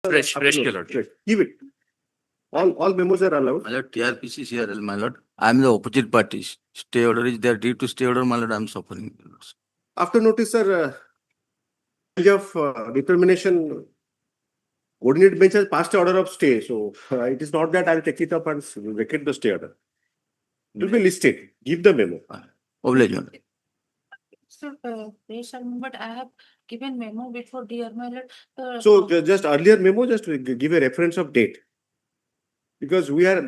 Fresh, Upload. your lord. Fresh. Give it. All memos are allowed. My lord, TRPC is here, my lord. I am the opposite party. Stay order is there. Due to stay order, my lord, I am suffering. After notice, sir, of determination, coordinate bench has passed the order of stay. So it is not that I'll take it up and vacate the stay order. It will be listed. Give the memo. Obligation. So, but I have given memo before, dear my lord. So just earlier memo, just give a reference of date. Because we are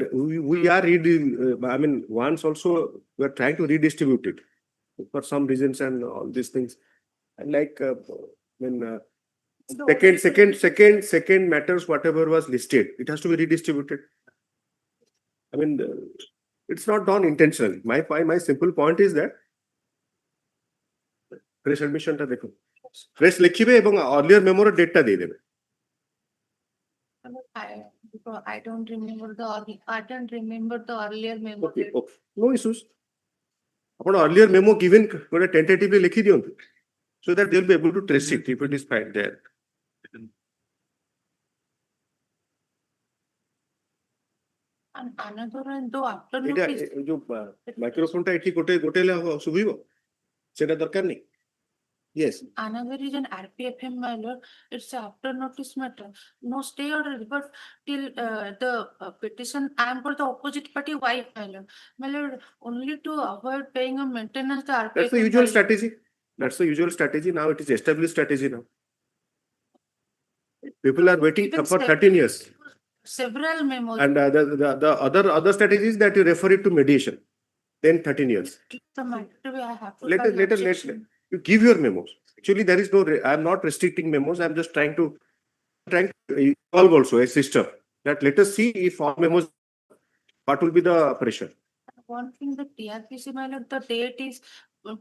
reading, I mean, once also we are trying to redistribute it for some reasons and all these things. And like when second matters, whatever was listed, it has to be redistributed. I mean, it's not done intentionally. My simple point is that fresh admission ta dekho. Fresh likhibe ebong earlier memo ro date ta de debe. I don't remember the earlier memo. Okay, okay. No issues. Upon earlier memo given, tentatively likhi diyantu, so that they will be able to trace it if it is found there. And another one, though after এটা notice, जो মাইক্রোফোনটা এটি গোটেলে সুবিব সেটা দরকার নেই. Yes. another is an RPFM, my lord. It's after notice matter. No stay order, but till the petition, I am for the opposite party wife, my lord. My lord, only to avoid paying a maintenance, the RPFM. That's the usual strategy. That's the usual strategy. Now it is established strategy now. People are waiting for 13 years. Several memos. And the other strategy is that you refer it to mediation. Then 13 years. The matter I have to Later, you give your memos. Actually, there is no, I'm not restricting memos. I'm just trying to evolve also a system that let us see if all memos, what will be the pressure. One thing, the TRPC, my lord, the date is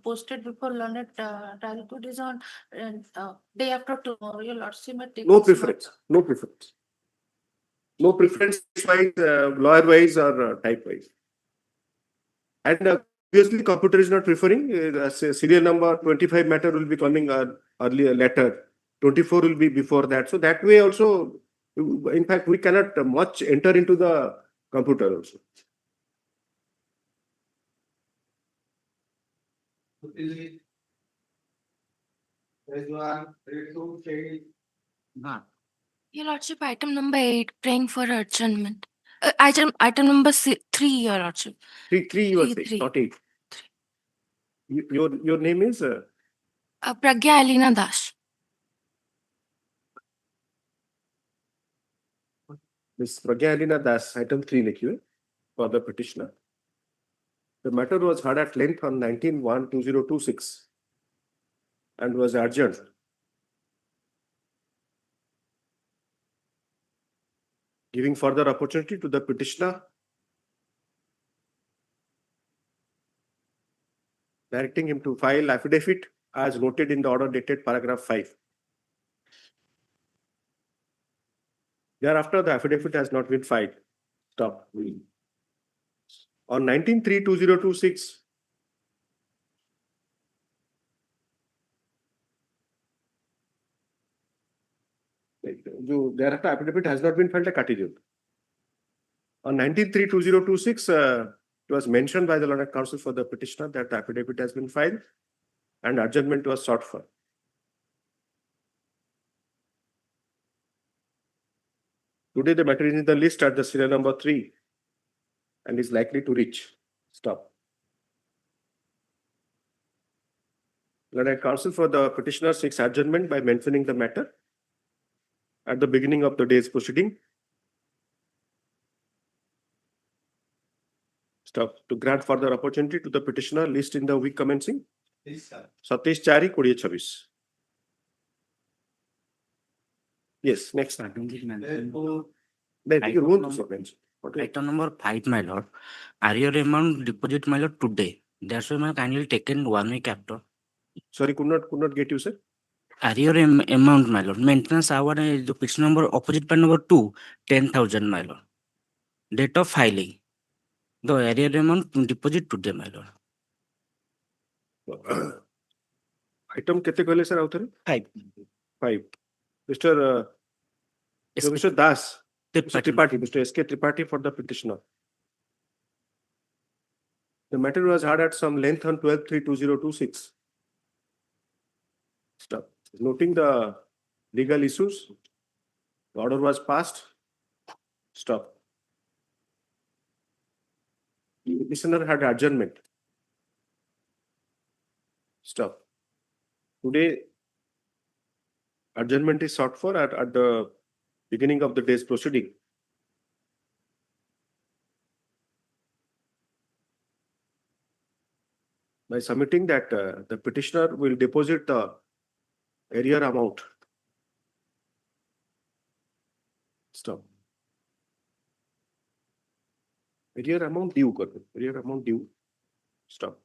posted before learned trial court is on day after tomorrow. Your lordship may take No its preference. No preference. No preference wise, lawyer wise or type wise. And obviously, computer is not preferring. Serial number 25 matter will be coming earlier, later. 24 will be before that. So that way also, in fact, we cannot much enter into the computer also. Your lordship, item number 8, praying for adjournment. Item number 3, your lordship. Three you are saying, Three. not 8. Your name is? Pragya Alina Das. Ms. Pragya Alina Das, item 3 likhiwe for the petitioner. The matter was heard at length on 19/1/2026 and was adjourned. Giving further opportunity to the petitioner, directing him to file affidavit as noted in the order dated paragraph 5. Thereafter, the affidavit has not been filed. Stop. On 19/3/2026, thereafter affidavit has not been filed, kati diyo. On 19/3/2026, it was mentioned by the learned counsel for the petitioner that the affidavit has been filed and adjournment was sought for. Today, the matter is in the list at the serial number 3 and is likely to reach. Stop. Learned counsel for the petitioner seeks adjournment by mentioning the matter at the beginning of the day's proceeding. Stop. To grant further opportunity to the petitioner, list in the week commencing 27/4/2026. Yes, next. Item number 5, my lord. Arrear amount deposit, my lord, today. That's why my kindly taken 1 week after. Sorry, could not get you, sir. Arrear amount, my lord. Maintenance hour, the petition number opposite part number 2, 10,000, my lord. Date of filing. The arrear amount deposit today, my lord. Item kete kale sir author? 5. 5. Mr. So Mr. Das, Mr. Tripathi. Tripathi, Mr. S.K. Tripathi for the petitioner. The matter was heard at some length on 12/3/2026. Stop. Noting the legal issues, the order was passed. Stop. The petitioner had adjournment. Stop. Today, adjournment is sought for at the beginning of the day's proceeding. By submitting that the petitioner will deposit the arrear amount. Stop. Arrear amount due. Arrear amount due. Stop.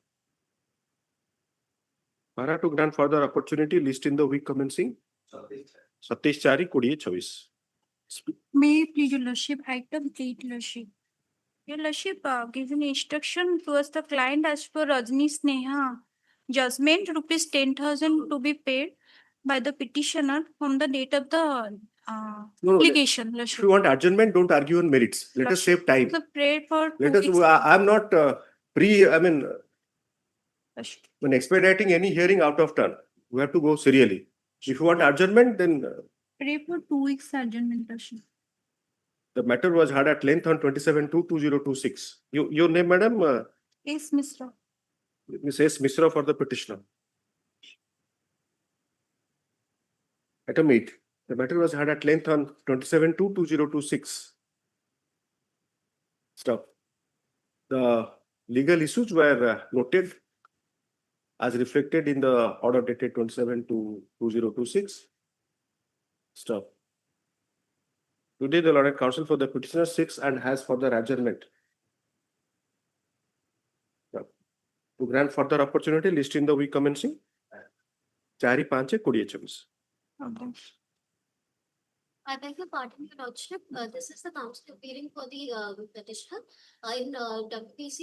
Para to grant further opportunity, list in the week commencing 27/4/2026. May I please, Your Lordship, item 3, Lordship. Your Lordship, given instruction towards the client as per Rajni Sneha, judgment rupees 10,000 to be paid by the petitioner from the date of the No, application, If Lordship. you want adjournment, don't argue on merits. Let us save time. The prayer for Let 2 us, weeks. I'm not Lordship. when expediting any hearing out of turn, we have to go serially. If you want adjournment, then Pray for 2 weeks adjournment, Lordship. the matter was heard at length on 27/2/2026. Your name, madam? Yes, Mr. Ms. S. Misra for the petitioner. Item 8. The matter was heard at length on 27/2/2026. Stop. The legal issues were noted as reflected in the order dated 27/2/2026. Stop. Today, the Lord Counsel for the petitioner sits and has further adjournment. Stop. To grant further opportunity, list in the week commencing 4/5/2026. Okay. I beg your pardon, Your Lordship. This is the counsel appearing for the petitioner in WPC.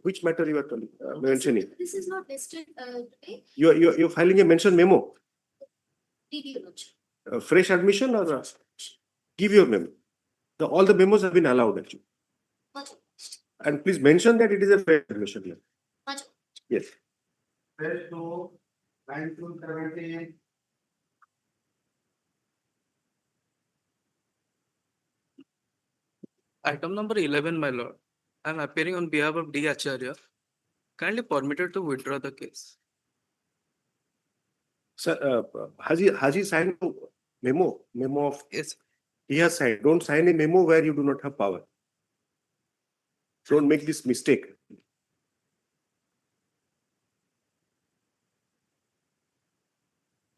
Which matter you are mentioning? This is not listed today. You're filing a mention memo, Did Your Lordship? fresh admission or give your memo. All the memos have been allowed actually. Much, And please mention that it is a fresh admission here. much. Yes. Item number 11, my lord. I am appearing on behalf of D. Acharya. Kindly permitted to withdraw the case. Sir, has he signed a memo? Memo of Yes, he has signed. Don't sign a memo where you do not have power. Don't make this mistake.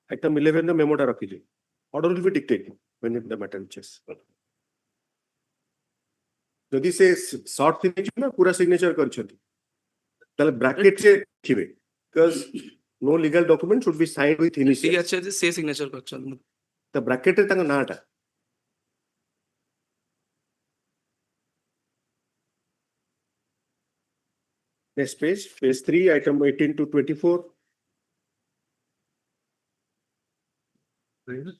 Item 11 the memo ta rakhi. Order will be dictated when the matter reaches. যদি সে short signature না পুরা signature କରିଛନ୍ତି তাহলে bracket এ লিখবে because no legal document should be signed with D. Initial Acharya say signature করছেন। তা bracket এ তাଙ୍କ নাটা next page 3 item 18 to 24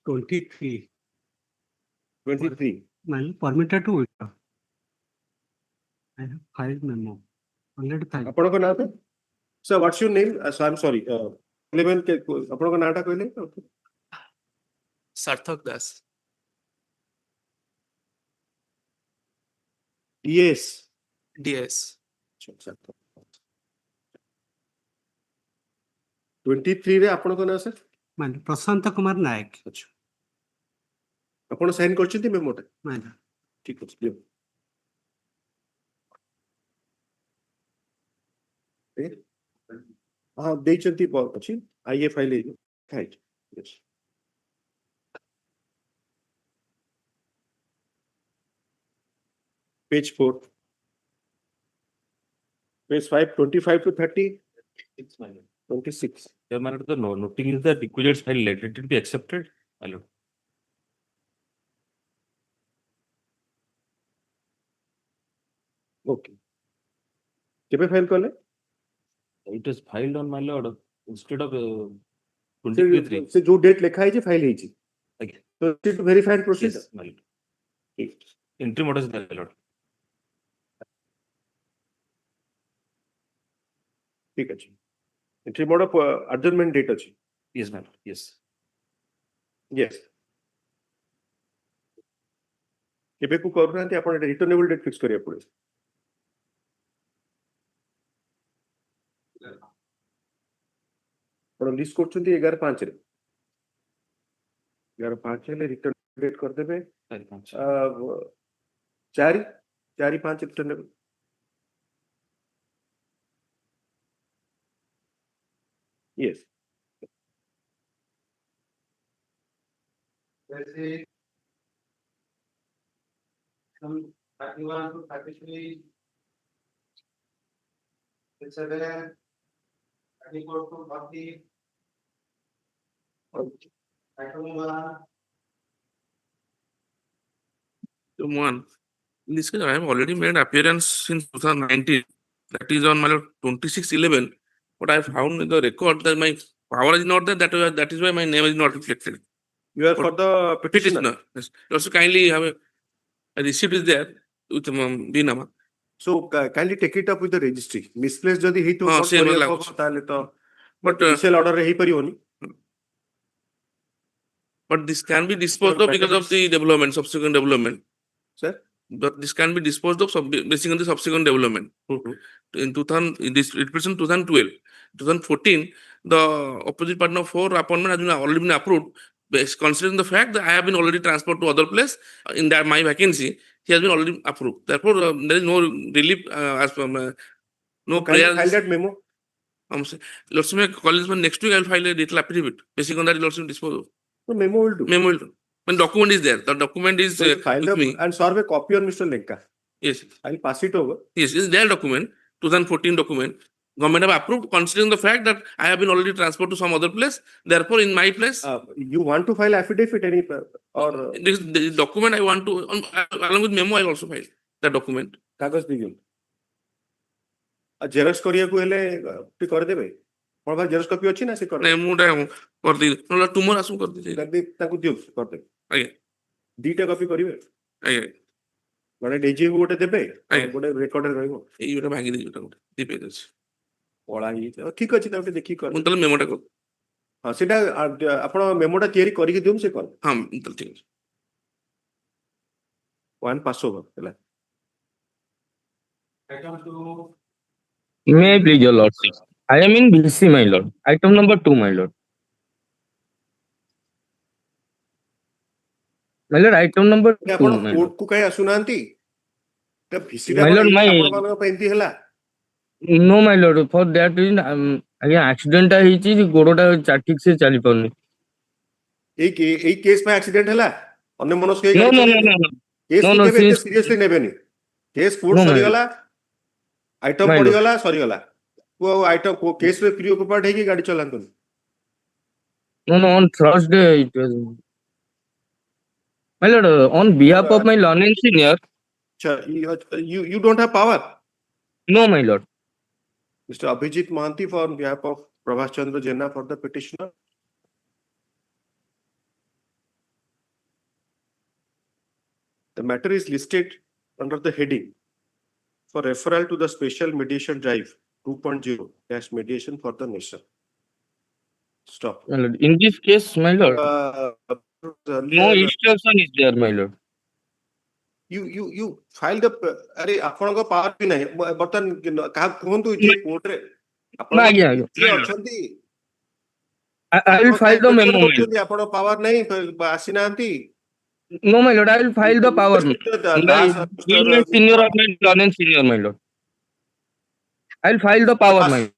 23. 23 Permitted to withdraw. I have filed memo. Already filed. ଆପଣଙ୍କ ନାଁ ତ sir what's your name so I'm sorry 11 के ଆପଣଙ୍କ ନାଟା କହିଲେ Sarthak Das. yes DS. 23 ରେ ଆପଣଙ୍କ ନାଁ sir Prashant Kumar Naik. ଆଚ୍ଛା ଆପଣ ସାଇନ୍ କରିଛନ୍ତି ମେମୋଟା Mine. ଠିକ ଅଛି ଦିଅ। ହଁ ଦେଇଛନ୍ତି ଅଛି ଆଇଏ ଫାଇଲ ଖାଇଛି yes page 4 page 5 25 to 30 26 Your Honor, the noting is that requisites file let it be accepted. My lord. okay କେବେ ଫାଇଲ କଲେ It was filed on my lord instead of 23. ସେ ଯୋଉ ଡେଟ୍ ଲେଖା ହେଇଛି file ହେଇଛି Again, So to verify and proceed. yes, my lord. Interim order is there, my lord. ठीक अछि. Entry mode of adjournment date अछि. Yes, my lord. Yes. Yes. केबे को करूनांती आपण रिटर्नेबल डेट फिक्स करिया पड़े. आपण लिस्ट करछंती 11/5 रे. 11/5 ले रिटर्न डेट कर देबे. 4/5 returnable. Yes. Let's say some 31 to 33, it's 34 to 40. Item 1. One, in this case, I have already made appearance since 2019. That is on my 26/11. But I found in the record that my power is not there. That is why my name is not reflected. You are for the petitioner. Petitioner. Yes. Also, kindly have a receipt is there with Binama. So kindly take it up with the registry. Misplaced जदि ही तो हाँ, बहुत same बढ़िया लागू खबर ताले तो But initial order रे ही परियोनी. but this can be disposed of because of the development, subsequent development. Sir? But this can be disposed of based on the subsequent development. In 2000, in this represent 2012, 2014, the opposite partner 4 appointment has been already been approved. Considering the fact that I have been already transferred to other place in that my vacancy, he has been already approved. Therefore, there is no relief as from no prayer. File that memo. Lordship, my college next week I will file a detailed affidavit. Based on that, Lordship dispose of. The memo will do. Memo will do. When document is there, the document is So file with me. and serve a copy on Mr. Lenka. Yes. I'll pass it over. Yes, it's their document, 2014 document. Government have approved considering the fact that I have been already transferred to some other place. Therefore, in my place, You want to file affidavit any or this document I want to, along with memo, I also file that document. कागज दीजिए. Xerox करिया को हेले T कर देबे. कोन भाई Xerox copy अछि ना से कर. नहीं मुडा कर दी नला टुमर आसु कर दी कर दे ताकू दियो कर दे. आगे दीटा कॉपी करिवे. आगे माने डीजी को गोटे देबे. गोटे रिकॉर्ड रहइबो. एई गोटे भांगी दी गोटे दी पेज अछि. पळा ही ठीक अछि ताके देखि कर. मुतल मेमोटा को. हां सेटा आपण मेमोटा तयारी करि के दियम से कर. हां मुतल ठीक अछि. वन पास ओवर हैला. Item 2. May I please, your lordship? I am in BC, my lord. Item number 2, my lord. My lord, item number 2, आपण my कोर्ट lord. को काई आसुनांती. त भिसीडा My lord, my- आपण मान पेंती हैला. No, my lord. For that reason, ଆଜ୍ଞା accident ଟା ହେଇଛି ଗୋଡଟା ଠିକ ସେ ଚାଲି ପାରୁନି. এই কেস में एक्सीडेंट हैला. अन्य मनुष्य के No, गाड़ी no, चले. no, no, no. Case No, को no, केबे since- सीरियसली नेबेनी. केस कोर्ट No, my सरी lord. गला. आइटम My पड़ी lord. गला सरी गला. वो आइटम को केस में प्री ऑक्युपाइड है कि गाड़ी चलांतो. No, no, on Thursday it was. My lord, on behalf of my learned senior. You don't have power. No, my lord. Mr. Abhijit Mahanti for on behalf of Prabhas Chandra Jena for the petitioner. The matter is listed under the heading for referral to the special mediation drive 2.0 dash mediation for the nation. Stop. My lord, in this case, my lord, no instruction is there, my lord. You filed the अरे आपनको power भी नहीं बर्तन कहा कहंतु जे court रे ना, आज्ञा, आज्ञा. जे अछंती I will file the memo, my lord. ଆପଣ ପାୱାର ନାହିଁ ଆସିନାହାନ୍ତି. No, my lord, I will file the power. Being a senior of my learned senior, my lord. I will file the power, my lord.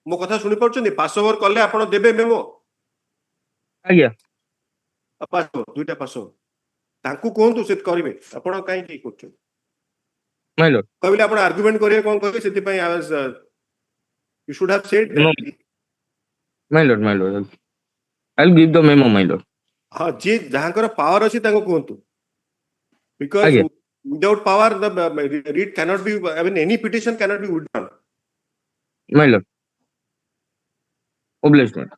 ମୋ କଥା ଶୁଣି ପାରୁଛନ୍ତି? Pass over କଲେ ଆପଣ ଦେବେ ମେମୋ. ଆଜ୍ଞା. ପାସ୍ ଓଭର ଦୁଇଟା ପାସ୍ ଓଭର ତାଙ୍କୁ କୁହନ୍ତୁ ସେ କରିବେ. ଆପଣ କାହିଁକି କରୁଛନ୍ତି? My lord. କହିଲେ ଆପଣ ଆର୍ଗୁମେଣ୍ଟ କରିବେ କଣ କହିବେ ସେଥିପାଇଁ you should have said that. No. My lord, my lord. I will give the memo, my lord. ହଁ ଯିଏ ଯାହାଙ୍କର ପାୱାର ଅଛି ତାଙ୍କୁ କୁହନ୍ତୁ. Because ଆଜ୍ଞା. without power the read cannot be, I mean any petition cannot be withdrawn. My lord. Obliged, my lord.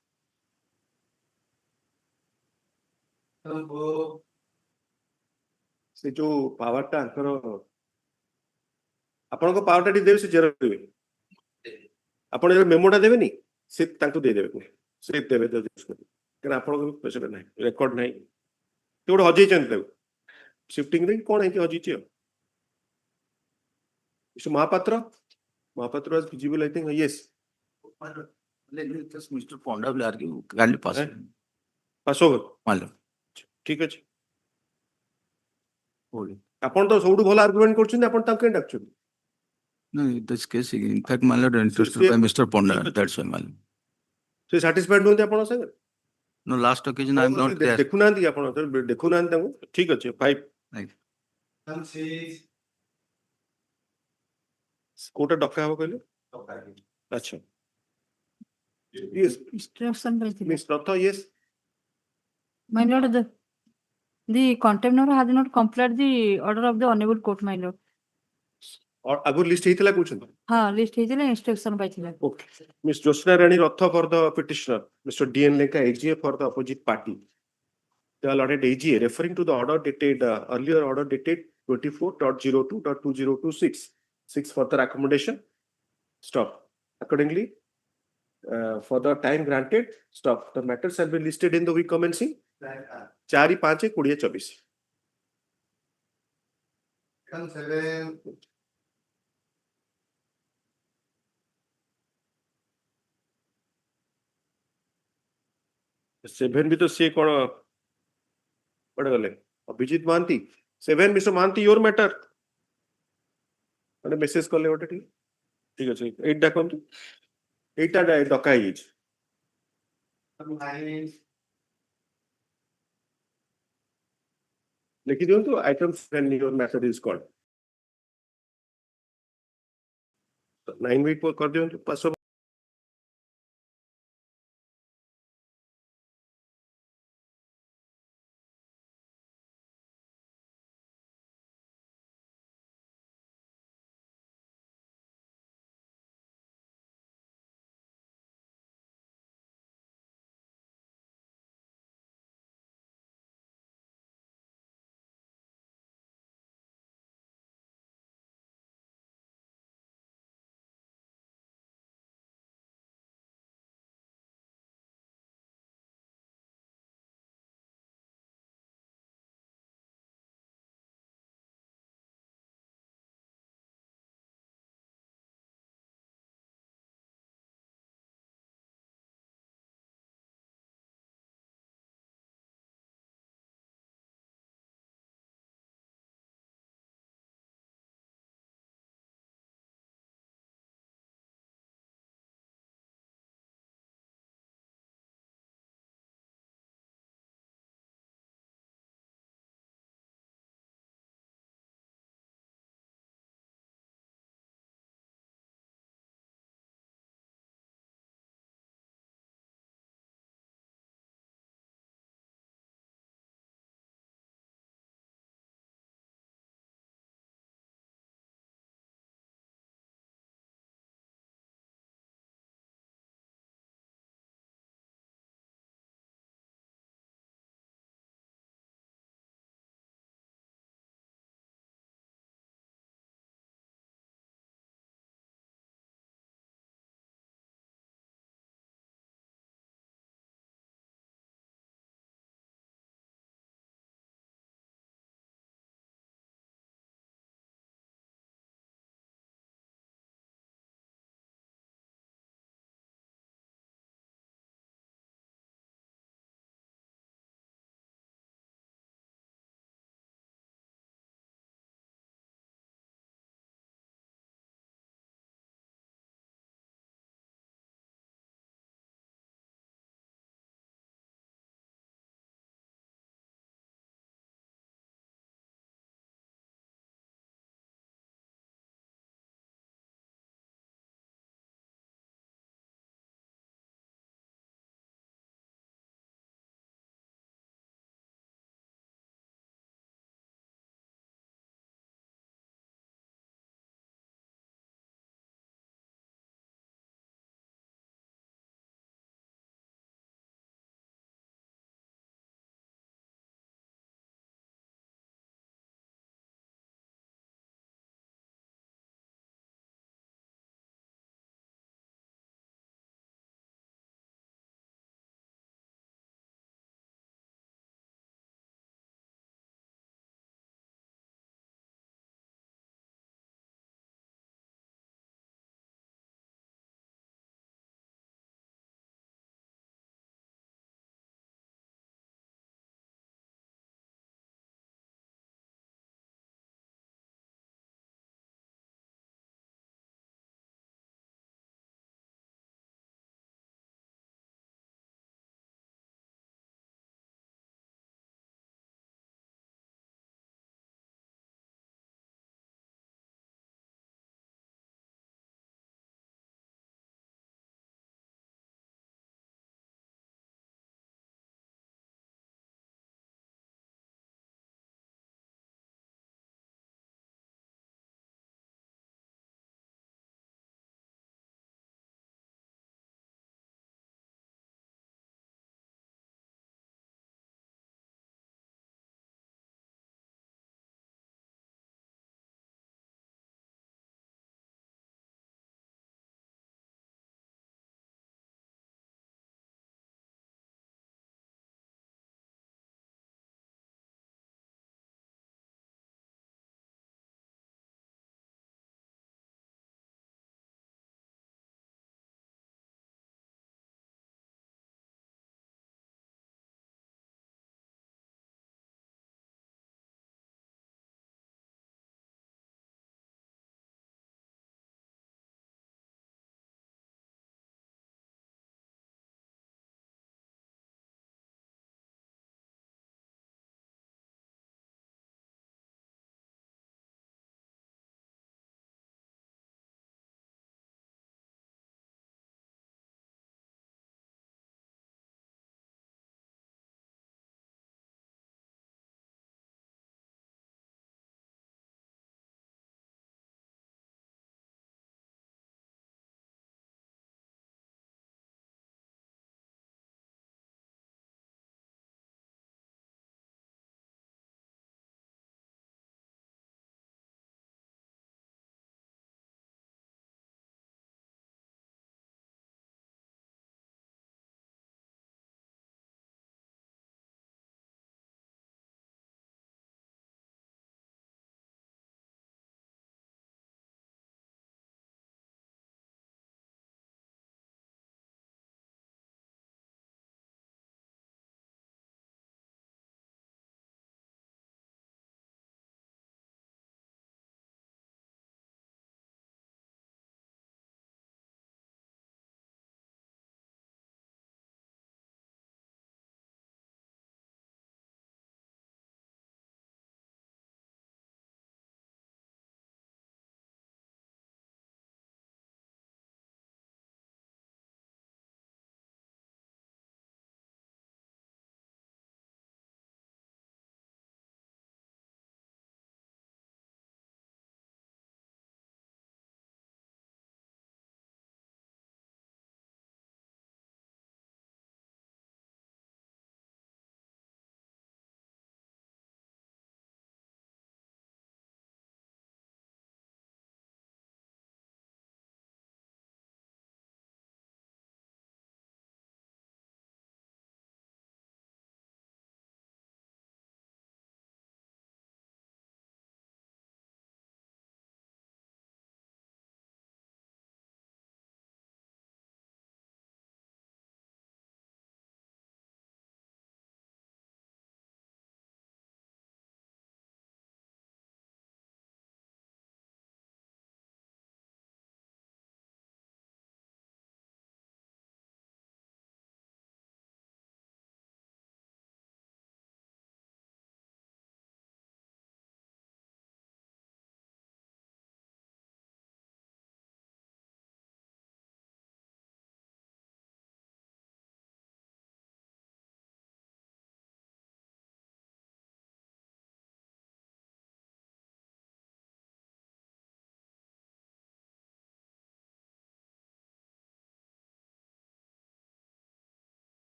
से जो power टा आंकर आपन को पावर टा टी देबे से जेरो देबे आपन जो मेमोटा देबे नी से तांको दे देबे से देबे तो कारण आपन को पैसा नहीं रेकॉर्ड नहीं तो गोटे हजै चंद शिफ्टिंग रे कोन है कि हजी छ Mahapatra Mahapatra was feasible I think yes Mr. Ponda will argue. Kindly pass. Pass over Madam. ठीक अछि आपन तो सबुठु भल आर्गुमेंट करछन आपन तांके डाकछन No, in this case, in fact, my lord, interested by Mr. Ponda. That's why, madam. से सैटिस्फाइड होते आपन संग No, last occasion I am not there. देखु नांदी आपन तो देखु नांदी तांको ठीक अछि 5 कोटा डका हबो कहले अच्छा yes Instruction by the miss Rath yes my lord, the contemptor has not complied the order of the honorable court, my lord. और आगु लिस्ट हेतिला कुछ हाँ, list है जले instruction by the okay miss Jyotsna Rani Rath for the petitioner mister DN Leka AGA for the opposite party the allotted AGA referring to the order dated earlier order dated 24.02.2026 6 further accommodation stop accordingly for the time granted stop the matter shall be listed in the week commencing 4/5/2024 7 भी तो से कौन पड़ गले Abhijit Mahanty 7 mister Mahanty your matter मैंने message कर ले ओटे ठीक है 8 डाकम 8 डका ही लिखि दियो तो item 7 your matter is called 9 week कर दियो तो 500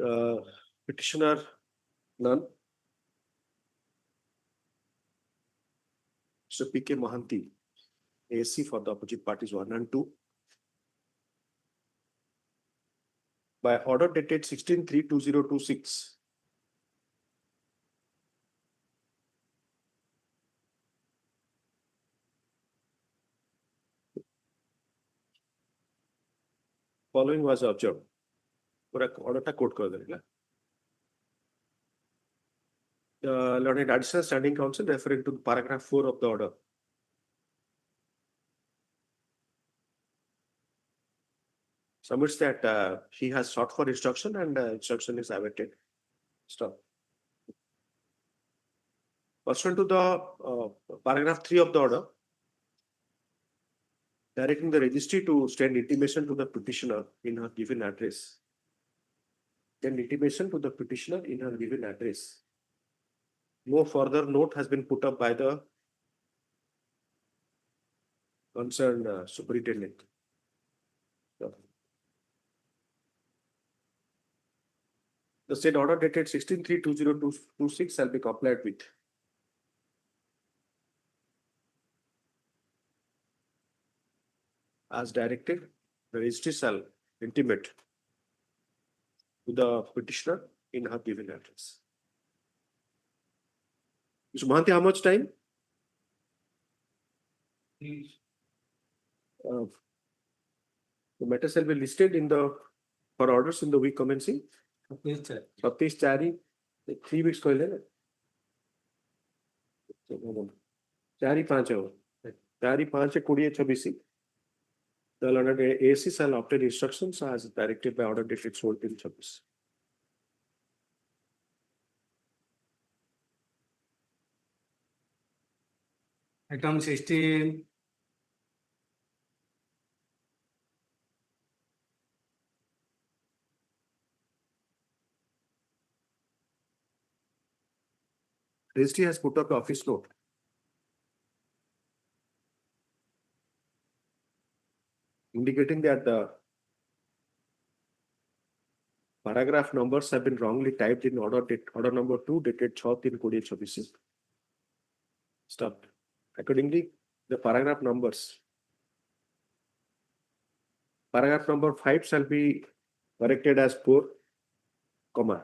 Petitioner, none. So P.K. Mohanty, AC for the opposite parties 1 and 2. By order dated 16/3/2026. Following was observed. Order ta quote kar denge. Learned Additional Standing Counsel referring to paragraph 4 of the order. Submits that he has sought for instruction and instruction is awaited. Stop. Pursuant to the paragraph 3 of the order, directing the registry to send intimation to the petitioner in her given address. Then intimation to the petitioner in her given address. No further note has been put up by the concerned superintendent. So, the said order dated 16/3/2026 shall be complied with. As directed, the registry shall intimate to the petitioner in her given address. Mr. Mohanty, how much time? The matter shall be listed in the for orders in the week commencing. 27/4, 3 weeks कहले ना 4/5 हो 4/5/2026. The learned AC shall obtain instructions as directed by order dated 16/26. Item 16. Registry has put up office note. Indicating that the paragraph numbers have been wrongly typed in order number 2 dated 6/3/2026. Stop. Accordingly, the paragraph numbers. Paragraph number 5 shall be corrected as 4,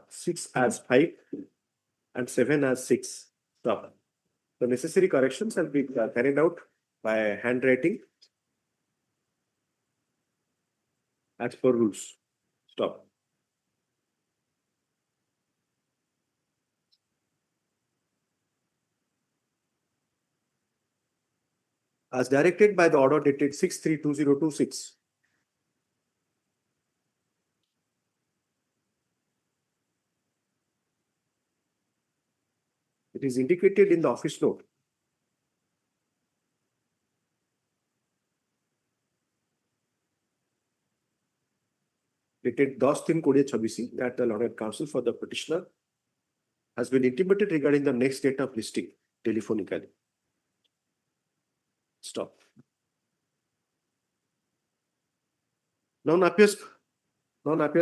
6 as 5, and 7 as 6. Stop. The necessary corrections shall be carried out by handwriting as per rules. Stop. As directed by the order dated 6/3/2026. It is indicated in the office note. Dated 10/3/2026 that the learned counsel for the petitioner has been intimated regarding the next date of listing telephonically. Stop. None appears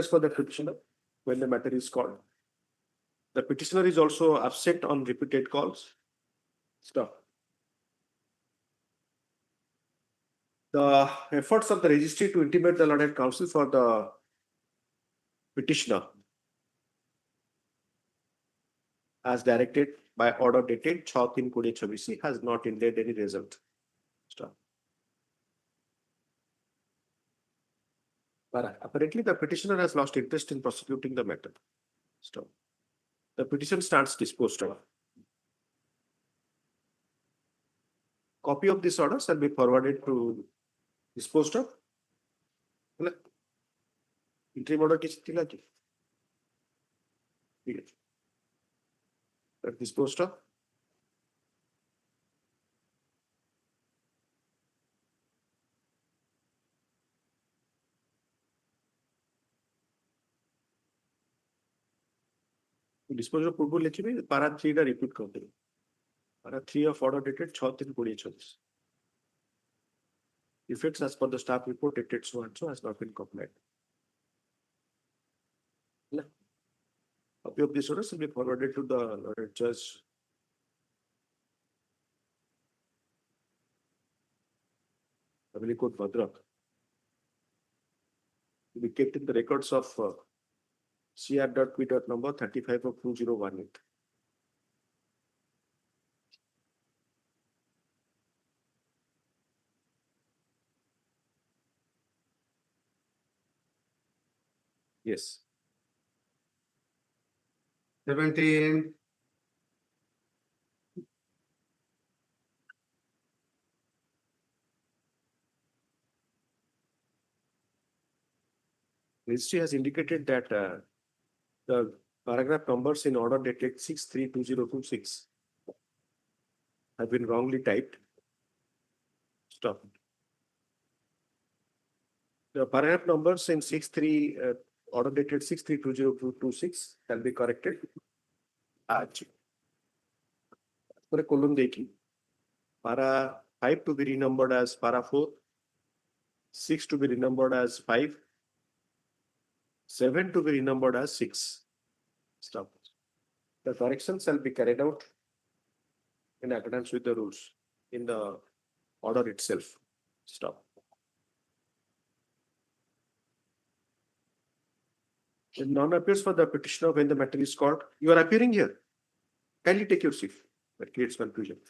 for the petitioner when the matter is called. The petitioner is also absent on repeated calls. Stop. The efforts of the registry to intimate the learned counsel for the petitioner as directed by order dated 6/3/2026 has not yielded any result. Stop. But apparently the petitioner has lost interest in prosecuting the matter. Stop. The petition stands disposed of. Copy of this order shall be forwarded to disposed of. Interim order किसी थिला की? ठीक है. Disposed of. Disposal of पूर्व लेखी में para 3 टा repeat कर देंगे. Para 3 of order dated 6/3/2026. Effects as per the staff report dated so and so has not been complied. Copy of this order will be forwarded to the judge. Family Court Bhadrak. To be kept in the records of CR.P. number 35 of 2018. Yes. 17. Registry has indicated that the paragraph numbers in order dated 6/3/2026 have been wrongly typed. Stop. The paragraph numbers in 6/3 order dated 6/3/2026 shall be corrected. For a column deki, para 5 to be renumbered as para 4, 6 to be renumbered as 5, 7 to be renumbered as 6. Stop. The correction shall be carried out in accordance with the rules in the order itself. Stop. The non appears for the petitioner when the matter is called. You are appearing here. Kindly take your seat. That creates confusion.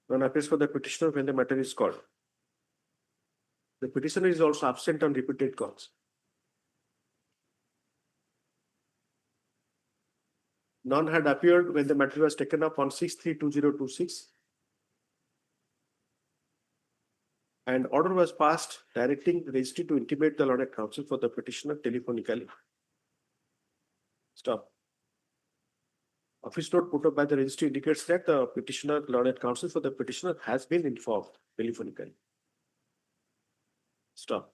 Non appears for the petitioner when the matter is called. The petitioner is also absent on repeated calls. None had appeared when the matter was taken up on 6/3/2026. And order was passed directing the registry to intimate the learned counsel for the petitioner telephonically. Stop. Office note put up by the registry indicates that the petitioner learned counsel for the petitioner has been informed telephonically. Stop.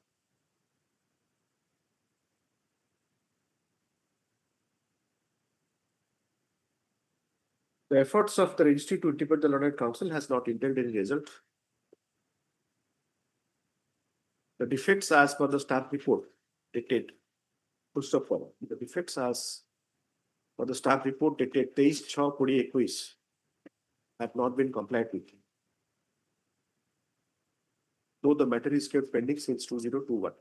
The efforts of the registry to intimate the learned counsel has not yielded any result. The defects as per the staff report dated. First of all, the defects as per the staff report dated 23/6/2021 have not been complied with. Though the matter is kept pending since 2021.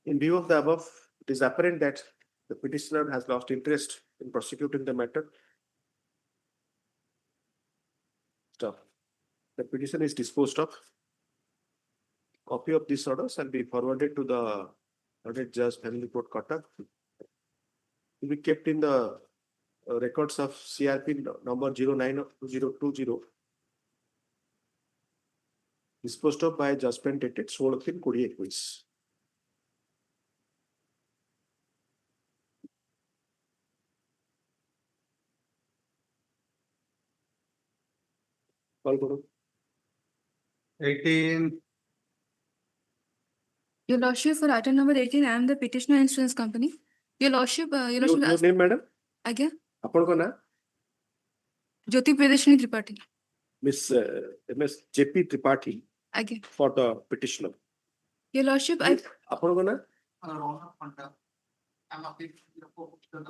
In view of the above, it is apparent that the petitioner has lost interest in prosecuting the matter. Stop. The petition is disposed of. Copy of this order shall be forwarded to the Honorable Judge Family Court Cuttack. Will be kept in the records of CRP number 092020. Disposed of by judgment dated 16/3/2021. Call Guru. 18. Your Lordship, for item number 18, I am the petitioner insurance company. Your Lordship, Your name, madam? Agya, Apanko na? Jyoti Pradeshini Tripathi. Miss MS JP Tripathi Agya. for the petitioner. Your Lordship, I Apanko na?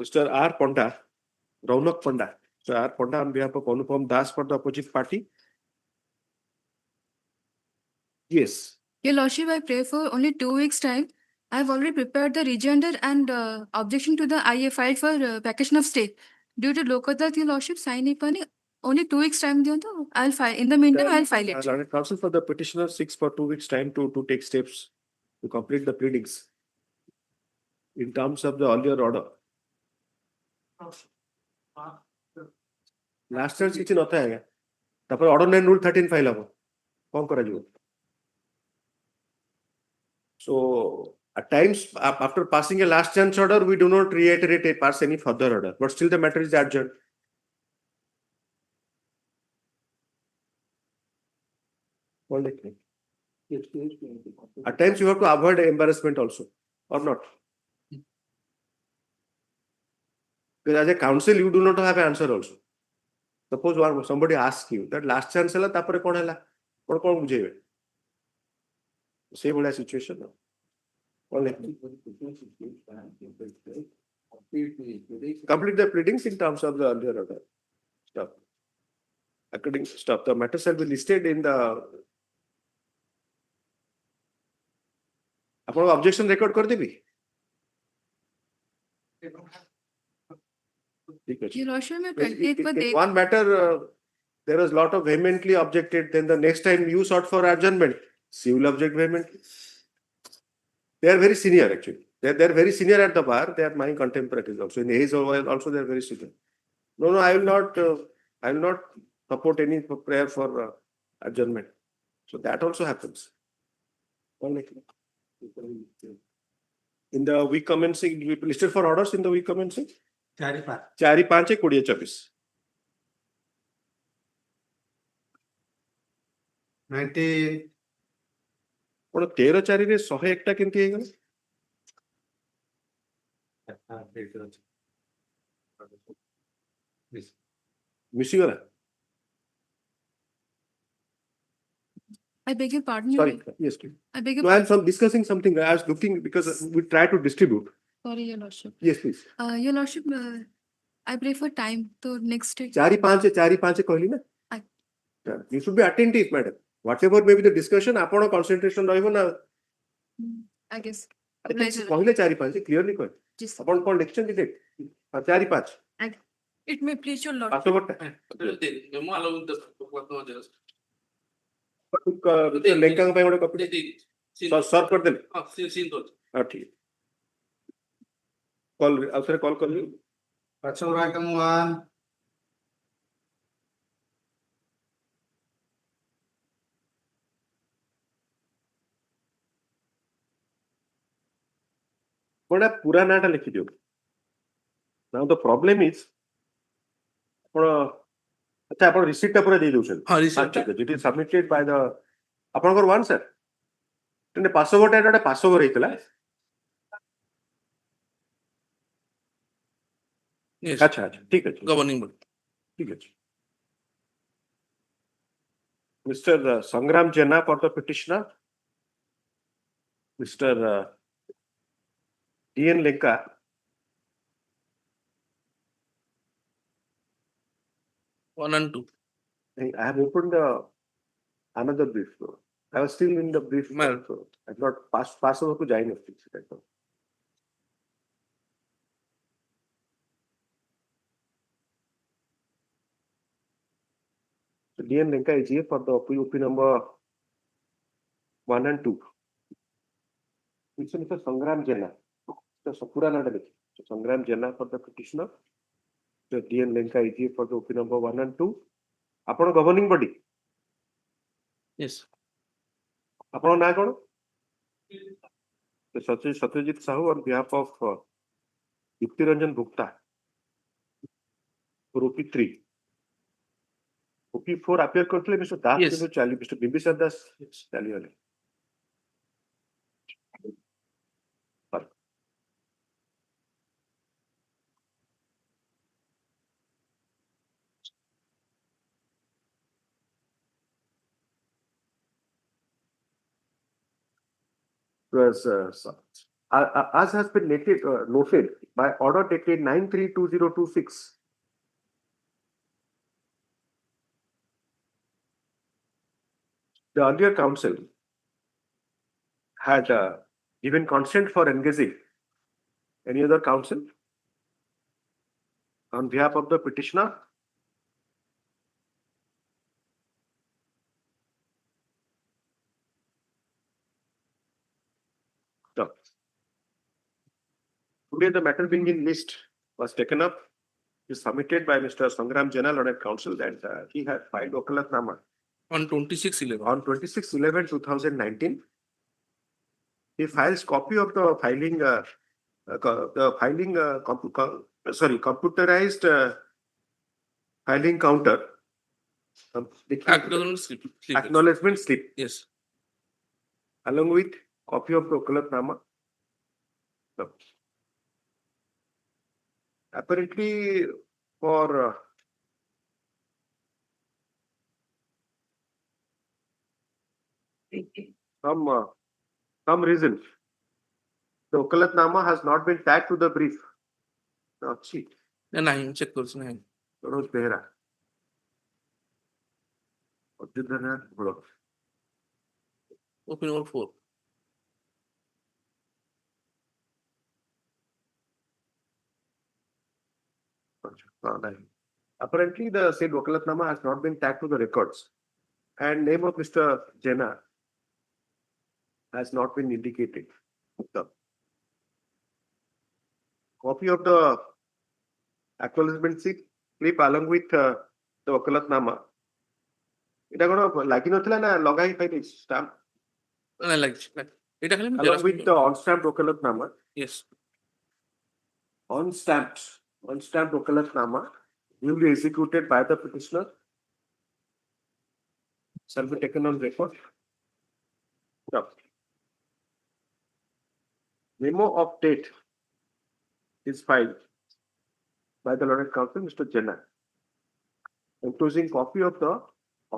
Mr. R. Ponda, Raunak Panda. So R. Ponda on behalf of Anupam Das for the opposite party. Yes. Your Lordship, I pray for only 2 weeks' time. I have already prepared the rejoinder and objection to the IA filed for vacation of stay. Due to Lokata, Your Lordship, sign it only 2 weeks' time. I'll file. In the meantime, I'll file it. Learned counsel for the petitioner seeks for 2 weeks' time to take steps to complete the pleadings in terms of the earlier order. Last chance किसी नता है क्या? तब order 9 rule 13 file होगा. कौन करा जो? So at times after passing a last chance order, we do not reiterate a pass any further order, but still the matter is adjourned. At times you have to avoid embarrassment also, or not? Because as a counsel, you do not have an answer also. Suppose somebody asks you that last chance है, तापरे कौन है ला, कौन बुझेबे? Same situation. Complete the pleadings in terms of the earlier order. Stop. According stop. The matter shall be listed in the. ଆପଣ objection record କରିଦେବି? ठीक ଅଛି. Your Lordship, मैं 28 पर देख One matter, there was lot of vehemently objected. Then the next time you sought for adjournment, she will object vehemently. They are very senior actually. They are very senior at the bar. They are my contemporaries also. In age also they are very senior. No, I will not. I will not support any prayer for adjournment. So that also happens. In the week commencing, we listed for orders in the week commencing. 4/5/2024. 19. କଣ 13/4 101 ଟା କେମିତି ହେଇଗଲା? ମିଶିଗଲା? I beg your pardon. Sorry, yes, please. I beg your No, I pardon. am discussing something. I was looking because we try to distribute. Sorry, Your Lordship. Yes, please. Your Lordship, I pray for time. So next week. 4/5 କହିଲି ନା? You should be attentive, madam. Whatever may be the discussion, ଆପଣ concentration ରହିବ ନା? I guess. କହିଲେ 4/5 clearly କହିଲେ. Yes, sir. ଆପଣ କଣ ଲେଖିଛନ୍ତି date? 4/5. It may please your lord. Memo allowing the proposal. ଲେଙ୍କାଙ୍କ ପାଇଁ ଗୋଟେ କପି ସର୍ଭ କରିଦେଲେ? ହଁ, ସିନ୍ ଦଉଛି। ହଁ, ଠିକ। କଲ୍ ଆଉ ଥରେ କଲ୍ କରିବି। Partition item 1. ଗୋଟେ ପୁରା ନାଁଟା ଲେଖିଦିଅ। Now the problem is ଆପଣ ଆଚ୍ଛା ଆପଣ ରିସିପ୍ଟ ଟା ପୁରା ଦେଇ ଦଉଛନ୍ତି। ହଁ, ରିସିପ୍ଟ ଟା। It is submitted by the ଆପଣଙ୍କର one sir। କିନ୍ତୁ ପାସଓଭରଟା ଏଟା ଗୋଟେ ପାସଓଭର ହେଇଥିଲା। ଆଚ୍ଛା ଠିକ ଅଛି। Governing body. ଠିକ ଅଛି। Mr. Sangram Jena for the petitioner. Mr. D.N. Lenka. One and two. I have opened another brief. I was still in the brief. So I thought pass over to Jain. So D.N. Lenka is here for the OP number 1 and 2. It's Mr. Sangram Jena. So Sangram Jena for the petitioner. So D.N. Lenka is here for the OP number 1 and 2. Upon governing body. Yes. Upon na kono? So Satyajit Sahoo on behalf of Yukti Ranjan Gupta for OP3. OP4 appear करते Mr. Das Yes. Mr. Bimbisar Das chali wale. Was as has been noted by order dated 9/3/2026. The earlier council had given consent for engaging any other counsel on behalf of the petitioner. So, today the matter being in list was taken up, is submitted by Mr. Sangram Jena, Learned Counsel, that he had filed Wakalatnama On 26/11. on 26/11/2019. He files copy of the filing, computerized filing counter. Acknowledgement slip. Yes. Along with copy of the Wakalatnama. Apparently, for some reason, The Wakalatnama has not been tagged to the brief. No, cheat. ନାହିଁ check କରୁଛି ନାହିଁ Manoj Behra. Abdulnath Block. open all 4 Apparently, the said Wakalatnama has not been tagged to the records, and name of Mr. Jena has not been indicated. The copy of the acknowledgement slip along with the Wakalatnama. এটা কোনো লাগি নଥିଲା না লগাই পাইলে stump ନାହିଁ ଲାଗିଛି এটা ଖାଲି ମୁଁ along xerox with the on-stamped Wakalatnama. yes On-stamped Wakalatnama duly executed by the petitioner shall be taken on record. Now, memo of date is filed by the learned counsel, Mr. Jena, enclosing copy of the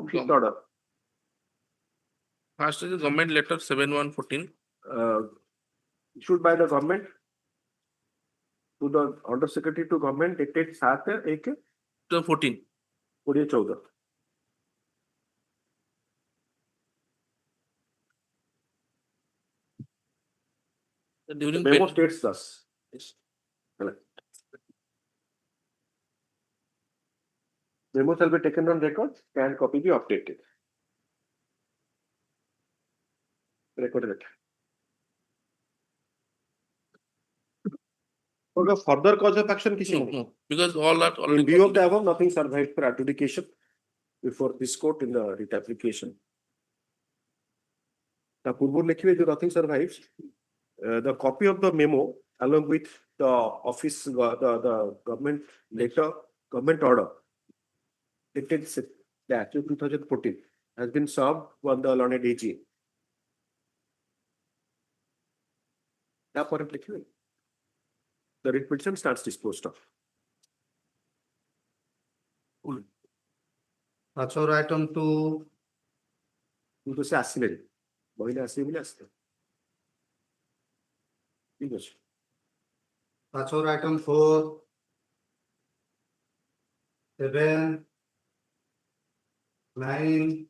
office order first is the government letter 7114 issued by the government to the Under Secretary to Government dated 7/1/2014. 2014. during Memo pet- states thus. yes. Memo shall be taken on record and copy be updated. Recorded it. For the further cause of action, no, no, because all that already in view of the above, nothing survived for adjudication before this court in the writ application. The Purvur Lekhive, nothing survives. The copy of the memo along with the office, the government letter, government order dated 2014 has been served on the learned AG. The writ petition stands disposed of. Patsor item 2, কিন্তু সে আসিলেন মহিলা আসিবে বলে আসতে ঠিক আছে Patsor item 4, 7, 9,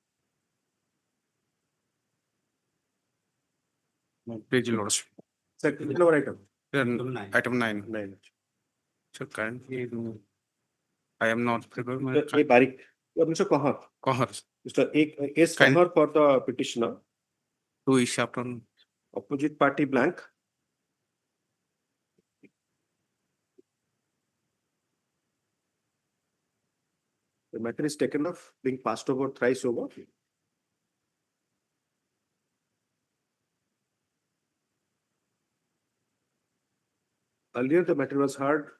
Page lordship. Sir কি নম্বর item Item 9. 9 So currently, I am not prepared. এই Barik mister Kohar Kohar mister S Kind- Kohar for the petitioner to issue upon opposite party blank. The matter is taken off, being passed over thrice over. Earlier, the matter was heard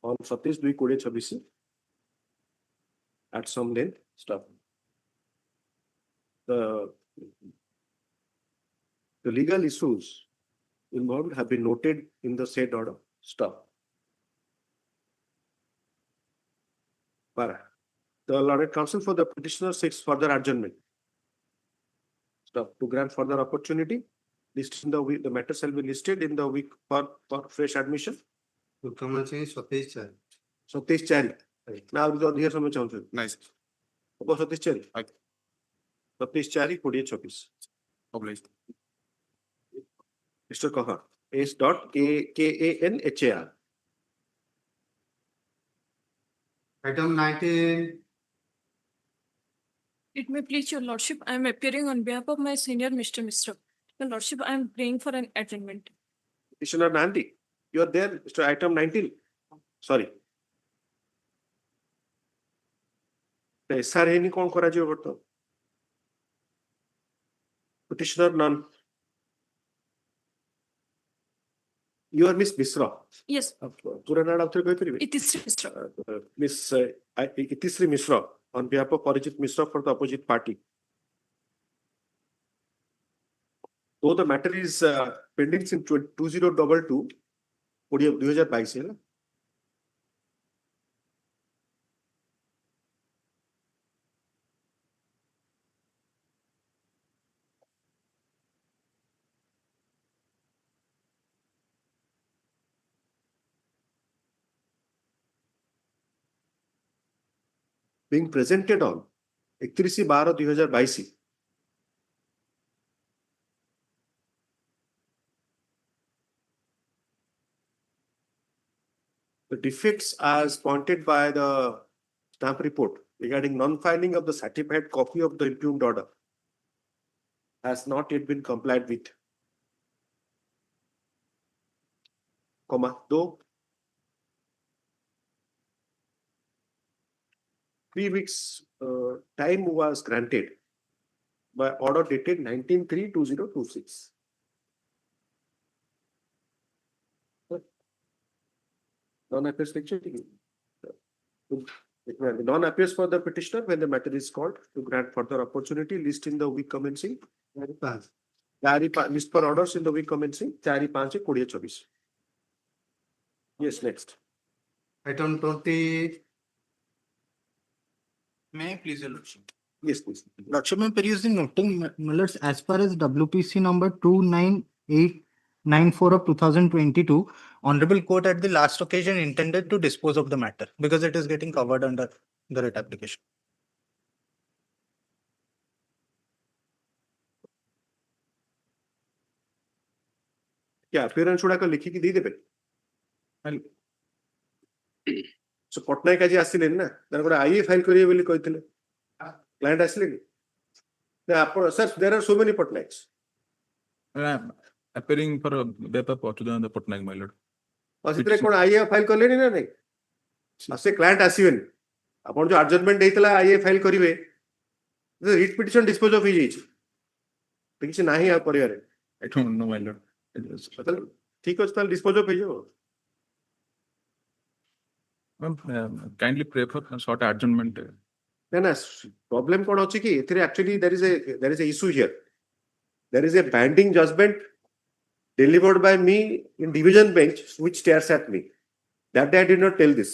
on 27/2/2026 at some length. Stop. The legal issues involved have been noted in the said order. Stop. Para. The learned counsel for the petitioner seeks further adjournment. Stop. To grant further opportunity, list in the week, the matter shall be listed in the week for fresh admission. Mukhyamanत्री Satish Chai. Satish Chari. Now, the other some chance. nice About Satish Chari. Right. Satish Chari, 2826. obliged. Mr. Kahar. S. Kanhar. Item 19, It may please your lordship, I am appearing on behalf of my senior Mr. Misra. Your lordship, I am praying for an adjournment. Petitioner Nandi, you are there, Mr. Item 19. Sorry. SR any con କରାଯିବ ବର୍ତ୍ତମାନ? Petitioner none. You are Miss Misra. Yes, ପୁରା ନାଁ ଆଉଥରେ କହିପାରିବେ? it is Misra. Miss Itisri Misra on behalf of Parijit Misra for the opposite party. Though the matter is pending since 2022, 2022 ହେଲା. being presented on 31/12/2022. The defects as pointed by the stamp report regarding non-filing of the certified copy of the impugned order has not yet been complied with, though 3 weeks time was granted by order dated 19/3/2026. Non-appears non-appears for the petitioner when the matter is called to grant further opportunity. List in the week commencing. List for orders in the week commencing 4/5/2024. Yes, next. Item 20. May I please, Your Lordship? Yes, please. Lordship, I peruse the noting, my lords, as far as WPC number 29894 of 2022, Honorable Court at the last occasion intended to dispose of the matter because it is getting covered under the writ application. क्या appearance गुड़ाक लिखिकी देदेबे सो पटनायक आज आसिले ना तार गोटे आईए file करिवे बोली कहिथिले client आसिले कि ना आपण sir there are so many Patnaiks Appearing for a paper Portugal Patnaik, my lord. असितरे कोन आईए फाइल करलेनी ना नहीं असे क्लाइंट आसीबेन आपण जो adjournment देइतला आईए फाइल करिवे writ petition dispose of his किछ नाही आ करियारे I don't know, my lord. मतलब ठीक अछि ताल डिस्पोज ऑफ हिजो Kindly pray for a short adjournment. ना प्रॉब्लम कोन अछि कि एथिरे actually there is a issue here. There is a binding judgment delivered by me in division bench which stares at me. That day I did not tell this.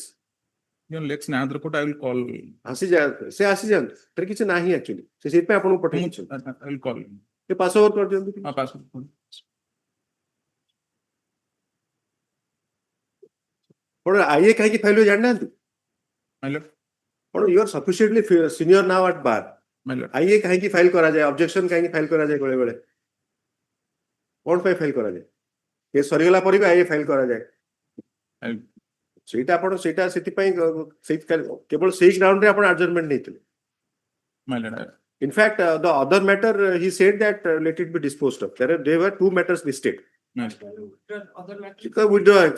You know, let's another court, I will call. से आसी जान तर किछ नाही actually से set पे आपन पठे किछ I will call. ये पास ओवर कर दियंतु हाँ, pass over. पण आईए काहे की फाइल जानना तू My lord. पण you are sufficiently senior now at bar My lord. आईए काहे की फाइल करा जाए ऑब्जेक्शन काहे की फाइल करा जाए गोळे गोळे कोन पे फाइल करा जाए के सरीगला पर भी आईए फाइल करा जाए सेटा आपण सेटा सेति पई केवल सेही ग्राउंड रे आपण adjournment नैतिले My lord. In fact, the other matter, he said that let it be disposed of. There were two matters listed.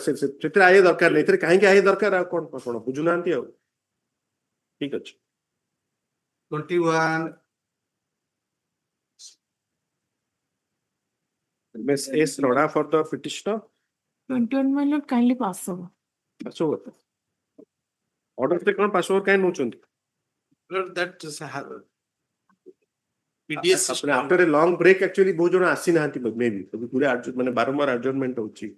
ସେଥିରେ ଆଇଏ ଦରକାର ନାହିଁ ଏଥିରେ କାହିଁକି ଆଇଏ ଦରକାର ଆଉ କଣ କଣ ବୁଝୁନାହାନ୍ତି ଆଉ ଠିକ ଅଛି 21. Ms. S. Roda for the petitioner. 21, my lord, kindly pass over. Passover. Order ରେ କଣ passover କାହିଁ ନଉଛନ୍ତି? Lord, that is After a long break, actually, बहुत जन आसी नाहंती maybe पूरे माने बारंबार adjournment होची.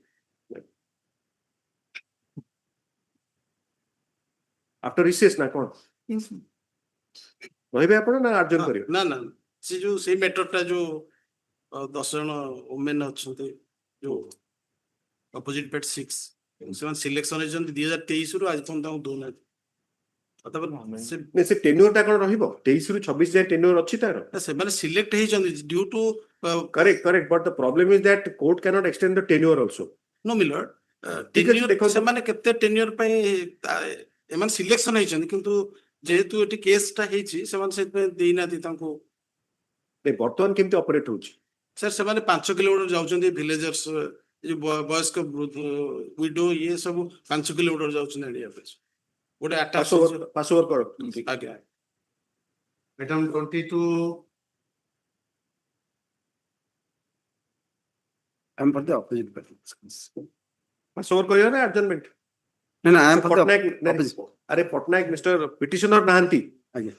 After recess ना कौन? वही भी आपण ना adjourn करियो. ना ना से जो सेम मैटर टा जो 10 जन वुमेन अछंते जो अपोजिट पेट 6 सेवन सिलेक्शन एजेंट 2023 रु आज तक ताऊ दोना से टेन्योर टा कोन रहिबो 23 रु 26 जाय टेन्योर अछि तार से माने सिलेक्ट हे जंदी due to correct but the problem is that court cannot extend the tenure also. नो मिलर टेन्योर से माने केते टेन्योर पे एमन सिलेक्शन हे जंदी किंतु जेहेतु एटी केस टा हेची से माने से देइना दी तांको ने वर्तमान केमती ऑपरेट होची सर से माने 5 किलोमीटर जाउचंदी विलेजर्स जो वयस्क विडो ये सब 5 किलोमीटर जाउचन एरिया पे गोटे पासओवर करो आगे Item 22. I'm for the opposite party. Passover करियो ना adjournment No, I am for the Patnaik opposite. अरे पटनायक मिस्टर पिटिशनर नाहंती आज्ञा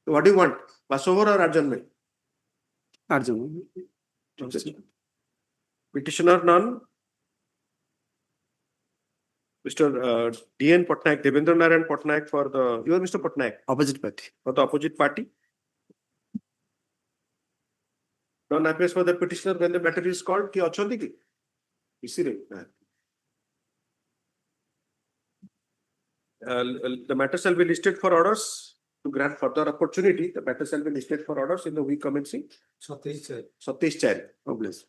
what do you want Passover और adjournment Arjun. Petitioner none. Mr. D.N. Patnaik, Devendra Narayan Patnaik for the, you are Mr. Patnaik, Opposite party. for the opposite party. Non appears for the petitioner when the matter is called. Ki achonti ki? Isire. The matter shall be listed for orders To grant further opportunity, the matter shall be listed for orders in the week commencing 27 obvious.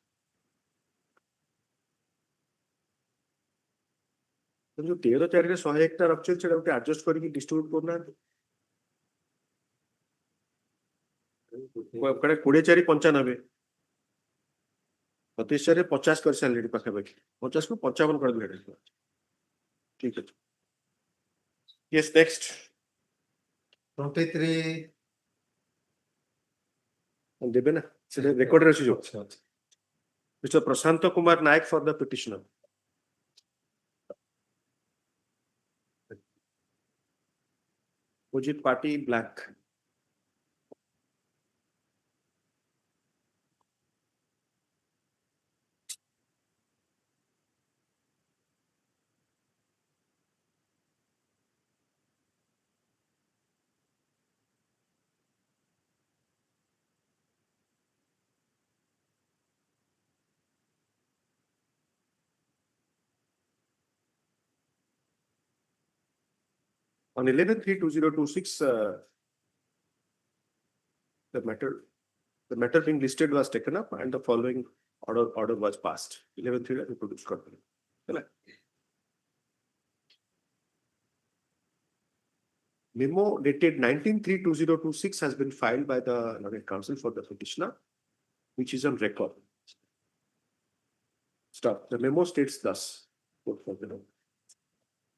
जो 13/4 रे 101 टा रखछन सेटा उठे adjust करके distribute करना कड़े 20/4 95 27/4 रे 50 कर साल रेडी पाखे बाकी 50 को 55 कर दिले ठीक है यस नेक्स्ट 23 देबे ना से रिकॉर्ड रसी जो mister Prashant Kumar Nayak for the petitioner opposite party black. On 11/3/2026, the matter being listed was taken up and the following order was passed. 11/3 reproduced company. Memo dated 19/3/2026 has been filed by the Learned Counsel for the petitioner, which is on record. Stop. The memo states thus. Quote for the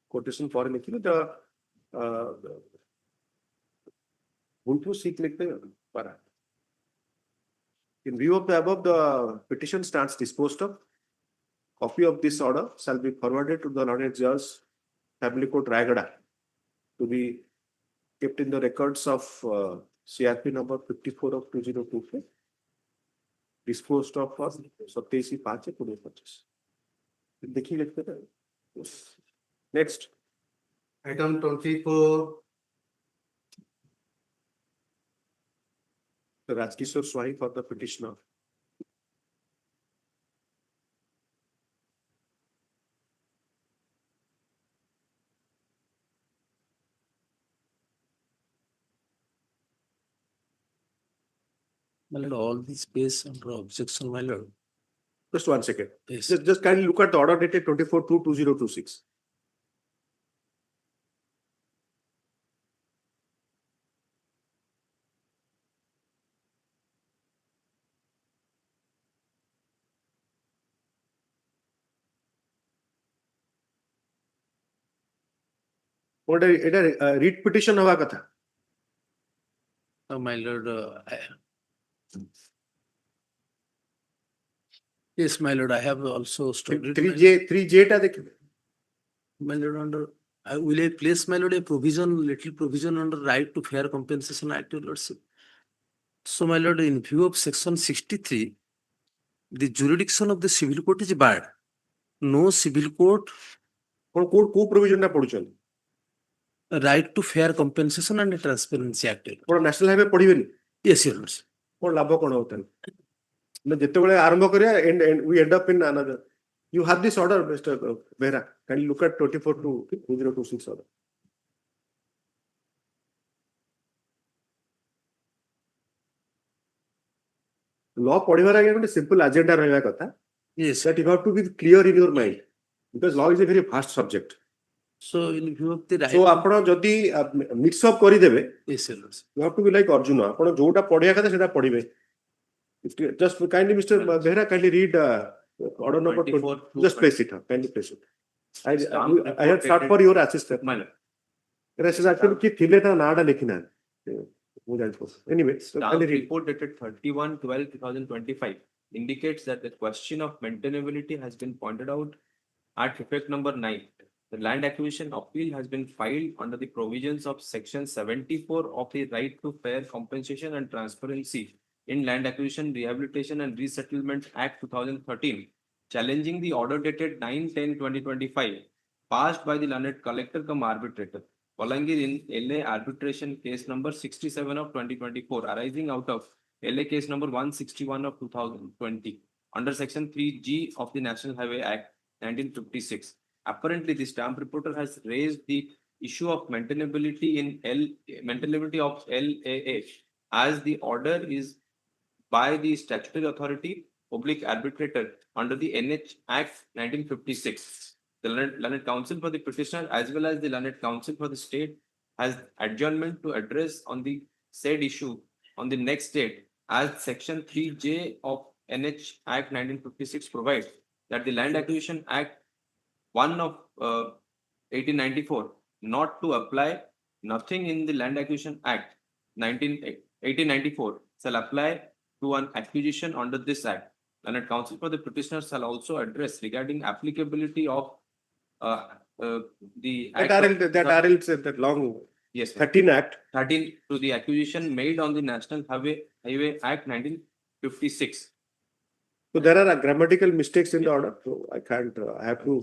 quotation for the in view of the above, the petition stands disposed of. Copy of this order shall be forwarded to the Learned Judge, Family Court Rayagada, to be kept in the records of CRP number 54 of 2024, disposed of for 27/5/2025. देखिए लिखते हैं. Next. Item 24. The Rajkishore Swahi for the petitioner. My lord, all these based under objection, my lord. Just 1 second. Yes. Just kindly look at the order dated 24/2/2026. What a read petition hava katha. My lord, yes, my lord, I have also studied. 3J ta dekhe. My lord, under will I place, my lord, a provision, little provision under right to fair compensation act, your lordship. So, my lord, in view of section 63, the jurisdiction of the civil court is barred. No civil court. Court provision na पढ़ुचन. Right to fair compensation and transparency act. Or national highway पढ़िबेनी. Yes, your lordship. Or लाभ कौन होता है? ना जितने बड़े आरंभ करें and we end up in another. You have this order, Mr. Behra. Can you look at 24/2/2026 order? Law पढ़िबार आगे ଗୋଟେ simple agenda रहना कथा. Yes. That you have to be clear in your mind because law is a very vast subject. So, in view of the right. So, आपण जदि mix up करी देबे. Yes, your lordship. You have to be like Arjuna. आपण जोटा पढ़िया कथा सेटा पढ़िबे. Just kindly, Mr. Behra, kindly read order number 24. Just place it. Kindly place it. I had start for your assistant. Actually, कि थिले था नाड़ा लिखना है. Anyway, so kindly read. Report dated 31/12/2025 indicates that the question of maintainability has been pointed out at effect number 9. The land acquisition appeal has been filed under the provisions of section 74 of the Right to Fair Compensation and Transparency in Land Acquisition, Rehabilitation and Resettlement Act 2013, challenging the order dated 9/10/2025 passed by the learned collector cum arbitrator, Palangir in LA arbitration case number 67 of 2024, arising out of LA case number 161 of 2020 under section 3G of the National Highway Act 1956. Apparently, the stamp reporter has raised the issue of maintainability in maintainability of LAA as the order is by the statutory authority public arbitrator under the NH Act 1956. The learned counsel for the petitioner as well as the learned counsel for the state has adjournment to address on the said issue on the next date as section 3J of NH Act 1956 provides that the Land Acquisition Act 1 of 1894 not to apply, nothing in the Land Acquisition Act 1894 shall apply to an acquisition under this act. Learned counsel for the petitioner shall also address regarding applicability of the That act of- RL said that long Yes, sir. 13 Act. 13 to the acquisition made on the National Highway Act 1956. So there are grammatical mistakes in the order. So I can't, I have to.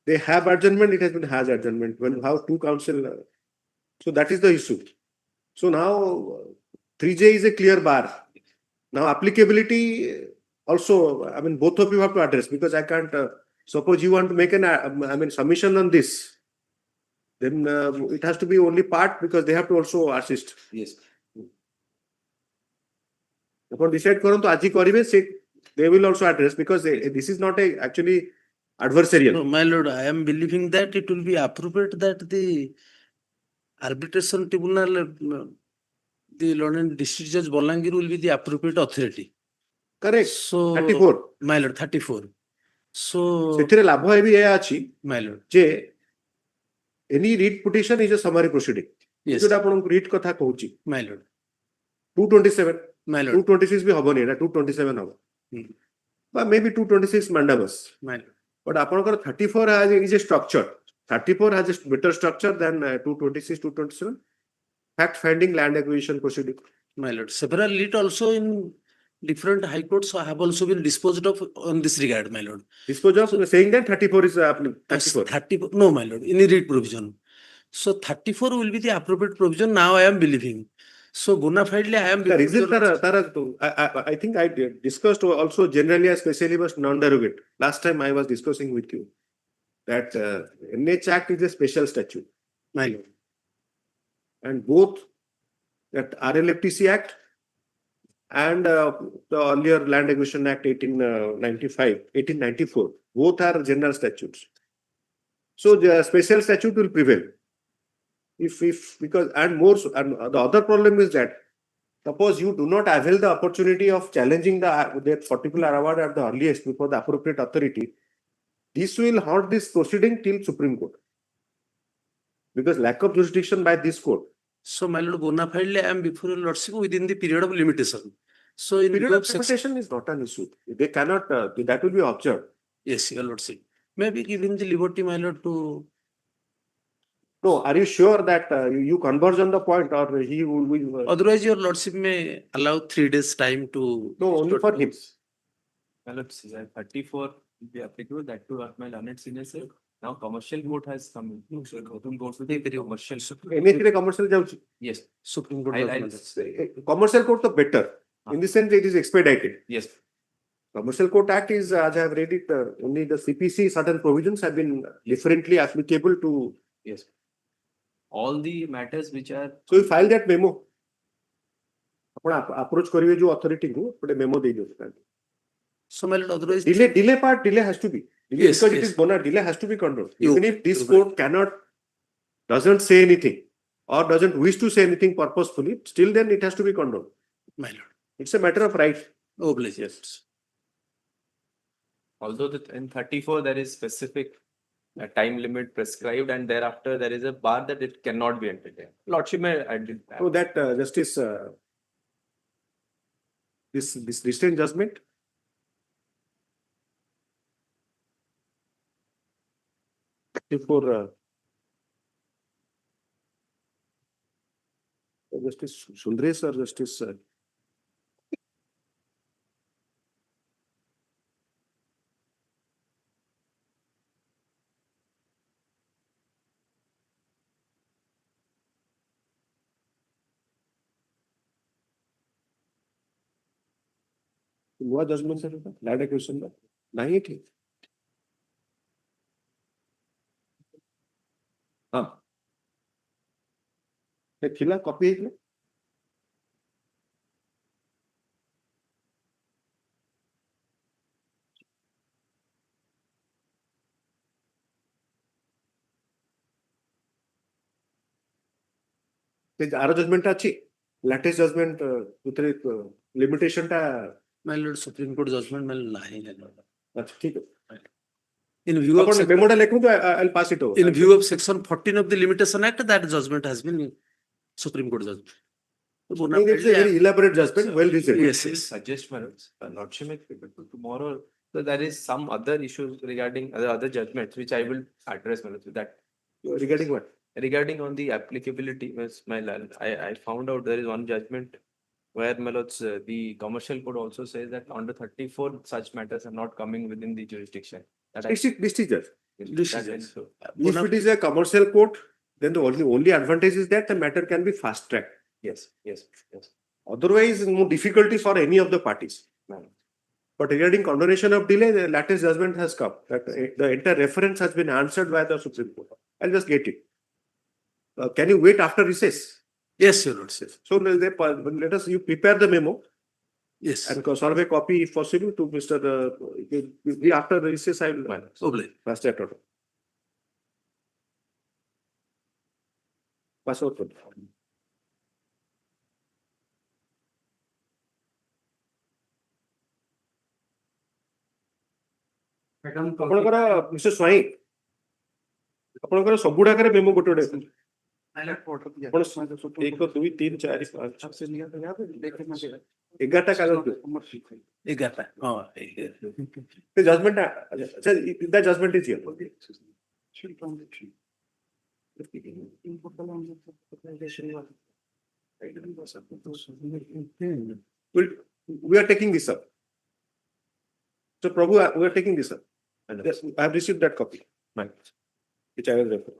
They have adjournment, it has been has adjournment. When you have two counsel, so that is the issue. So now 3J is a clear bar. Now applicability also, I mean, both of you have to address because I can't, suppose you want to make an, submission on this, then it has to be only part because they have to also assist. Yes. Upon decide करो तो आज ही करिवे, they will also address because this is not a actually adversarial. No, my lord, I am believing that it will be appropriate that the arbitration tribunal, the London District Judge Bolangir will be the appropriate authority. Correct. So 34. My lord, 34. So ସେଥିରେ ଲାଭ ବି ଏହା ଅଛି my lord. ଯେ any read petition is a summary proceeding. Yes. ଯୋଉଟା ଆପଣଙ୍କୁ read କଥା କହୁଛି. My lord. 227. My lord. 226 ବି ହବନି, ଏଟା 227 ହବ. But maybe 226 mandamus. My lord. But ଆପଣଙ୍କର 34 is a structure. 34 has a better structure than 226, 227. Fact finding land acquisition proceeding. My lord. Several lit also in different high courts have also been disposed of on this regard, my lord. Disposed of saying that 34 is 34. 34. No, my lord. Any read provision. So 34 will be the appropriate provision. Now I am believing. So bona fidely I am. I think I discussed also generally, especially was non-derogate. Last time I was discussing with you that NH Act is a special statute. My lord. And both that RLFTC Act and the earlier Land Acquisition Act 1894, both are general statutes. So the special statute will prevail. Because the other problem is that suppose you do not avail the opportunity of challenging that particular award at the earliest before the appropriate authority, this will haunt this proceeding till Supreme Court. Because lack of jurisdiction by this court. So my lord, bona fidely I am before your lordship within the period of limitation. So in period of limitation is not an issue. They cannot, that will be observed. Yes, your lordship. Maybe giving the liberty, my lord, to. No, are you sure that you converge on the point or he will? Otherwise, your lordship may allow 3 days time to. No, only for him. My lord, 34 will be applicable. That too, my learned senior sir. Now commercial court has come in. No, sir, Supreme Court will be very commercial. NH commercial जाऊँ. Yes. Supreme Court. Commercial court तो better. In the sense it is expedited. Yes. Commercial Court Act is, as I have read it, only the CPC certain provisions have been differently applicable to. Yes. All the matters which are. So you file that memo. Approach करिए जो authority को, but memo दे दो. So my lord, otherwise. Delay has to be. Yes, because yes. it is bona, delay has to be controlled. Even if this court doesn't say anything or doesn't wish to say anything purposefully, still then it has to be controlled. My lord. It's a matter of right. Oh, please, yes. Although in 34 there is specific time limit prescribed and thereafter there is a bar that it cannot be entertained. Lordship may add. So that justice, this restraint judgment. For Justice Sundresh or Justice हुआ judgement sir land acquisition में नहीं थी हाँ खिला copy है आरो judgement अच्छी latest judgement उतरे लिमिटेशन टा My lord, Supreme Court judgment may lie. अच्छा ठीक है In view of अपन मेमोडा लिखूं तो I'll pass it over. in view of section 14 of the Limitation Act, that judgment has been Supreme Court judgment. It's a very elaborate judgment, well reasoned. Yes, yes. Suggest, my lords, Lordship may tomorrow, so there is some other issues regarding other judgments which I will address, my lords, with that. Regarding what? Regarding on the applicability, my lord, I found out there is one judgment where, my lords, the commercial code also says that under 34 such matters are not coming within the jurisdiction. That I- This is just. that is so. If it is a commercial court, then the only advantage is that the matter can be fast tracked. Yes, yes, yes. Otherwise, no difficulty for any of the parties. But regarding condonation of delay, the latest judgment has come that the entire reference has been answered by the Supreme Court. I'll just get it. Can you wait after recess? Yes, your lord. Yes. So let us, you prepare the memo Yes. and serve a copy if possible to Mr. After the recess, I will pass that out. Pass out. ଆପଣଙ୍କର mister Swain ଆପଣଙ୍କର ସବୁଗୁଡାକରେ memo ଗୋଟେ ଗୋଟେ ଆପଣ 1 2 3 4 5 11ଟା କାଗଜ judgement the judgement is we are taking this up. So Prabhu, we are taking this up. Yes, I have received that copy, which I will refer.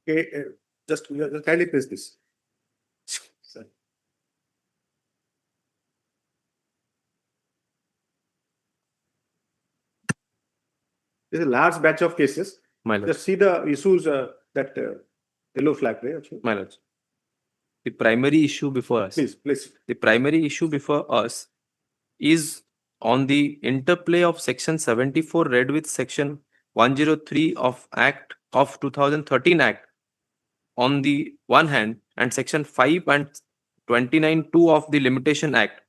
Okay, just kindly press this. This is a large batch of cases. Just see the issues that yellow flag. My lords, the primary issue before us. Please. The primary issue before us is on the interplay of section 74 read with section 103 of Act of 2013 Act on the one hand and section 5 and 29(2) of the Limitation Act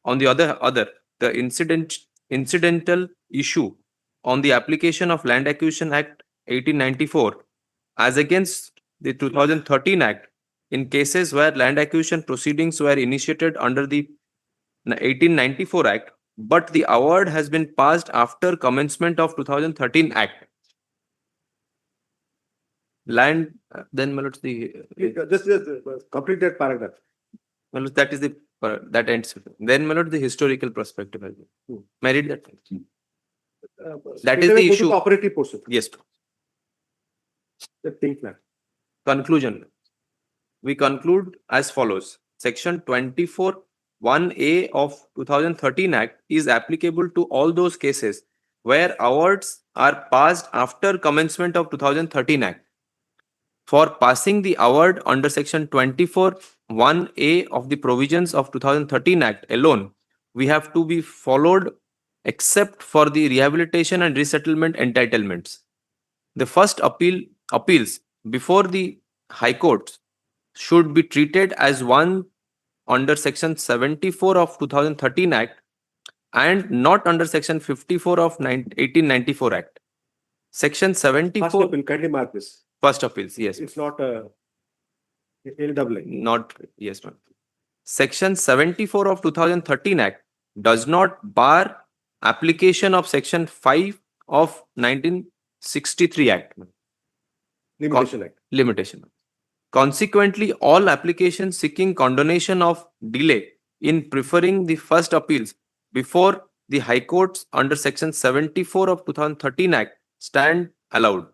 on the other the incidental issue on the application of Land Acquisition Act 1894 as against the 2013 Act in cases where land acquisition proceedings were initiated under the 1894 Act, but the award has been passed after commencement of 2013 Act. Land, then my lords, Just complete that paragraph. My lords, that is the that ends. Then my lord, the historical perspective. May I read that? That is the issue. Operative portion. Yes. The think plan. Conclusion. We conclude as follows. Section 24(1)(a) of 2013 Act is applicable to all those cases where awards are passed after commencement of 2013 Act. For passing the award under section 24(1)(a) of the provisions of 2013 Act alone, we have to be followed except for the rehabilitation and resettlement entitlements. The first appeals before the High Courts should be treated as one under section 74 of 2013 Act and not under section 54 of 1894 Act. Section 74. Kindly mark this. First appeals, yes. It's not LAA. Not, yes, ma'am. Section 74 of 2013 Act does not bar application of Section 5 of 1963 Act. ma'am. Limitation Act. Limitation. Consequently, all applications seeking condonation of delay in preferring the first appeals before the High Courts under Section 74 of 2013 Act stand allowed.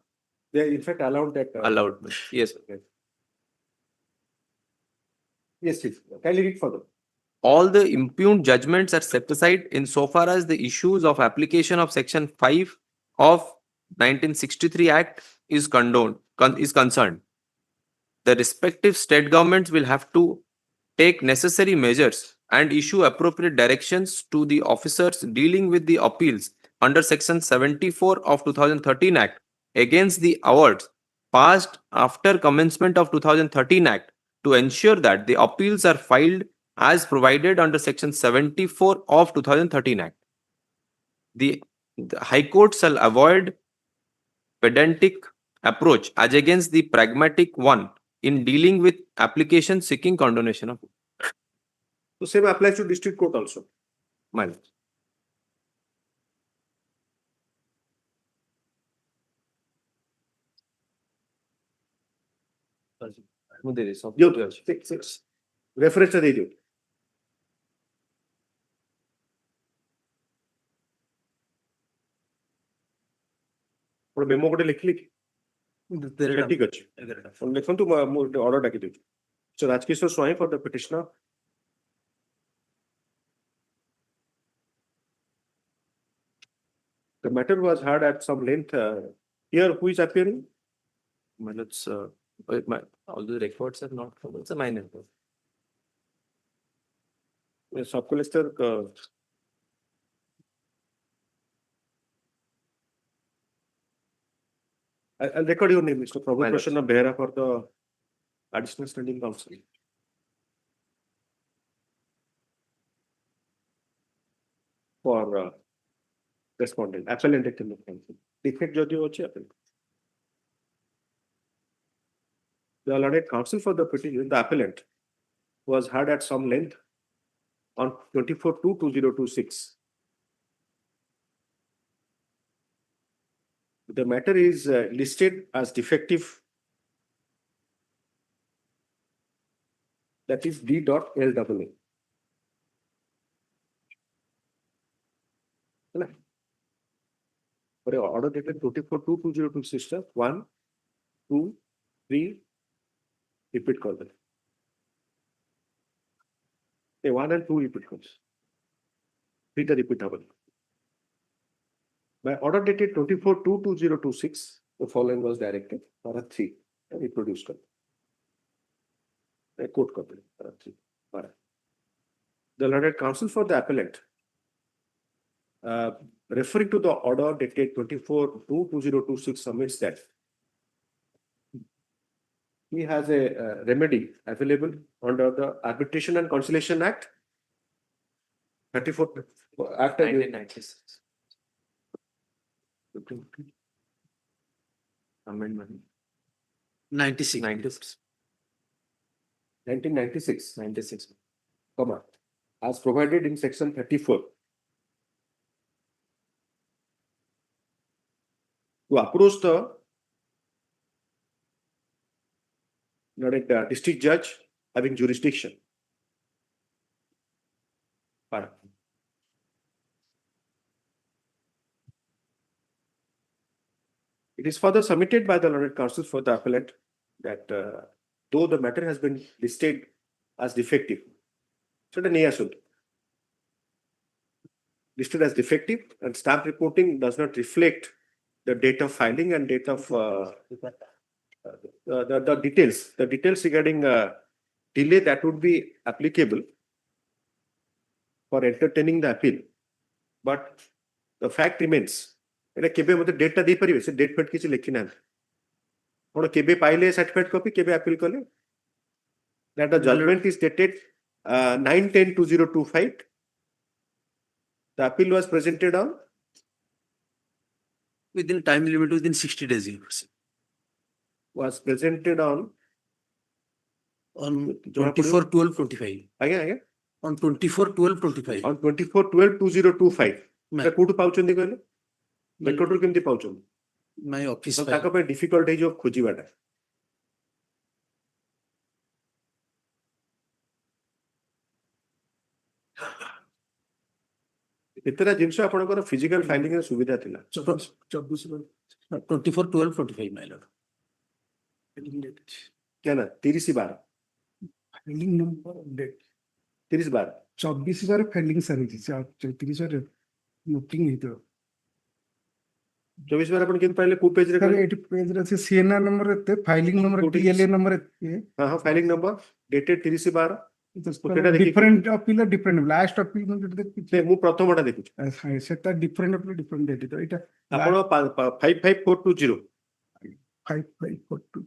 They are in fact allowed that. Allowed. Yes. Okay. Yes, please. Kindly read further. All the impugned judgments are set aside insofar as the issues of application of Section 5 of 1963 Act is concerned. The respective state governments will have to take necessary measures and issue appropriate directions to the officers dealing with the appeals under Section 74 of 2013 Act against the awards passed after commencement of 2013 Act to ensure that the appeals are filed as provided under Section 74 of 2013 Act. The High Court shall avoid pedantic approach as against the pragmatic one in dealing with applications seeking condonation of. So same applies to district court also. Mine. Reference दे दियो. और memo कोटे लिखली कि ठीक अछि और लिखन तू order Dawki they. So Rajkishore Swami for the petitioner. The matter was heard at some length. Here, who is appearing? Well, it's all the records are not from. It's a minor. Sub collector. I'll record your name, Mr. Prabhu Prasanna Behra for the additional standing counsel. For respondent, appellant counsel. Defect judge appellant. The allotted counsel for the petition, the appellant, was heard at some length on 24/2/2026. The matter is listed as defective. That is D.LAA. For your order dated 24/2/2026, 1, 2, 3, repeat call. 1 and 2 repeat calls. 3 the repeatable. By order dated 24/2/2026, the following was directed for a 3 and reproduced. A court copy for a 3. The allotted counsel for the appellant, referring to the order dated 24/2/2026, submits that he has a remedy available under the Arbitration and Conciliation Act 34 Act 1996. Amendment 96. 1996, comma, as provided in section 34. To approach the district judge having jurisdiction. It is further submitted by the learned counsel for the appellant that though the matter has been listed as defective, so the listed as defective and stamp reporting does not reflect the date of filing and date of the details regarding delay that would be applicable for entertaining the appeal. But the fact remains. केबे मते data दे परिबे से date fate किछि लिखि ना कोन केबे पाइले certified copy केबे अपील कले that the judgment is dated 9/10/2025. The appeal was presented on within time limit within 60 days. was presented on 24/12/25. ଆଜ୍ଞା On 24/12/25. on 24/12/2025 Ma- କୋଉଠୁ ପାଉଛନ୍ତି କହିଲେ ରେକର୍ଡରୁ କେମିତି ପାଉଛନ୍ତି My office ତ file. ତାଙ୍କ ପାଇଁ ଡିଫିକଲ୍ଟ ହେଇଯିବ ଖୋଜିବାଟା ଏତେଟା ଜିନିଷ ଆପଣଙ୍କର ଫିଜିକାଲ ଫାଇଲିଂ ରେ ସୁବିଧା ଥିଲା 24/12/25, my lord. क्या ना 30/12 फाइलिंग नंबर डेट 30/12 24 फाइलिंग सारी 30 नोटिंग नहीं तो 24/12 ଆପଣ କେମିତି ପାଇଲେ କୋଉ ପେଜ ରେ सर କହିଲେ 80 पेज रे से सीएनआर नंबर एते फाइलिंग नंबर कोटी- डीएलए नंबर एते ହଁ ହଁ फाइलिंग नंबर डेटेड 30/12 ସେଟା ଦେଖିକି- different appeal different last appeal में जो देखि ମୁଁ ପ୍ରଥମଟା ଦେଖୁଛି सेटा डिफरेंट अपील डिफरेंट डेट तो एटा ଆପଣ 55420 5542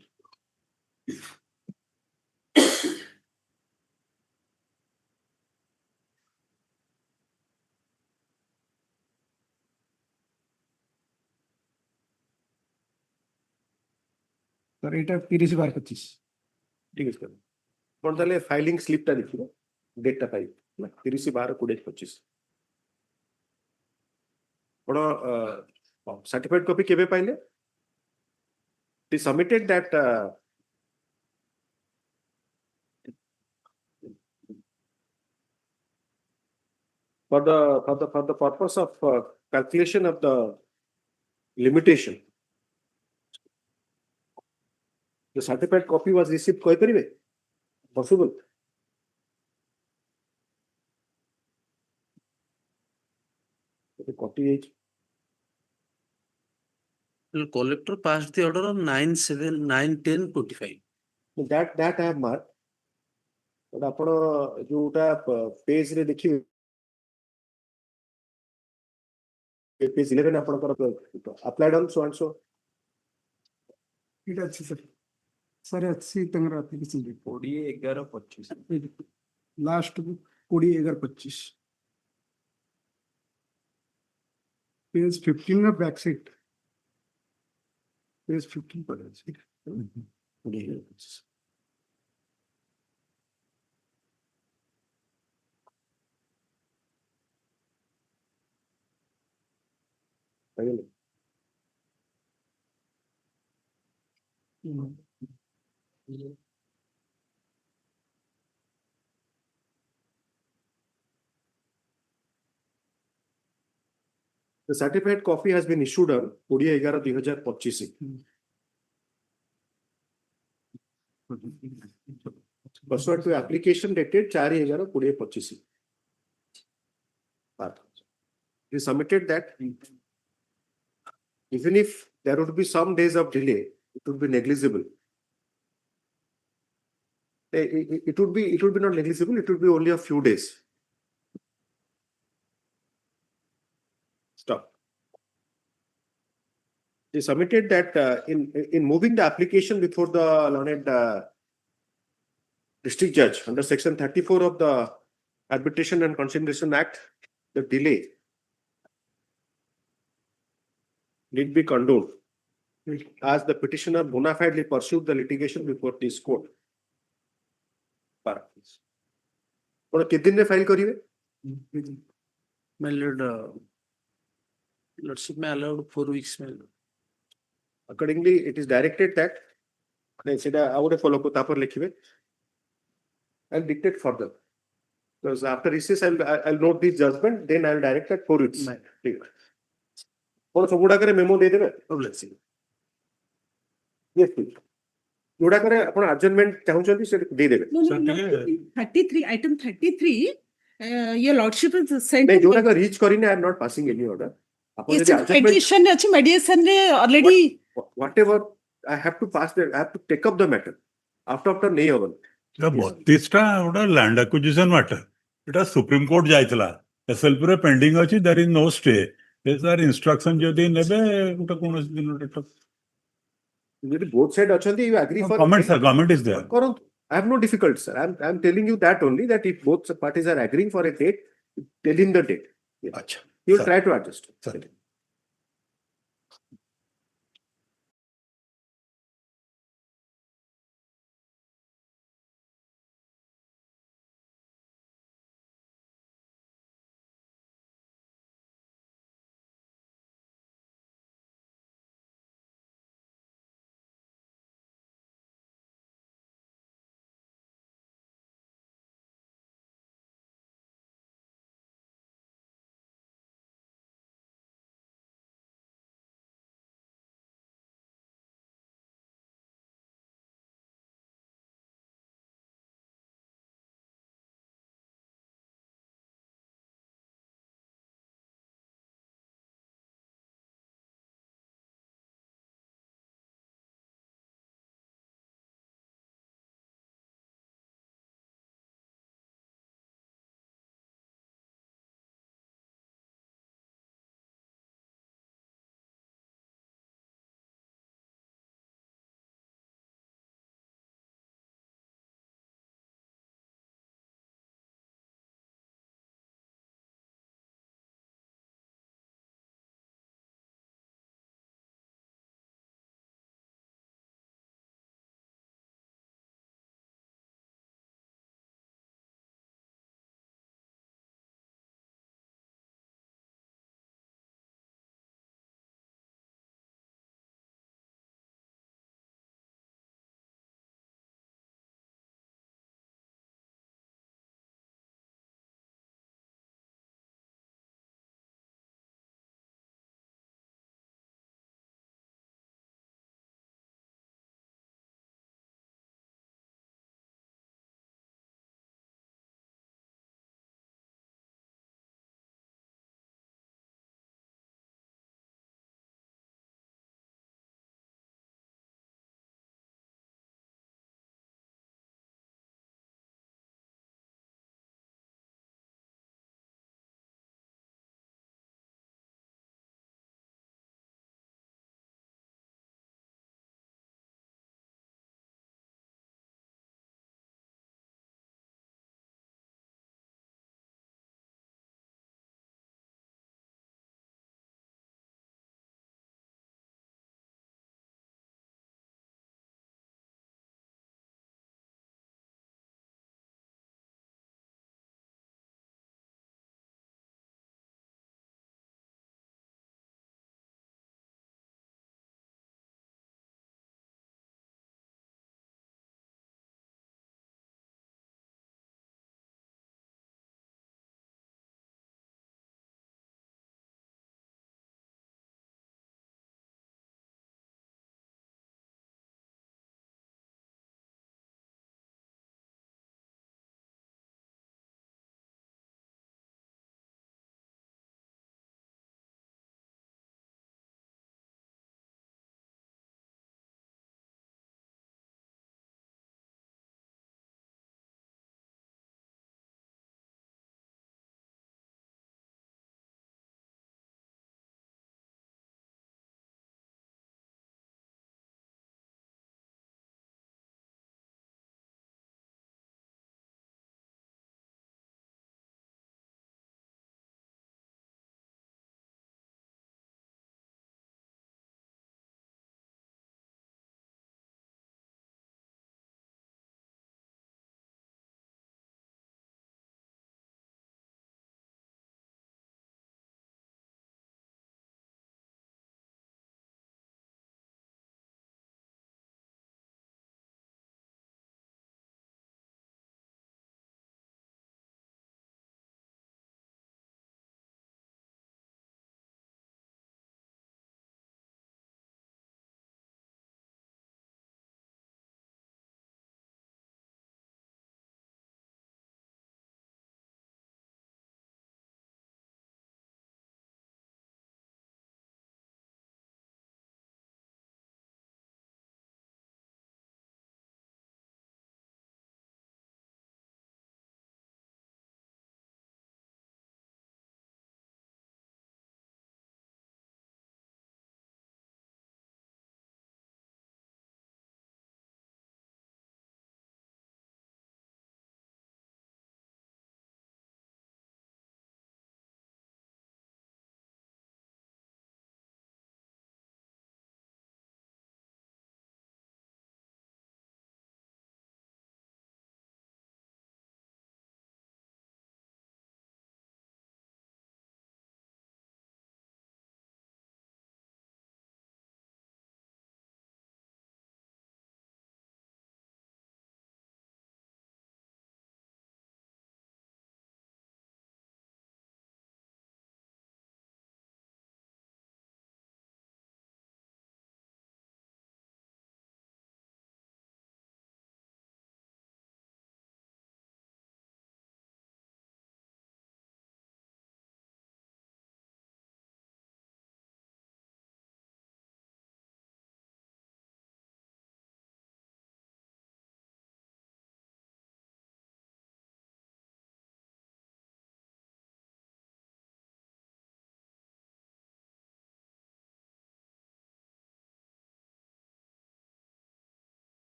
सर एटा 30/12/25 ठीक ଅଛି ଆପଣ ତାହେଲେ ଫାଇଲିଂ ସ୍ଲିପଟା ଦେଖିବେ ଡେଟଟା ପାଇବେ ହେଲା 30/12/2025 ଆପଣ ସାର୍ଟିଫାଇଡ୍ କପି କେବେ ପାଇଲେ he submitted that for the purpose of calculation of the limitation the certified copy was received କହିପାରିବେ possible copy ହେଇଛି Collector passed the order on 9/7/9/10/25. that I have marked but ଆପଣ ଯୋଉଟା ପେଜ ରେ ଦେଖିବେ page 11 ଆପଣଙ୍କର applied on so and so एटा अच्छी sir अच्छी तंगरा application 20/11/25 last 20/11/25 page 15 में बैक साइड पेज 15 पर है 20/11/25 ପାଇଲେ The certified copy has been issued on 20/11/2025 pursuant to application dated 4/11/2025 he submitted that even if there would be some days of delay it would be negligible it would be not negligible it would be only a few days stop he submitted that in moving the application before the learned district judge under section 34 of the Arbitration and Conciliation Act the delay need be condoned as the petitioner bona fidely pursued the litigation before this court ଆପଣ କେତେ ଦିନରେ file କରିବେ My lord, lordship may allowed 4 weeks, my lord. accordingly it is directed that ସେଇଟା ଆଉ ଗୋଟେ follow ତାପରେ ଲେଖିବେ I'll dictate further because after recess I'll note this judgment then I'll direct that 4 weeks ठीक है ଆପଣ ସବୁ ଗୁଡାକରେ ମେମୋ ଦେଇଦେବେ yes please ଯୋଉଟାକରେ ଆପଣ adjournment ଚାହୁଁଛନ୍ତି ସେଟା ଦେଇଦେବେ 33 item 33 your lordship is sent ନାଇଁ ଯୋଉଟାକ ରିଚ୍ କରିନି I am not passing any order ଆପଣ ଯଦି adjournment mediation ଅଛି mediation ରେ already whatever I have to pass that I have to take up the matter after ନେଇ ହବନି 32ଟା ଗୋଟେ ଲ୍ୟାଣ୍ଡ ଆକ୍ୱିଜିସନ ମ୍ୟାଟର ଏଟା ସୁପ୍ରିମ କୋର୍ଟ ଯାଇଥିଲା ଏସଏଲପି ରେ ପେଣ୍ଡିଂ ଅଛି there is no stay sir instruction ଯଦି ନେବେ ଗୋଟେ କୌଣସି ଦିନ ଯଦି both side ଅଛନ୍ତି you agree for government sir government is there କରନ୍ତୁ I have no difficulty sir I'm telling you that only that if both parties are agreeing for a date tell him the date ଆଚ୍ଛା he will try to adjust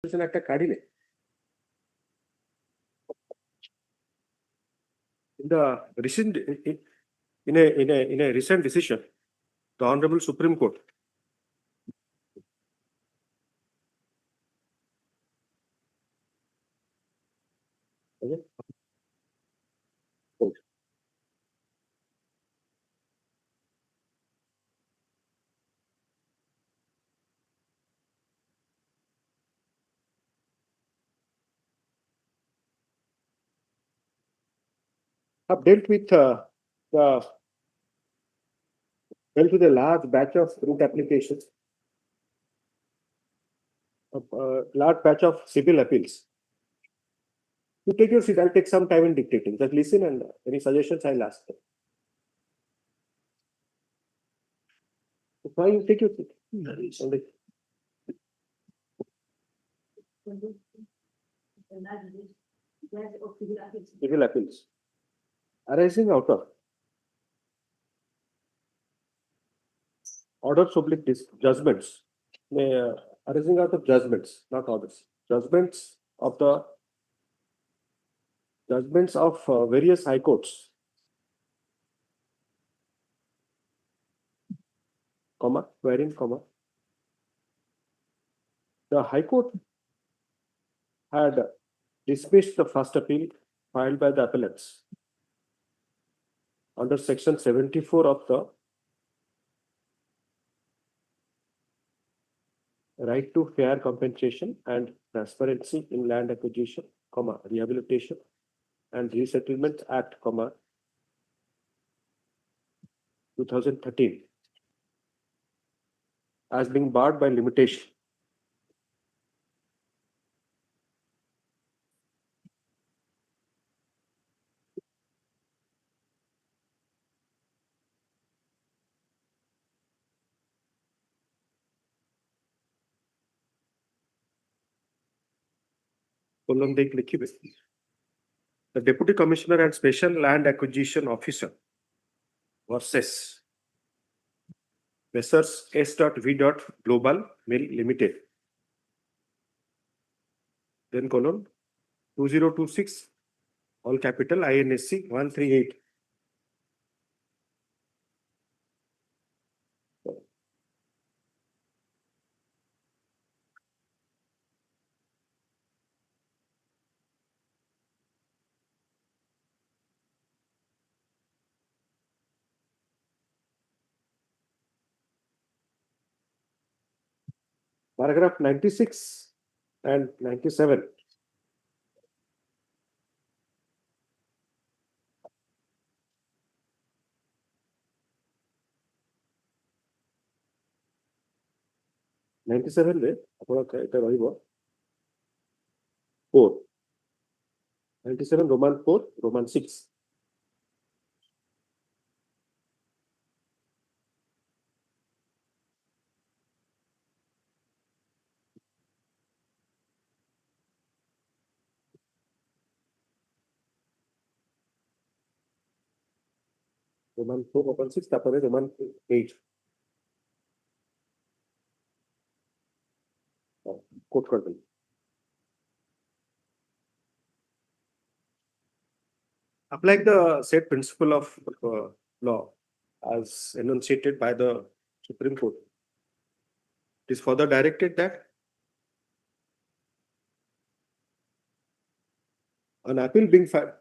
একটা কাঢ়িলে in the recent in a recent decision, the Honorable Supreme Court have dealt with a large batch of root applications, a large batch of civil appeals. You take your seat. I'll take some time in dictating. Just listen, and any suggestions I'll ask them. Why you take your seat? Only. Civil appeals arising out of orders oblique judgments, arising out of judgments, not orders. Judgments of various high courts, comma, wherein, comma, the High Court had dismissed the first appeal filed by the appellants under section 74 of the Right to Fair Compensation and Transparency in Land Acquisition, comma, Rehabilitation and Resettlement Act, comma, 2013 as being barred by limitation. The Deputy Commissioner and Special Land Acquisition Officer versus Messrs. S.V. Global Mill Limited. Then colon 2026, all capital INSC 138. Paragraph 96 and 97. $97 ରେ ଆପଣ ଏଟା ରହିବ 4. 97 Roman 4, Roman 6. Roman 4, Roman 6, তারপরে Roman 8. Coat করবেন। Apply the said principle of law as enunciated by the Supreme Court. It is further directed that an appeal being filed,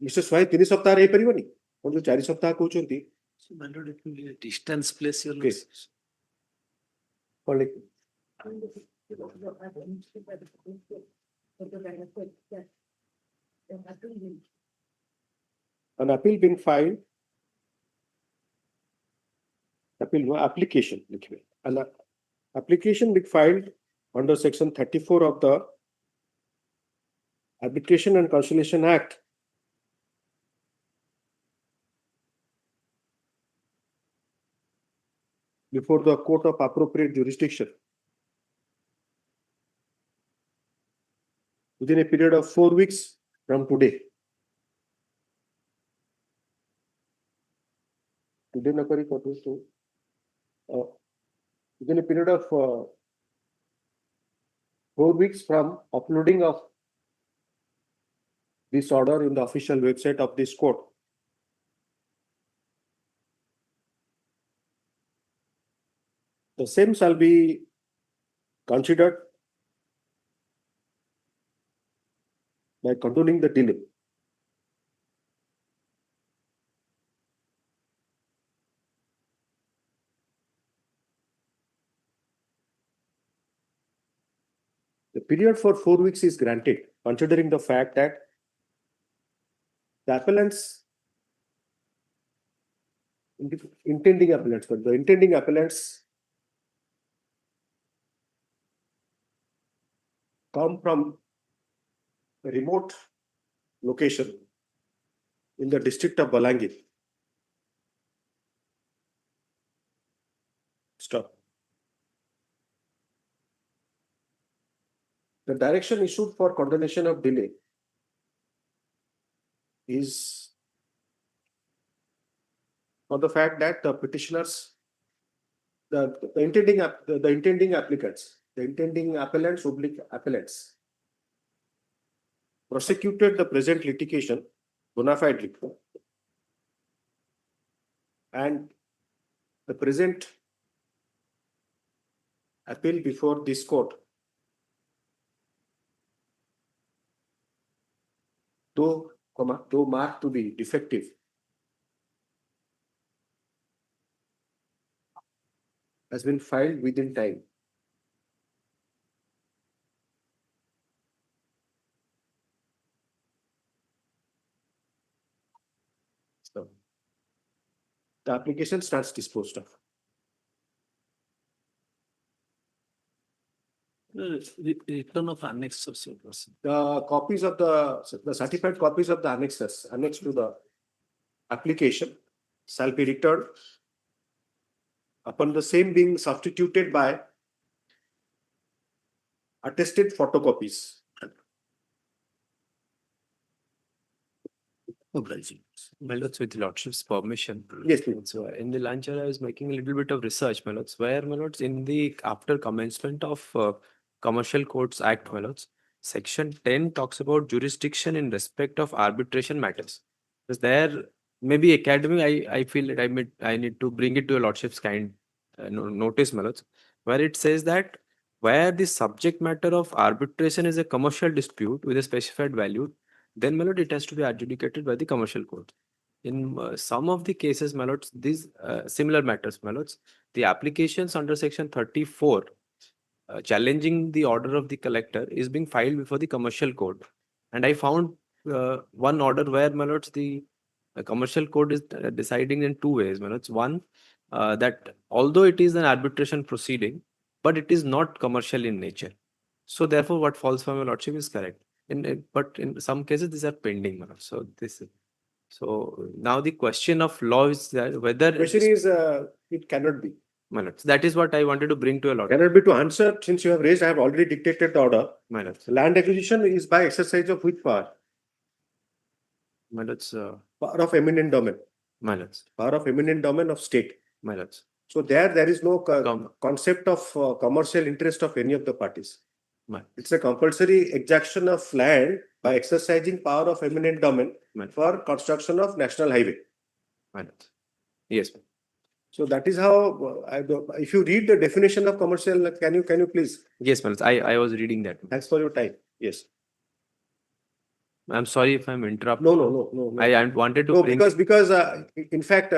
Mr. Swai 3 ସପ୍ତାହ ରେ ହେଇପାରିବନି ଯୋଉ 4 ସପ୍ତାହ କହୁଛନ୍ତି Distance place your Okay. Only. An appeal being filed, appeal no application, an application being filed under section 34 of the Arbitration and Conciliation Act before the court of appropriate jurisdiction within a period of 4 weeks from today. Today Nakari within a period of 4 weeks from uploading of this order in the official website of this court. The same shall be considered by condoning the delay. The period for 4 weeks is granted, considering the fact that the appellants, intending appellants come from a remote location in the district of Balangir. Stop. The direction issued for condonation of delay is for the fact that the petitioners, the intending appellants, oblique appellants, prosecuted the present litigation bona fide, and the present appeal before this court, though marked to be defective, has been filed within time. So, the application stands disposed of. Return of annexes. The copies of the certified copies of the annexes annexed to the application shall be returned upon the same being substituted by attested photocopies. My lords, with lordship's permission. Yes, please. So in the lunch hour, I was making a little bit of research, my lords, where, my lords, in the after commencement of Commercial Courts Act, my lords, section 10 talks about jurisdiction in respect of arbitration matters. Because there maybe academic, I feel that I need to bring it to a lordship's kind notice, my lords, where it says that where the subject matter of arbitration is a commercial dispute with a specified value, then, my lord, it has to be adjudicated by the commercial court. In some of the cases, my lords, these similar matters, my lords, the applications under section 34 challenging the order of the collector is being filed before the commercial court. And I found one order where, my lords, the commercial court is deciding in two ways, my lords. One, that although it is an arbitration proceeding, but it is not commercial in nature. So therefore, what falls from your lordship is correct. But in some cases, these are pending, my lord. So so now the question of law is that whether The question is, it cannot be. My lords, that is what I wanted to bring to a lord. Cannot be to answer, since you have raised, I have already dictated the order. My lords. Land acquisition is by exercise of which power? My lords. Power of eminent domain. My lords. Power of eminent domain of state. My lords. So there is no concept of commercial interest of any of the parties. It's a compulsory exaction of land by exercising power of eminent domain for construction of national highway. Yes. So that is how, if you read the definition of commercial, can you please? Yes, man. I was reading that. Thanks for your time. Yes. I'm sorry if I'm interrupting. No. I wanted to. No, because in fact,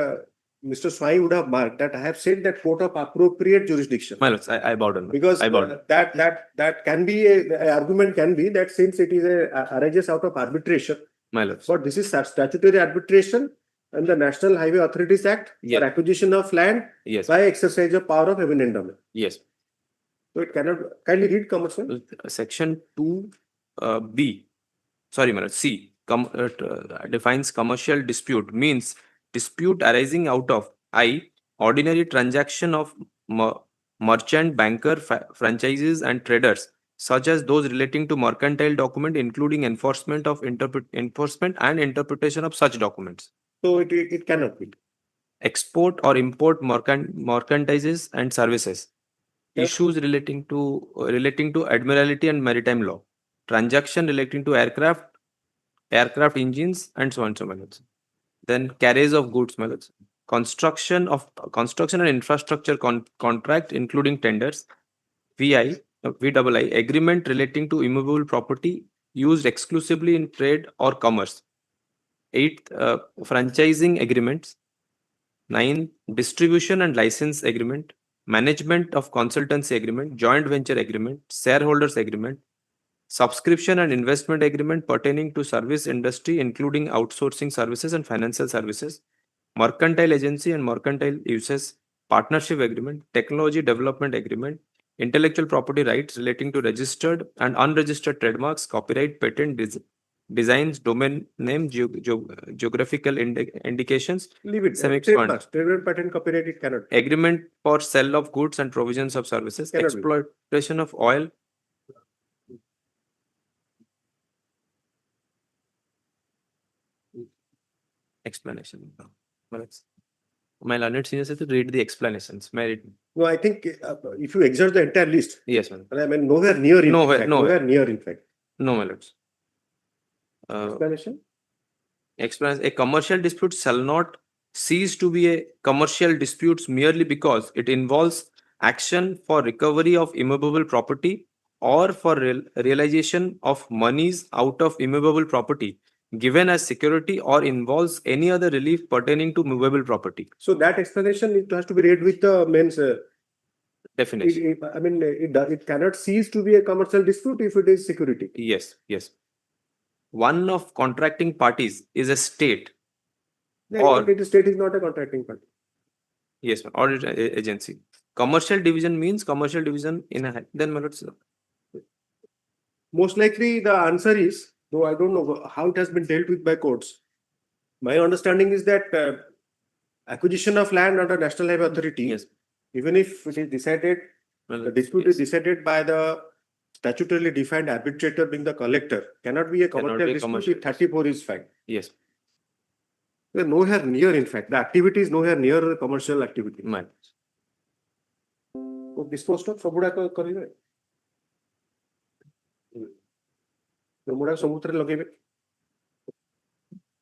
Mr. Swai would have marked that I have said that court of appropriate jurisdiction. My lords, I bowed on. Because that can be a argument can be that since it is arises out of arbitration. My lords. But this is statutory arbitration and the National Highway Authorities Act for acquisition of land by exercise of power of eminent domain. Yes. So it cannot. Kindly read commercial. Section 2B. Sorry, my lord. C. Defines commercial dispute means dispute arising out of ordinary transaction of merchant, banker, franchises and traders, such as those relating to mercantile document, including enforcement and interpretation of such documents. So it cannot be. Export or import merchandises and services. issues relating to admiralty and maritime law, transaction relating to aircraft engines, and so on, so on. Then carriage of goods, my lords. Construction and infrastructure contract, including tenders. VII, agreement relating to immovable property used exclusively in trade or commerce. 8th, franchising agreements. 9th, distribution and license agreement, management of consultancy agreement, joint venture agreement, shareholders agreement, subscription and investment agreement pertaining to service industry, including outsourcing services and financial services, mercantile agency and mercantile uses, partnership agreement, technology development agreement, intellectual property rights relating to registered and unregistered trademarks, copyright, patent, designs, domain name, geographical indications. Leave it. Semi-expand. Trademark, patent, copyright, it cannot. Agreement for sale of goods and provisions of services, Cannot be. exploitation of oil. Explanation. My learned senior said to read the explanations. May I read? No, I think if you exert the entire list. Yes, ma'am. I mean, nowhere near. Nowhere near, in fact. No, my lords. Explanation. A commercial dispute shall not cease to be a commercial dispute merely because it involves action for recovery of immovable property or for realization of monies out of immovable property given as security or involves any other relief pertaining to movable property. So that explanation, it has to be read with the men's definition. It cannot cease to be a commercial dispute if it is security. Yes, yes. One of contracting parties is a state. Or the state is not a contracting party. Yes, or agency. Commercial division means commercial division in a then most likely the answer is, though I don't know how it has been dealt with by courts. My understanding is that acquisition of land under National Highway Authority, yes, even if it is decided, the dispute is decided by the statutorily defined arbitrator being the collector, cannot be a commercial dispute if 34 is fine. Yes. They are nowhere near, in fact. The activity is nowhere near the commercial activity. Man. So disposed of Sabuda Karibe.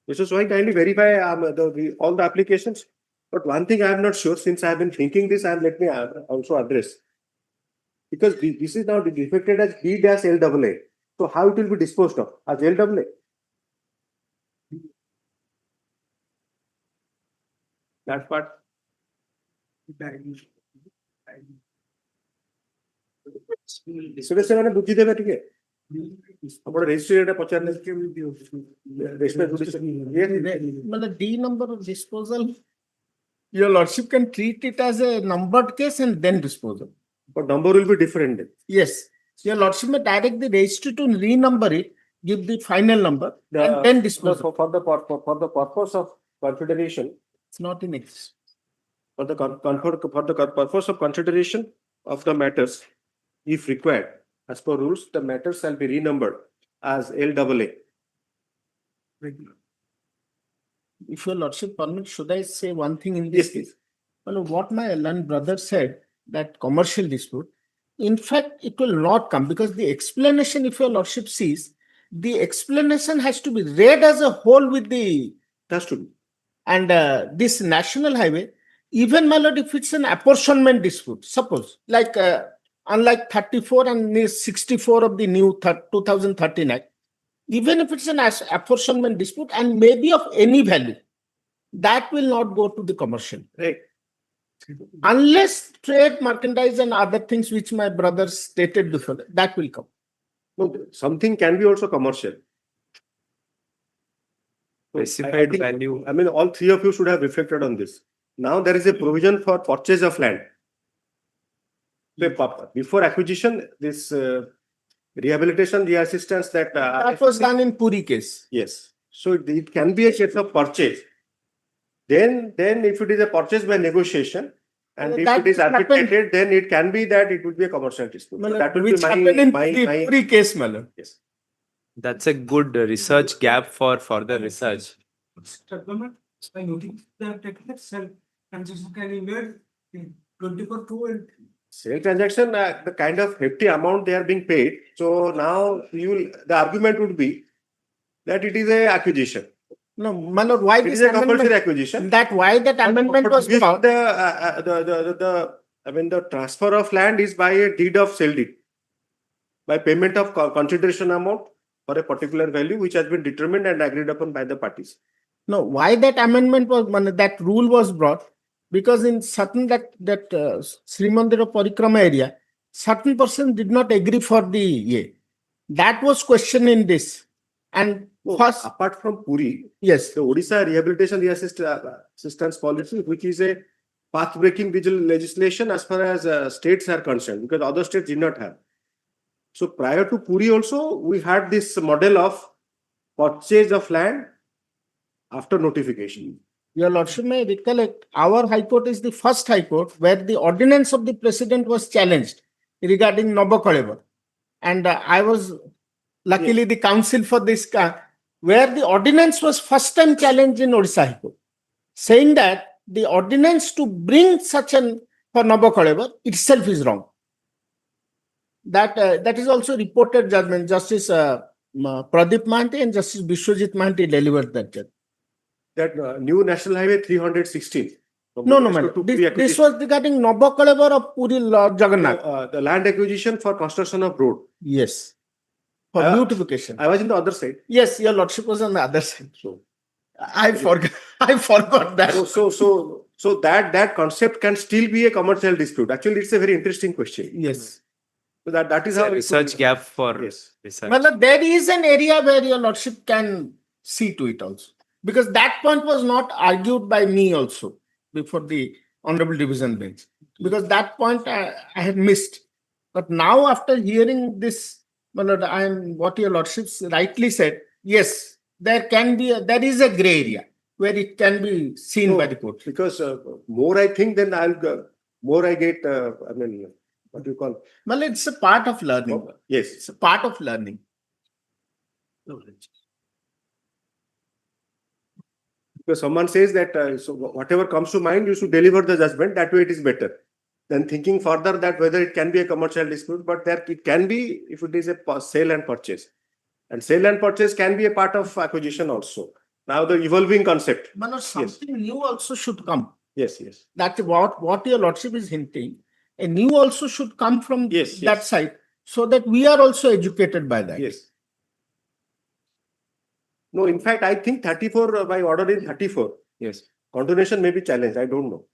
This is why kindly verify all the applications. But one thing I am not sure, since I have been thinking this, let me also address. Because this is now defected as B-LAA. So how it will be disposed of? As LAA? That part. ସେମାନେ ବୁଝି ଦେବେ ଟିକେ ଆପଣ ରେଜିଷ୍ଟ୍ରିଟା ପଚାରିଲେ D number of disposal, your lordship can treat it as a numbered case and then disposal. But number will be different. Yes, your lordship may direct the registry to renumber it, give the final number, and then dispose. For the purpose of consideration, it's not in existence. For the purpose of consideration of the matters, if required, as per rules, the matters shall be renumbered as LAA. If your lordship permits, should I say one thing in this case? Well, what my learned brother said, that commercial dispute, in fact, it will not come because the explanation, if your lordship sees, the explanation has to be read as a whole with the. That's true. And this national highway, even my lord, if it's an apportionment dispute, suppose, like unlike 34 and 64 of the new 2013 Act, even if it's an apportionment dispute and maybe of any value, that will not go to the commercial. Right. Unless trade, merchandise and other things which my brother stated before, that will come. No, something can be also commercial. Specified value. I mean, all three of you should have reflected on this. Now there is a provision for purchase of land. Before acquisition, this rehabilitation, re-assistance that was done in Puri case. Yes. So it can be a case of purchase. Then if it is a purchase by negotiation, and if it is arbitrated, then it can be that it would be a commercial dispute. So that will be my Puri case, Malad. Yes. That's a good research gap for further research. By noting the technical self and just can be made 24/2 and Sale transaction, the kind of hefty amount they are being paid. So now the argument would be that it is a acquisition. No, my lord, why It this is a compulsory amendment? acquisition. Why that amendment was This- brought? the transfer of land is by a deed of sale deed, by payment of consideration amount for a particular value which has been determined and agreed upon by the parties. No, why that amendment was, that rule was brought? Because in certain Sri Mandira Parikrama area, certain person did not agree for the that was questioned in this. And first, apart from Puri, yes, the Odisha Rehabilitation Assistance Policy, which is a path-breaking legislation as far as states are concerned, because other states did not have. So prior to Puri also, we had this model of purchase of land after notification. Your Lordship may recollect, our High Court is the first High Court where the ordinance of the President was challenged regarding Nabakalevar. And I was luckily the counsel for this, where the ordinance was first time challenged in Odisha High Court, saying that the ordinance to bring such an for Nabakalevar itself is wrong. That is also reported judgment. Justice Pradeep Mahanti and Justice Vishwajit Mahanti delivered that judgment. That new National Highway 316. No, madam. This was regarding Nabakalevar of Puri Jagannath. The land acquisition for construction of road. Yes. For beautification. I was in the other side. Yes, your Lordship was on the other side. So I forgot that. So that concept can still be a commercial dispute. Actually, it's a very interesting question. Yes. So that is how research gap for research. Well, there is an area where your Lordship can see to it also. Because that point was not argued by me also before the Honorable Division Bench. Because that point I had missed. But now after hearing this, what your Lordships rightly said, yes, there is a grey area where it can be seen by the court. Because more I think, then more I get, what do you call? Well, it's a part of learning. Yes. It's a part of learning. Because someone says that so whatever comes to mind, you should deliver the judgment. That way it is better than thinking further that whether it can be a commercial dispute, but it can be if it is a sale and purchase. And sale and purchase can be a part of acquisition also. Now the evolving concept. But something new also should come. Yes. That's what your Lordship is hinting. A new also should come from that side so that we are also educated by that. Yes. No, in fact, I think 34 by order in 34. Yes. Continuation may be challenged. I don't know.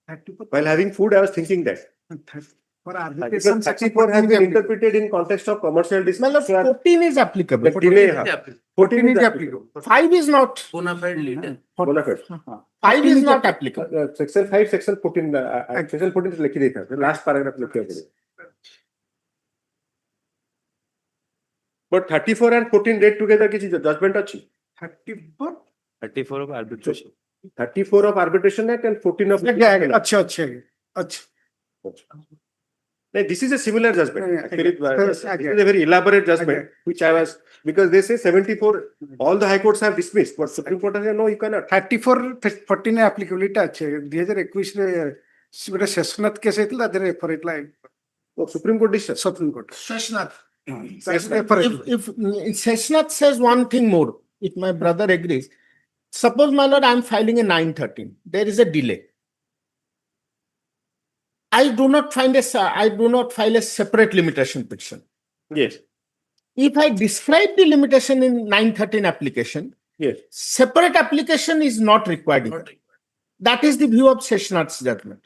34. While having food, I was thinking that. For arbitration, 34 has been interpreted in context of commercial dispute. 14 is applicable. 14 is applicable. 5 is not. Bona fide leader. Bona fide. 5 is not applicable. Section 5, section 14. Section 14 is the last paragraph. But 34 and 14 read together, which is judgment achi. 34 of arbitration. 34 of arbitration act and 14 of. Acha. This is a similar judgment. Actually, this is a very elaborate judgment, which I was, because they say 74, all the high courts have dismissed, but Supreme Court has said, no, you cannot. 34, 14 applicability ache. 2021 ଗୋଟେ ଶେଷନାଥ case ହେଇଥିଲା ତାଦେହରେ ଏଫର ହେଇଥିଲା Supreme Court decision. Supreme Court. Seshnath. If Seshnath says one thing more, if my brother agrees, suppose, my lord, I am filing a 913. There is a delay. I do not file a separate limitation petition. Yes. If I describe the limitation in 913 application, yes, separate application is not required. That is the view of Seshnath's judgment,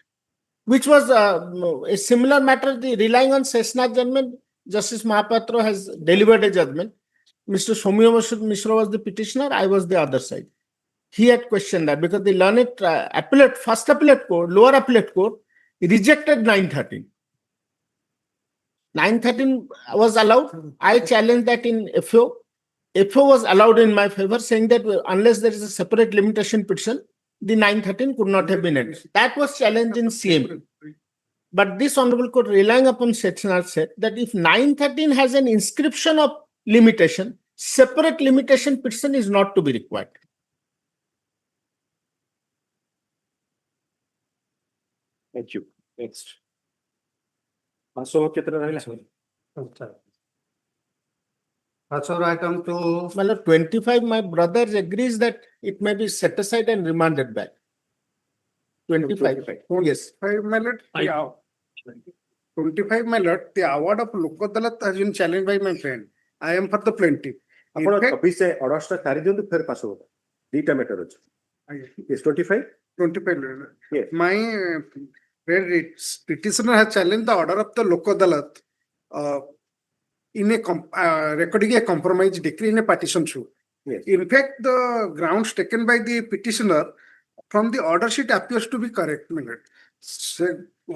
which was a similar matter. Relying on Seshnath's judgment, Justice Mahapatra has delivered a judgment. Mr. Soumya Mishra was the petitioner. I was the other side. He had questioned that because the learned first appellate court, lower appellate court, rejected 913. 913 was allowed. I challenged that in FO. FO was allowed in my favor, saying that unless there is a separate limitation petition, the 913 could not have been entered. That was challenged in CM. But this Honorable Court, relying upon Seshnath, said that if 913 has an inscription of limitation, separate limitation petition is not to be required. Thank you. Next. So I come to Well, 25, my brother agrees that it may be set aside and remanded back. 25. Yes. 5 mallet. Yeah. 25 mallet. The award of Lok Adalat has been challenged by my friend. I am for the plaintiff. In ଆପଣ fact, 26 ଅର୍ଡରଟା ସାରି ଦିଅନ୍ତୁ ଫେର pass ହବ ଦିଟା matter ଅଛି yes 25 25 Yes. my friend petitioner has challenged the order of the Lok Adalat in a recording a compromise decree in a partition suit. Yes. In fact, the grounds taken by the petitioner from the order sheet appears to be correct.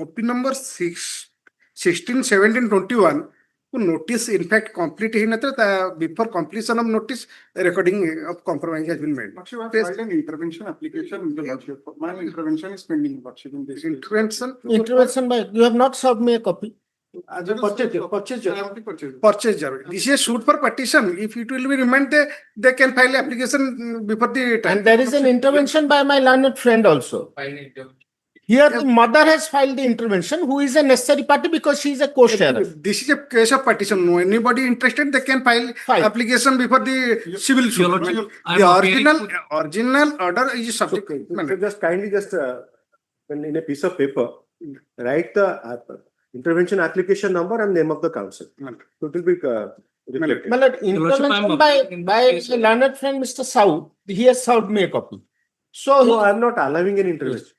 OP number 6, 16, 17, 21. Notice, in fact, complete before completion of notice, a recording of compromise has been made. Lordship, I filed an intervention application in the Lordship. My intervention is pending, Lordship, in this. Intervention by, you have not served me a copy. Purchaser. This is a suit for petition. If it will be remanded, they can file application before the time. And there is an intervention by my learned friend also. Here the mother has filed the intervention, who is a necessary party because she is a co-sharer. This is a case of partition. No, anybody interested, they can file application before the civil suit. The original order is subject. So just kindly when in a piece of paper, write the intervention application number and name of the council. So it will be reflected. Well, intervention by a learned friend, Mr. Sahoo, he has served me a copy. So No, I am not allowing an intervention.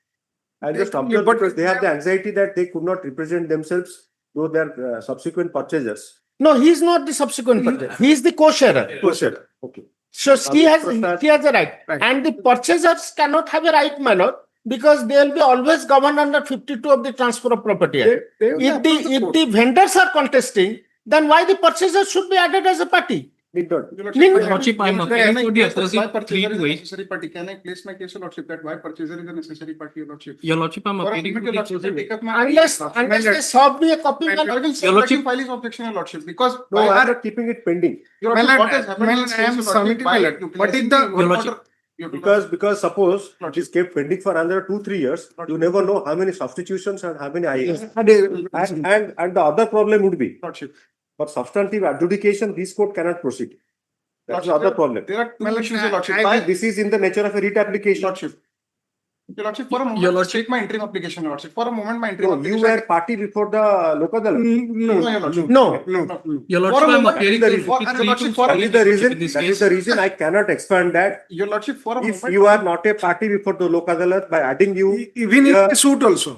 I just observed because they have the anxiety that they could not represent themselves, though they are subsequent purchasers. no, he is not the subsequent purchaser. He is the co-sharer. Co-sharer. Okay. So he has a right. And the purchasers cannot have a right, my lord, because they will be always governed under 52 of the Transfer of Property Act. If the vendors are contesting, then why the purchasers should be added as a party? Lordship, I am appealing for the opposite 3 to 8. Necessary party. Can I place my case, Lordship, that why purchaser is a necessary party, Lordship? Your Lordship, I am appealing for the opposite. Unless they serve me a copy, I will Your Lordship, file his objection, Lordship, because No, I am not keeping it pending. Your Lordship, what has happened in this case, Lordship, why you placing the Your Lordship, Because suppose it is kept pending for another 2-3 years, you never know how many substitutions and how many IAs. And the other problem would be Lordship. for substantive adjudication, this court cannot proceed. That's the other problem. There are two issues, Your Lordship. This is in the nature of a writ application. Lordship. Your Lordship, for a moment, Your Lordship, take my interim application, Lordship. For a moment, my interim No, application. you were party before the local adalat. No, Your Lordship. No. Your Lordship, I am appealing for 53 to That is the reason I cannot expand that. Your Lordship, for a If moment. you are not a party before the local adalat, by adding you, Even if a suit also.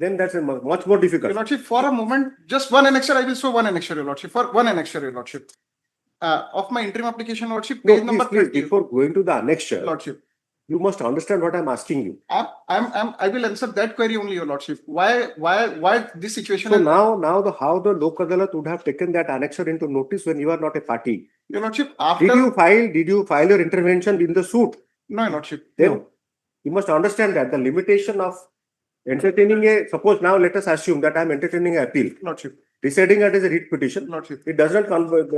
then that's much more difficult. Your Lordship, for a moment, just one annexure, I will show one annexure, Your Lordship. For one annexure, Your Lordship. Of my interim application, Lordship, page number Please, 30. before going to the annexure, Lordship. you must understand what I'm asking you. I will answer that query only, Your Lordship. Why this situation? So now how the local adalat would have taken that annexure into notice when you are not a party? Your Lordship, after. Did you file your intervention in the suit? No, Your Lordship. Then you must understand that the limitation of entertaining suppose now let us assume that I'm entertaining an appeal. Lordship. Deciding it as a writ petition. Lordship. It does not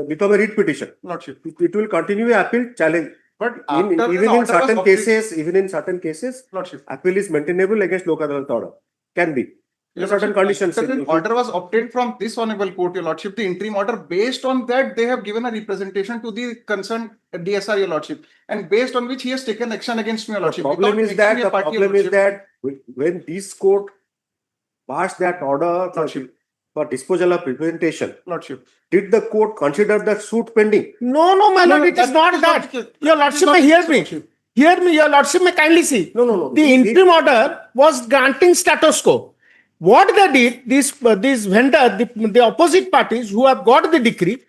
become a writ petition. Lordship. It will continue an appeal challenge. But Even in certain cases, Lordship. appeal is maintainable against local adalat order. Can be. There are certain conditions. Certain order was obtained from this honorable court, Your Lordship, the interim order. Based on that, they have given a representation to the concerned DSR, Your Lordship, and based on which he has taken action against me, Your Lordship. The problem is that when this court passed that order for disposal of representation, Lordship, did the court consider the suit pending? No, my lord, it is not that. Your Lordship may hear me. Hear me, Your Lordship may kindly see. No. The interim order was granting status quo. What they did, this vendor, the opposite parties who have got the decree,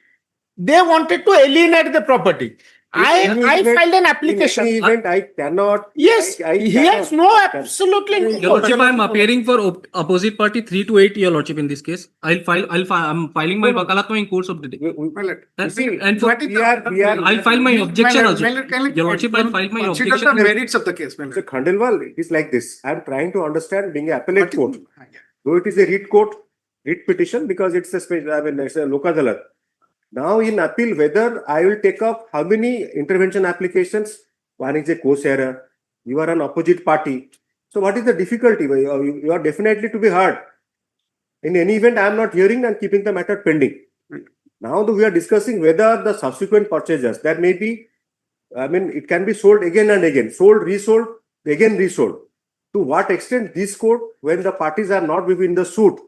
they wanted to alienate the property. I filed an application. In any event, I cannot. Yes, he has no absolutely no. Your Lordship, I am appearing for opposite party 3 to 8, Your Lordship, in this case. I'm filing my wakalat in course of the day. I'll file my objection also. Your Lordship, I'll file my objection. Consider the merits of the case. So Hon'Ble, it is like this. I am trying to understand being an appellate court. Though it is a writ court, writ petition because it's a local adalat. Now in appeal, whether I will take up how many intervention applications, one is a co-sharer, you are an opposite party. So what is the difficulty? You are definitely to be heard. In any event, I am not hearing and keeping the matter pending. Now we are discussing whether the subsequent purchasers, there may be, I mean, it can be sold again and again, sold, resold, again resold. To what extent this court, when the parties are not within the suit,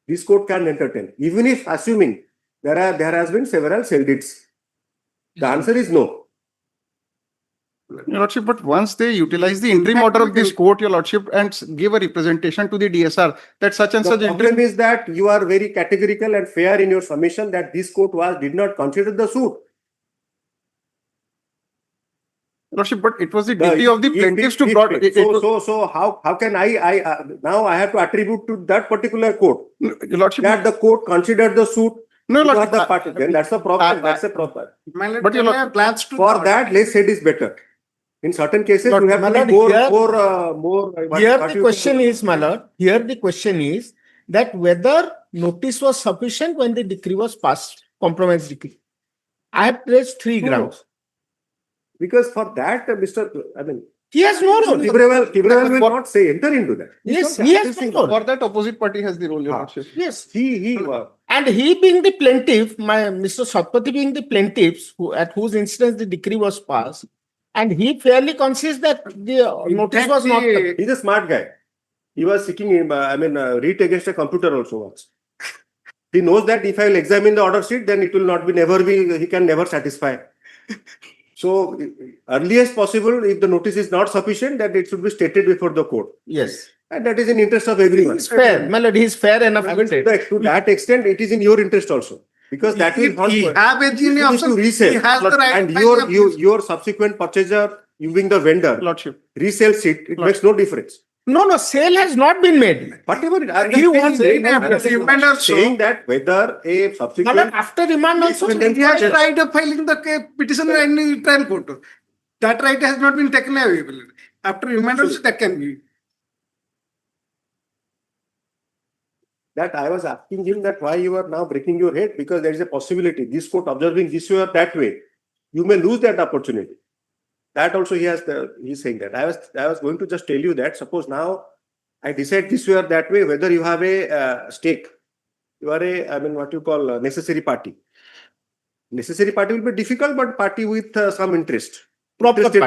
this court can entertain, even if assuming there has been several sale deeds. The answer is no. Your Lordship, but once they utilize the interim order of this court, Your Lordship, and give a representation to the DSR that such and The such problem interim. is that you are very categorical and fair in your submission that this court did not consider the suit. Lordship, but it was the duty of the plaintiffs to brought. So how can I now I have to attribute to that particular court Your Lordship, that the court considered the suit. No, You are Lordship, the party. Then that's a problem. That's a problem. but Your Lordship, For that, less said is better. In certain cases, Lord, you have my to be lord, more. Here the question is, my lord, here the question is that whether notice was sufficient when the decree was passed, compromise decree. I have raised three No. grounds. Because for that, I mean, He has no role. Tibrewal will not say enter into that. Yes, he has no role. for that opposite party has the role, Your Lordship. Yes. He And he being the plaintiff, Mr. Satpathy being the plaintiffs at whose instance the decree was passed, and he fairly concedes that the notice was not. He's a smart guy. He was seeking, read against a computer also once. He knows that if I will examine the order sheet, then it will not be he can never satisfy. So, earliest possible, if the notice is not sufficient, that it should be stated before the court. Yes. And that is in interest of everyone. It's fair. Melody is fair enough. I mean, to that extent, it is in your interest also. Because that will not to resell. He has the right And to your subsequent purchaser, you being the vendor, Lordship. resells it makes no difference. No, sale has not been made. Whatever He wants saying that whether a subsequent after remand also He has tried filing the petition in the trial court. That right has not been taken away. After remand also that can be. that I was asking him that why you are now breaking your head, because there is a possibility this court observing this way or that way, you may lose that opportunity. That also he's saying that. I was going to just tell you that suppose now I decide this way or that way, whether you have a stake, you are what you call a necessary party. Necessary party will be difficult, but party with some interest. Proper party.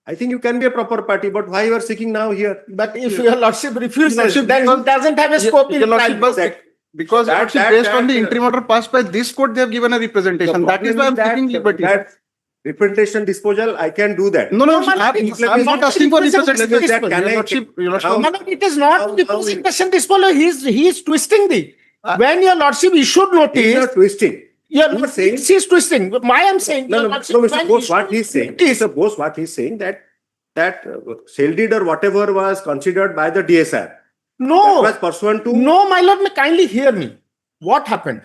I think you can be a proper party, but why you are seeking now here? But if your lordship refuses, then he doesn't have a scope in trial. Because based on the interim order passed by this court, they have given a representation. That is why I'm taking liberty. That representation disposal, I can do that. No, I'm not asking for representation. It is not representation disposal. He is twisting the. When your lordship issued notice, he's not twisting. He's twisting. Why I'm saying? No, Mr. Bose, what he's saying. Mr. Bose, what he's saying that sale deed or whatever was considered by the DSR. No, was pursuant to. No, my lord, may kindly hear me. What happened?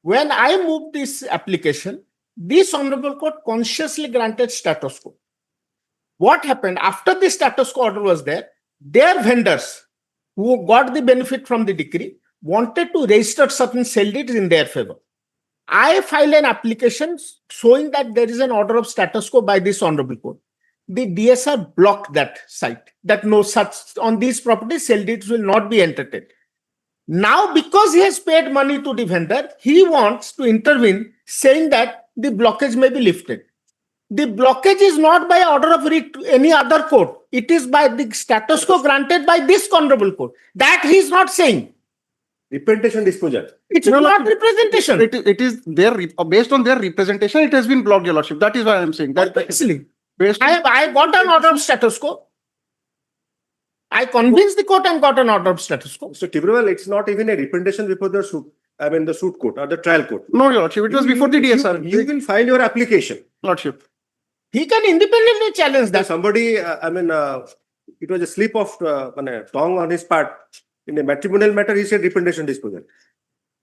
When I moved this application, this honorable court consciously granted status quo. What happened after the status quo order was there? Their vendors who got the benefit from the decree wanted to register certain sale deeds in their favor. I filed an application showing that there is an order of status quo by this honorable court. The DSR blocked that site, that no such on these properties sale deeds will not be entertained. Now, because he has paid money to the vendor, he wants to intervene, saying that the blockage may be lifted. The blockage is not by order of any other court. It is by the status quo granted by this honorable court. That he is not saying. Representation disposal. It's not representation. It is their based on their representation. It has been blocked, your lordship. That is why I am saying that. Actually, I got an order of status quo. I convinced the court and got an order of status quo. So, Tibrewal, it's not even a representation before the suit. The suit court or the trial court. No, your lordship. It was before the DSR. You will file your application, lordship. He can independently challenge that. Somebody, it was a slip of tongue on his part. In a matrimonial matter, he said representation disposal.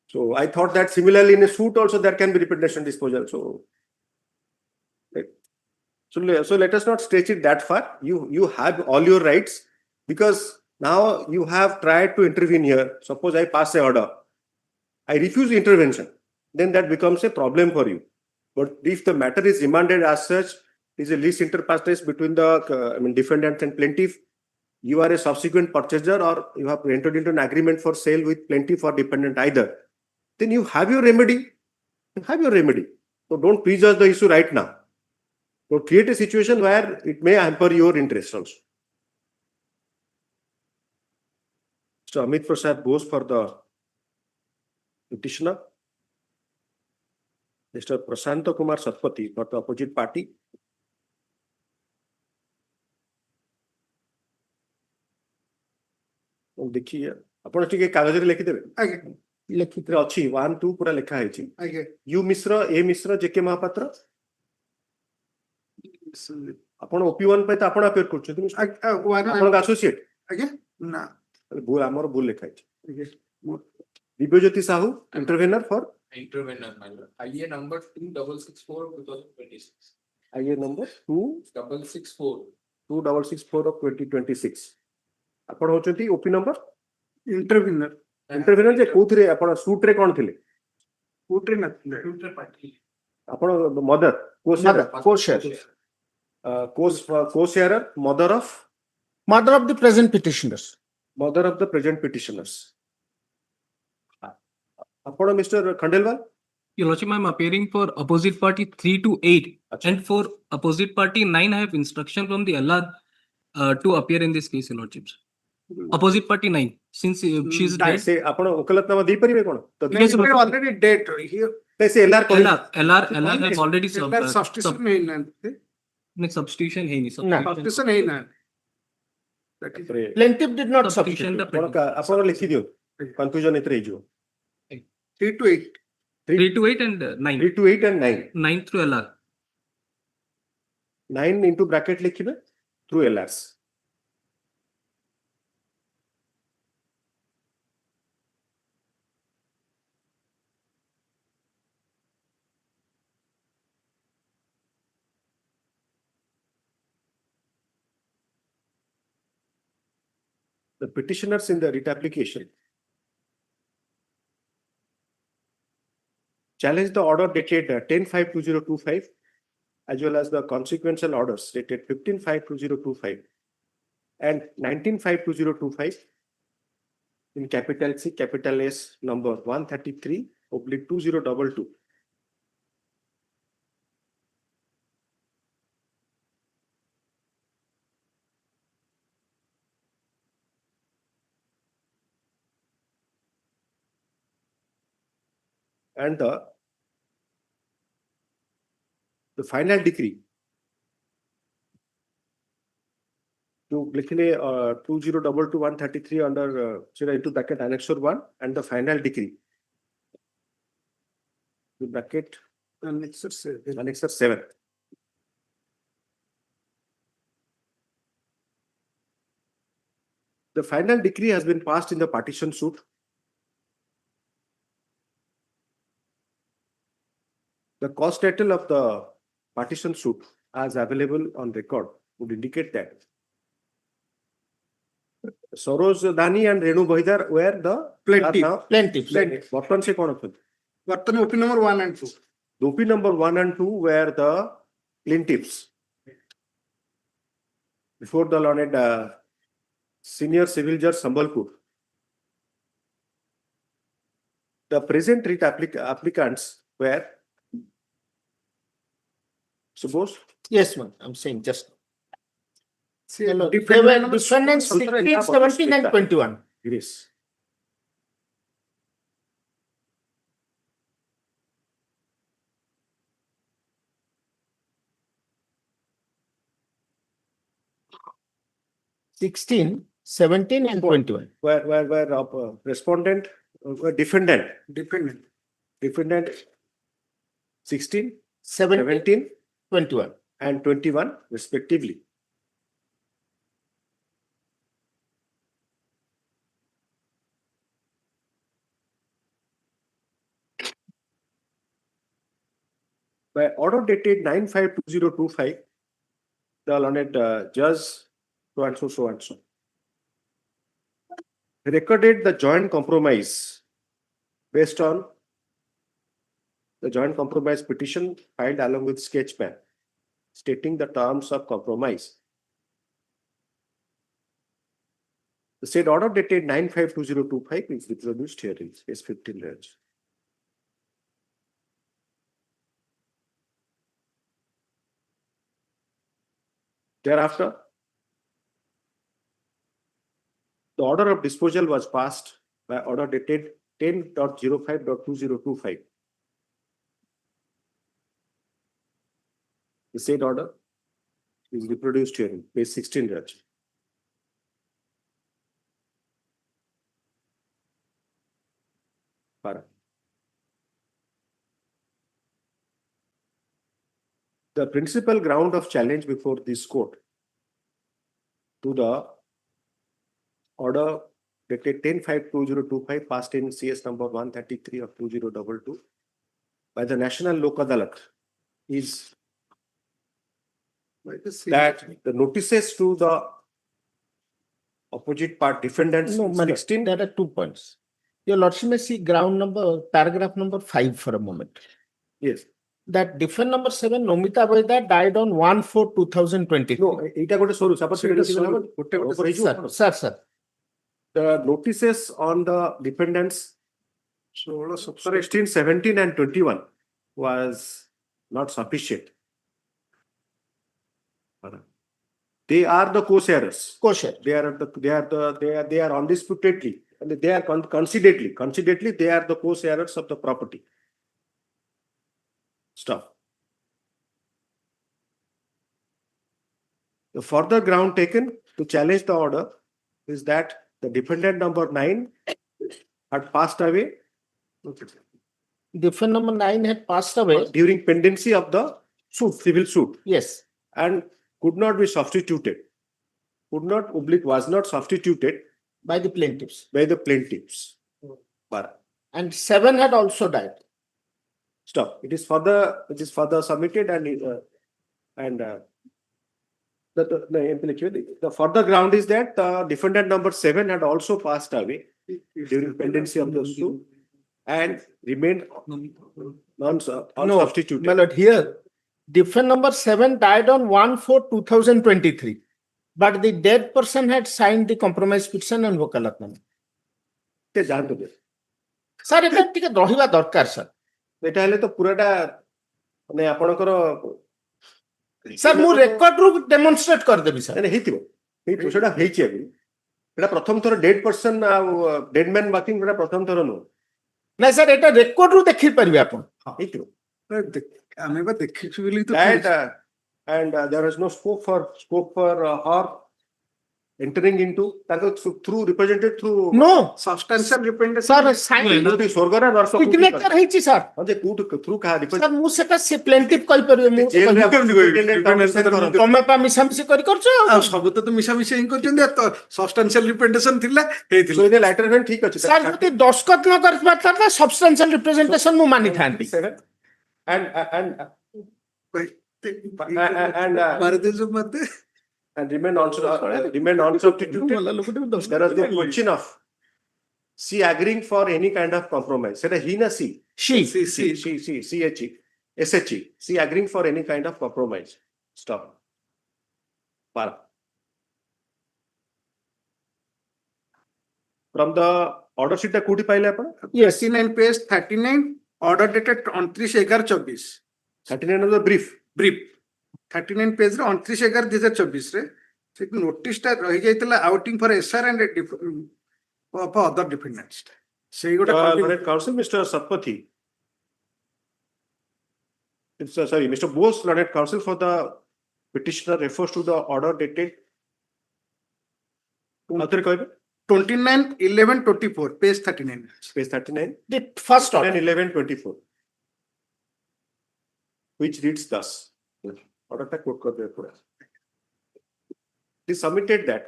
So I thought that similarly in a suit also there can be representation disposal. So let us not stretch it that far. You have all your rights, because now you have tried to intervene here. Suppose I pass an order, I refuse intervention, then that becomes a problem for you. But if the matter is remanded as such, it is a least inter partes between the defendant and plaintiff. you are a subsequent purchaser or you have entered into an agreement for sale with plaintiff or dependent either, then you have your remedy. You have your remedy. So don't prejudge the issue right now. So create a situation where it may hamper your interest also. So Amit Prasad goes for the petitioner. Mr. Prasanta Kumar Satpathy for the opposite party. देखिए आपण टिके कागज रे लिखि देबे आगे लिखित रे अछि 1 2 पूरा लिखा है छी आगे यू मिश्र ए मिश्र जेके महापात्र आपण ओपी1 पे त आपण अपेयर करछु तुम आपण एसोसिएट आगे ना भूल हमर भूल लिखा है आगे Divyajyoti Sahu intervener for Intervenor, my lord. IA number 2664 of 2026. IA number 2664. 2664 of 2026 आपण होचंती ओपी नंबर इंटरव्यूनर इंटरवेनर जे कोथरे आपण सूट रे कोन थिले सूट रे न Computer party. आपण mother co-sharer mother of the present petitioners. Mother of the present petitioners. Upon Mr. Khandelwal? Your Lordship, I am appearing for opposite party 3 to 8. And for opposite party 9, I have instruction from the LR to appear in this case, Your Lordship. Opposite party 9, since she is dead. Say, upon Okalatnama Di Paribe Kono? Yes, we are already dead here. They say LR LR has already substitution नहीं ना नहीं substitution है नहीं substitution नहीं ना Plaintiff did not substitute. आपण लिखि दियो confusion इतरे हिजो 3 to 8 3 to 8 and 9 3 to 8 and 9 9 through LR 9 into bracket लिखिबे through LRs the petitioners in the writ application challenge the order dated 10/5/2025 as well as the consequential orders dated 15/5/2025 and 19/5/2025 in capital C, capital S number 133/2022. And the final decree to लिखले 2022/133 under into bracket annexure 1 and the final decree to bracket annexure 7. The final decree has been passed in the partition suit. The cost title of the partition suit as available on record would indicate that Saroj Dani and Renu Bhaidar were the plaintiffs. Bottom se kon hote? Bottom OP number 1 and 2. The OP number 1 and 2 were the plaintiffs. Before the learned senior civil judge Sambalpur. The present writ applicants were suppose? Yes, ma'am. I'm saying just. Hello. They were defendants 16, 17 and 21. Yes. (16, 17 and 21. Where respondent, defendant. Defendant 16, 17, 21 and 21 respectively. By order dated 9/5/2025, the learned judge so and so recorded the joint compromise based on the joint compromise petition filed along with sketch plan, stating the terms of compromise. The said order dated 9/5/2025 is reproduced here in case 15 range. Thereafter, the order of disposal was passed by order dated 10.05.2025. The said order is reproduced here in page 16 range. The principal ground of challenge before this court to the order dated 10/5/2025 passed in CS number 133 of 2022 by the National Lok Adalat is that the notices to the opposite part defendants. No, my lord, 16. there are 2 points. Your lordship may see ground number, paragraph number 5 for a moment. Yes. That defendant number 7, Nomita Vaida, died on 1/4/2020. No, এটা ଗୋଟେ ସରୁ separate Sir. The notices on the defendants 16, 17 and 21 was not sufficient. They are the co-sharers. They are undisputedly, and they are concededly, they are the co-sharers of the property. Stuff. The further ground taken to challenge the order is that the defendant number 9 had passed away. Defendant number 9 had passed away during pendency of the civil suit. Yes. And could not be substituted. Was not substituted by the plaintiffs. And 7 had also died. Stop. It is further submitted the further ground is that defendant number 7 had also passed away during pendency of the suit and remained unsubstituted. My lord, here defendant number 7 died on 1/4/2023, but the dead person had signed the compromise petition and vokalatnama. Sir, এটা ଟିକେ ରହିବା ଦରକାର sir. এটা ହେଲେ ତ ପୁରାଟା ମାନେ ଆପଣଙ୍କର Sir, ମୁଁ ରେକର୍ଡ ରୁ ଡେମନଷ୍ଟ୍ରେଟ କରିଦେବି sir. ହେଇଥିବ ସେଟା ହେଇଛି ଆଗରୁ ଏଟା ପ୍ରଥମ ଥର ଡେଡ୍ ପର୍ସନ ଆଉ ଡେଡ୍ ମ୍ୟାନ୍ ୱାକିଂ ଏଟା ପ୍ରଥମ ଥର ନୁହଁ ନାଇଁ sir, ଏଟା ରେକର୍ଡ ରୁ ଦେଖି ପାରିବେ ଆପଣ. ହେଇଥିବ ଆମେ ବା ଦେଖିଛୁ ବୋଲି ତ and there is no scope for her entering into through represented through no substantial representation. Sir, ସ୍ୱର୍ଗରେ ନର୍ସ signature ହେଇଛି sir. through କାହା Sir, ମୁଁ ସେଟା ସେ ପ୍ଲେଣ୍ଟିଫ କହିପାରିବେ ମୁଁ ତମେ ପା ମିଶାମିଶି କରି କରୁଛ ଆଉ ସବୁ ତ ମିଶାମିଶି ହିଁ କରୁଛନ୍ତି ସବଷ୍ଟାନ୍ସିଆଲ ରିପ୍ରେଜେଣ୍ଟେସନ ଥିଲା ହେଇଥିଲା so in letter ven ଠିକ ଅଛି ସାର୍ ଯଦି ଦସ୍ତଖତ ନ କରିପାରିଥାନ୍ତା ସବଷ୍ଟାନ୍ସିଆଲ ରିପ୍ରେଜେଣ୍ଟେସନ ମୁଁ ମାନିଥାନ୍ତି and remain unsubstituted. There is no question of she agreeing for any kind of compromise. Said he na she. She agreeing for any kind of compromise. Stop. Para. From the order sheet ta kuti paile apna? Yes, 39 page 39 order dated 29/11/24. 39 of the brief. 39 page ରେ 29/11/2024 ରେ ସେ notice ଟା ରହି ଯାଇଥିଲା outing for SR and of other defendants ସେଇ ଗୋଟେ counsel Mr. Satpathy. Sorry, Mr. Bose, Learned Counsel for the petitioner refers to the order dated 29/11/24 page 39. Page 39. The first order 11/24, which reads thus. Order ta quote kar diya pura. It is submitted that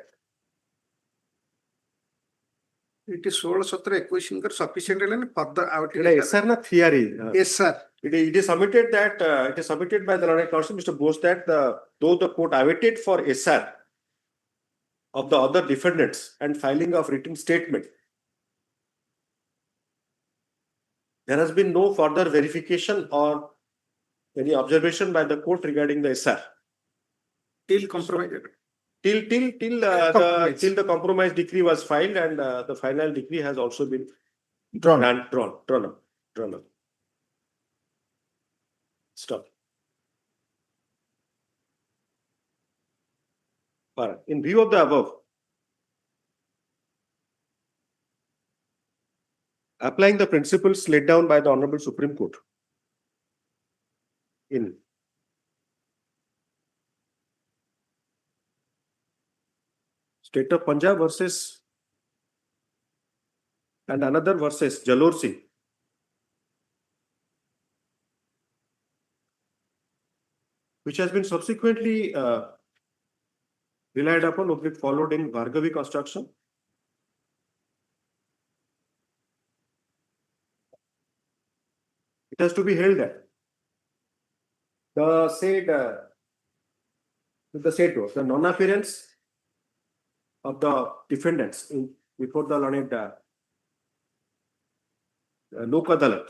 it is 16/17/21 ଙ୍କର sufficient ହେଲାନି further outing. It is SR na theory. Yes sir. It is submitted that it is submitted by the Learned Counsel Mr. Bose that though the court awaited for SR of the other defendants and filing of written statement, there has been no further verification or any observation by the court regarding the SR. Till compromise. till the compromise decree was filed, and the final decree has also been drawn up. Stop. Alright. In view of the above, applying the principles laid down by the Honorable Supreme Court in State of Punjab versus and another versus Jalor Singh, which has been subsequently relied upon, followed in Bhargavi construction. It has to be held that the non-appearance of the defendants before the learned Lok Adalat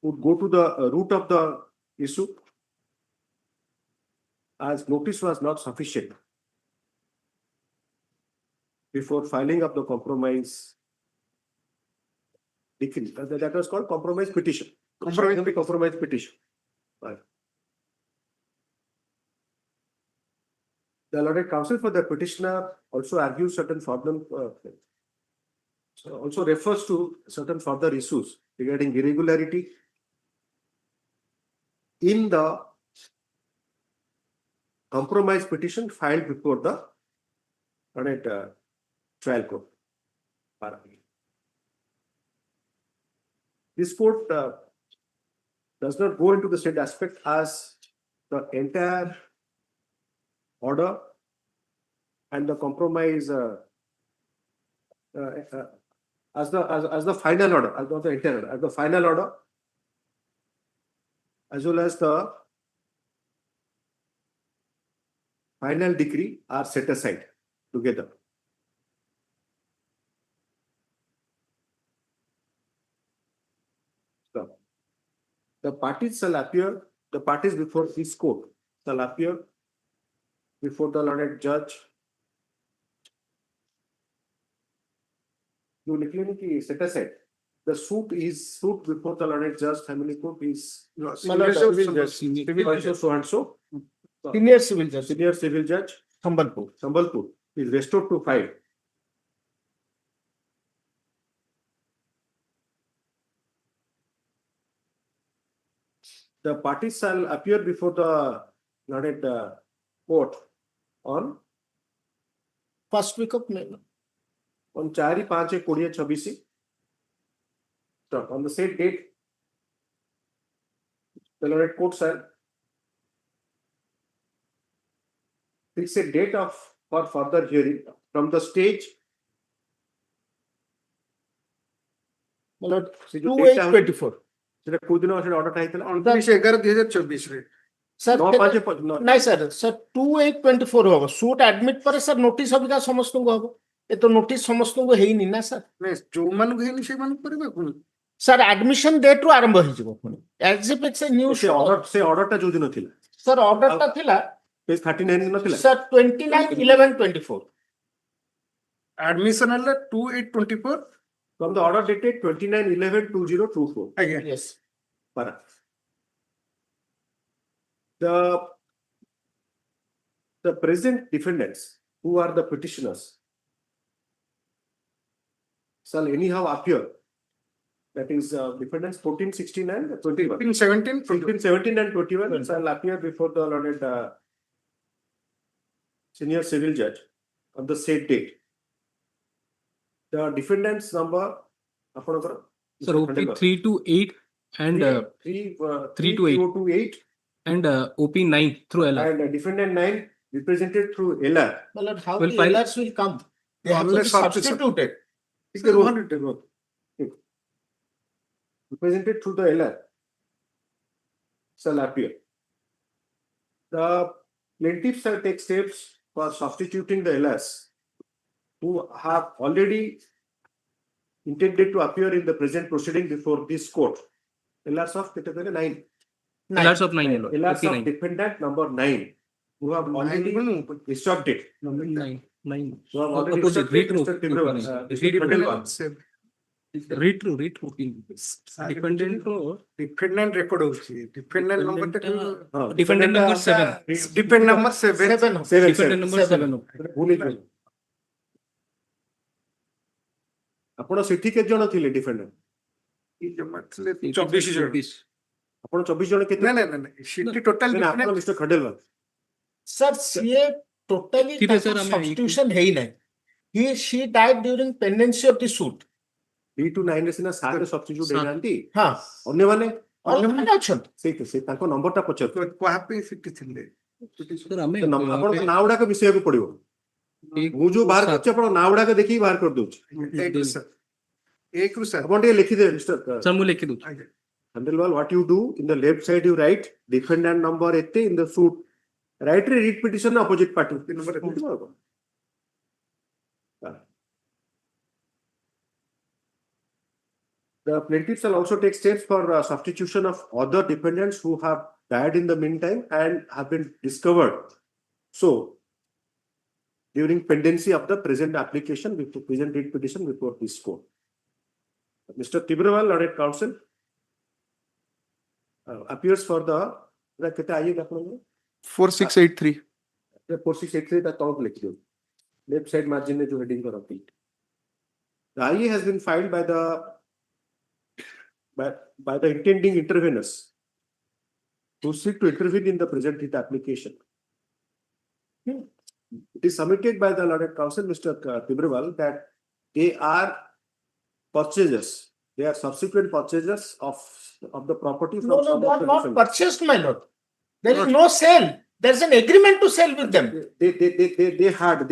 would go to the root of the issue, as notice was not sufficient before filing of the compromise decree. That was called compromise petition. Compromise petition. Right. The learned counsel for the petitioner also argues certain further, also refers to certain further issues regarding irregularity in the compromise petition filed before the trial court. This court does not go into the said aspect, as the entire order and the compromise as the final order, as not the entire order, as the final order, as well as the final decree are set aside together. So, the parties before this court shall appear before the learned judge. You literally set aside. The suit before the learned judge, family court is Senior civil judge. so and so. Senior civil judge. Senior civil judge, Sambalpur is restored to 5. The parties shall appear before the learned court on first week of May. On 4-5-20-26. On the said date, the learned court shall fix a date for further hearing from the stage. 2/8/24. সেটা কোন দিন আসলে অর্ডারটা আইতলা 29/11/2024 রে sir 9/5 নাই sir 2/8/24 হবো suit admit পরে sir notice অবিকা সমস্তଙ୍କୁ হবো এ তো নোটিস সমস্তଙ୍କୁ ହେଇନି না স্যার ଯୋଉ ମାନଙ୍କୁ ହେଇନି ସେଇମାନଙ୍କୁ କରିବେ ପୁଣି স্যার আডমিশন ডেଟ୍ ରୁ ଆରମ୍ଭ ହେଇଯିବ ପୁଣି as if it's a new ସେ ଅର୍ଡରଟା ଯୋଉ ଦିନ ଥିଲା ସ୍যাର ଅର୍ଡରଟା ଥିଲା ପେଜ 39 ଦିନ ଥିଲା ସ୍যাର 29/11/24 admission ହେଲା 2/8/24 from the order dated 29/11/2024. ଆଜ୍ଞା yes Para. The present defendants, who are the petitioners, shall anyhow appear. That is defendants 14, 16 and 21. 15, 17 and 21 shall appear before the learned senior civil judge on the said date. The defendants number, Sir, OP 328 and 328 and OP 9 through LR. And defendant 9 represented through LR. well how Will the file- LRs will come they have to be substituted Represented through the LR shall appear. The plaintiff shall take steps for substituting the LRs who have already intended to appear in the present proceeding before this court. LRs of category 9. LRs of 9. LRs of defendant number 9 who have already instructed. Nine. Who have already Opposite, instructed retro. Mr. Tibrewal, Mr. Khandelwal. Retro. Defendant Defendant record होची. Defendant number defendant number 7. Defendant number 7. Defendant number 7. ଭୁଲ ହେଇଗଲା। ଆପଣ ସେଠି କେତେ ଜଣ ଥିଲେ defender? 24 ଜଣ। ଆପଣ 24 ଜଣ କେତେ? ନାଇଁ ସେଠି ଟୋଟାଲ ଆପଣ ମିଷ୍ଟର ଖଣ୍ଡେଲୱାଲ। Sir, ସିଏ totally ठीक है, sir, ତାଙ୍କର हमें substitution ହେଇନାହିଁ। She died during pendency of the suit. 3 to 9 ରେ ସିନା 7 ସବଷ୍ଟିଚ୍ୟୁଟ ହେଇନାହାନ୍ତି। ହଁ। ଅନ୍ୟମାନେ ଅନ୍ୟମାନେ ଅଛନ୍ତି। ସେ ତାଙ୍କ ନମ୍ବରଟା ପଚାରୁ। କୁହାପି ସେଠି ଥିଲେ। Sir, ଆମେ ଆପଣଙ୍କ ନାଁ ଗୁଡାକ ମିଶେଇବାକୁ ପଡିବ। ମୁଁ ଯୋଉ ବାହାର କରୁଛି ଆପଣ ନାଁ ଗୁଡାକ ଦେଖିକି ବାହାର କରିଦଉଛି। ଏକ ରୁ ସାର୍। ଆପଣ ଟିକେ ଲେଖିଦେବେ ମିଷ୍ଟର। sir ମୁଁ ଲେଖି ଦଉଛି। Khandelwal, what you do in the left side you write defendant number ଏତେ in the suit write read petition opposite party. The plaintiff shall also take steps for substitution of other defendants who have died in the meantime and have been discovered. So, during pendency of the present application, with the present read petition before this court. Mr. Tibrewal, Learned Counsel, appears for the 4683. 4683 that top left side margin is heading for appeal. The IA has been filed by the intending interveners who seek to intervene in the present writ application. It is submitted by the Learned Counsel, Mr. Tibrewal, that they are purchasers. They are subsequent purchasers of the property from No, they are not purchased, my lord. There is no sale. There is an agreement to sell with them. They had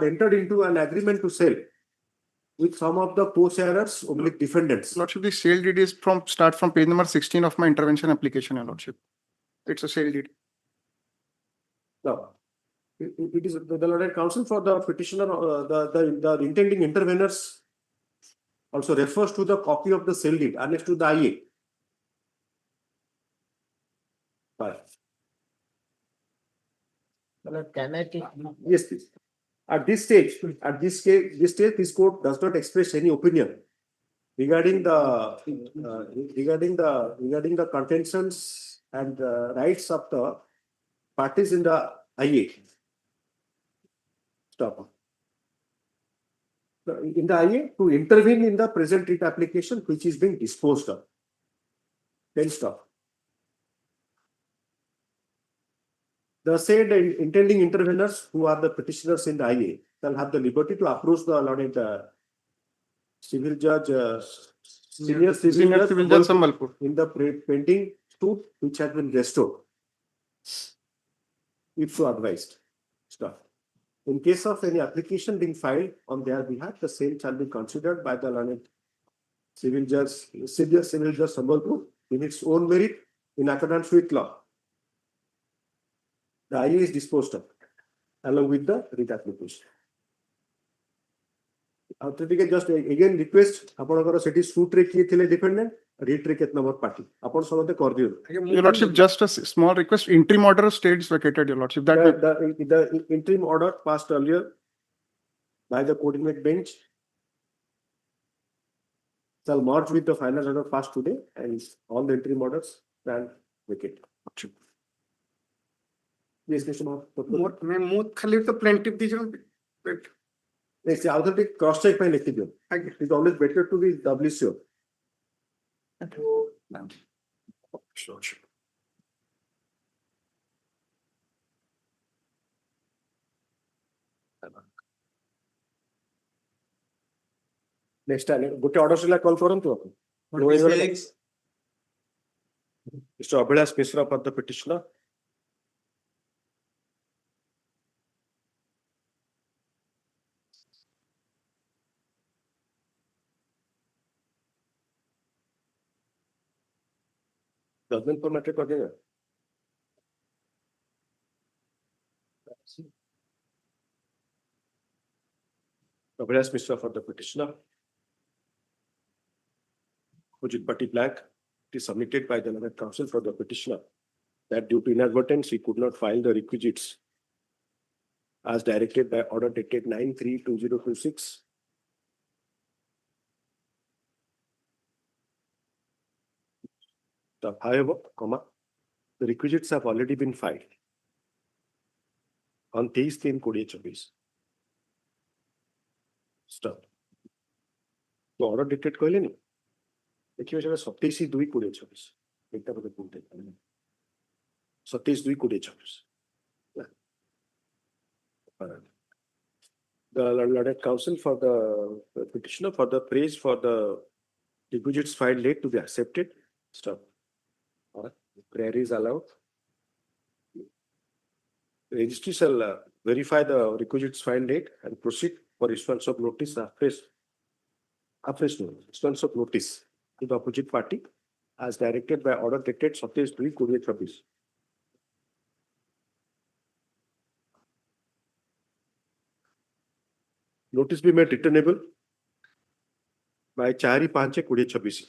entered into an agreement to sell with some of the co-sharers, oblique defendants. Lordship, the sale deed is start from page number 16 of my intervention application, Your Lordship. It's a sale deed. Now, it is the Learned Counsel for the petitioner, the intending interveners also refers to the copy of the sale deed annexed to the IA. Bye. Can I take? Yes, please. At this stage, this court does not express any opinion regarding the contentions and rights of the parties in the IA. Stop. In the IA to intervene in the present writ application which is being disposed of. Then stop. The said intending interveners who are the petitioners in the IA shall have the liberty to approach the learned civil judge, senior civil judge Sambalpur in the pending suit which has been restored, if so advised. Stop. In case of any application being filed on their behalf, the same shall be considered by the learned civil judge, senior civil judge Sambalpur in its own merit in accordance with law. The IA is disposed of along with the writ application. Just again request ଆପଣଙ୍କର ସେଠି suit ରେ କିଏ ଥିଲେ defendant, writ ରେ କେତେ number party ଆପଣ ସମସ୍ତେ କରିଦିଅ. Your Lordship, just a small request. Interim order stays vacated, Your Lordship. That The interim order passed earlier by the coordinate bench shall merge with the final order passed today, and all the interim orders stand vacated. Yes, Mr. ମୁଁ ଖାଲି ତ plaintiff ଦେଇଛନ୍ତି। Next, the authority cross check by लिखी दियो. It is always better to be doubly sure. Next time, ଗୋଟେ order sila call କରନ୍ତୁ ଆପଣ. Mr. Abhilash Mishra for the petitioner. Judgment for matter कर देगा. Abhilash Mishra for the petitioner. Opposite party blank. It is submitted by the Learned Counsel for the petitioner. that due to inadvertence, he could not file the requisites as directed by order dated 9/3/2026. However, the requisites have already been filed on 23/3/2024. Stop. The order dated कहले नहीं देखिए सेटा 27/2/2024 एकटा बोले पूर्ते 27/2/2024 the learned counsel for the petitioner for the praise for the requisites filed late to be accepted. Stop. Prayer is allowed. The registry shall verify the requisites filed late and proceed for issuance of notice issuance of notice to the opposite party as directed by order dated 27/2/2024. Notice be made returnable by 4/5/2024.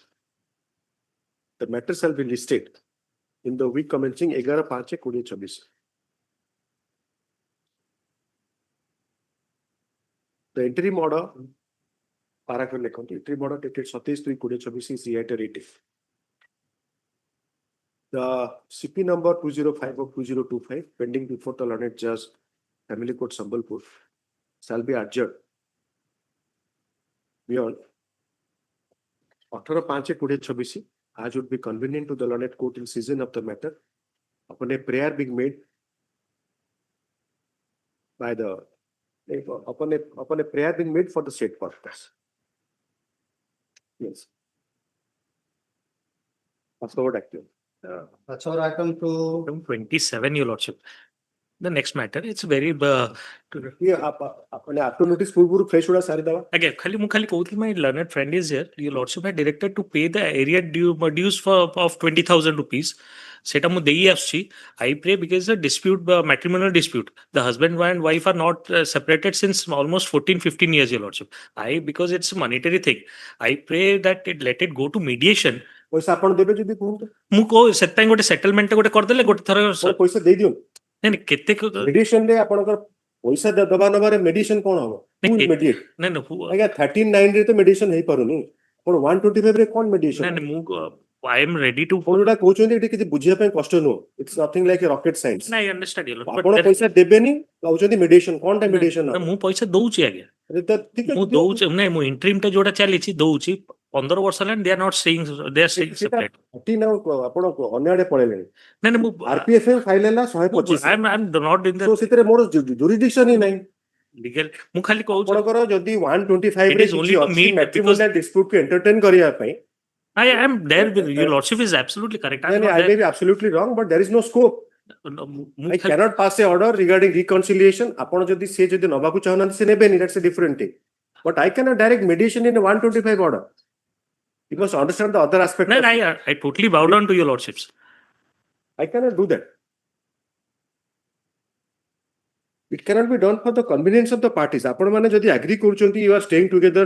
The matter shall be listed in the week commencing 11/5/2024. The interim order, paragraph interim order dated 27/2/2024 is reiterated. The CP number 205/2025 pending before the learned judge, Family Court, Sambalpur, shall be adjourned beyond 18/5/2024, as would be convenient to the learned court in season of the matter, upon a prayer being made by the upon a prayer being made for the state purpose. Yes. Fast forward action. That's all item to Item 27, Your Lordship. The next matter, it's very ये अपने आपको notice पूर्व fresh होड़ा सारी दवा. again, खाली कहूँ my learned friend is here. Your Lordship had directed to pay the area dues of 20,000 rupees. সেটা মু দেই আসছি. I pray because the dispute, matrimonial dispute, the husband and wife are not separated since almost 14-15 years, Your Lordship. Because it's a monetary thing, I pray that let it go to mediation. पैसा आपण देबे जदी कहू मु को सेतପାଇଁ गोटे settlement गोटे कर देले गोटे थर पैसा देई दियो. नहीं केते मेडिएशन रे आपनकर पैसा दबा नबारे मेडिएशन कोन हो? मेडिएट नहीं आज्ञा 13/9 रे तो मेडिएशन हेई पारुनी. पण 125 रे कोन मेडिएशन? नहीं मु I am ready to जोटा कहउछन एटी किछि बुझिया पे कष्ट नो. It's nothing like a rocket science. नहीं अंडरस्टैंड Your Lordship. आपण पैसा देबेनी कहउछन मेडिएशन कोनटा मेडिएशन हो? मु पैसा दउची आगे. अरे त ठीक है मु दउची नहीं मु इंटरिम टा जोटा चलीची दउची 15 वर्ष हेलान they are not staying they are staying separate. टी ना आपण अन्याडे पळेले. नहीं मु आरपीएफ फाइल हैला 125. I am not in the सो सितरे मोर जुरिडिक्शन ही नहीं. legal मु खाली कहू आपनकर जदी 125 रे only to meet matrimonial dispute को एंटरटेन करिया पई. I am there with Your Lordship is absolutely correct. I may be absolutely wrong, but there is no scope. I cannot pass a order regarding reconciliation. Upon jodi se jodi nobaku chahunanti se nebeni, that's a different thing. But I cannot direct mediation in a 125 order. You must understand the other aspect. No, I totally bow down to Your Lordships. I cannot do that. It cannot be done for the convenience of the parties. Upon mane jodi agree କରୁଛନ୍ତି, you are staying together.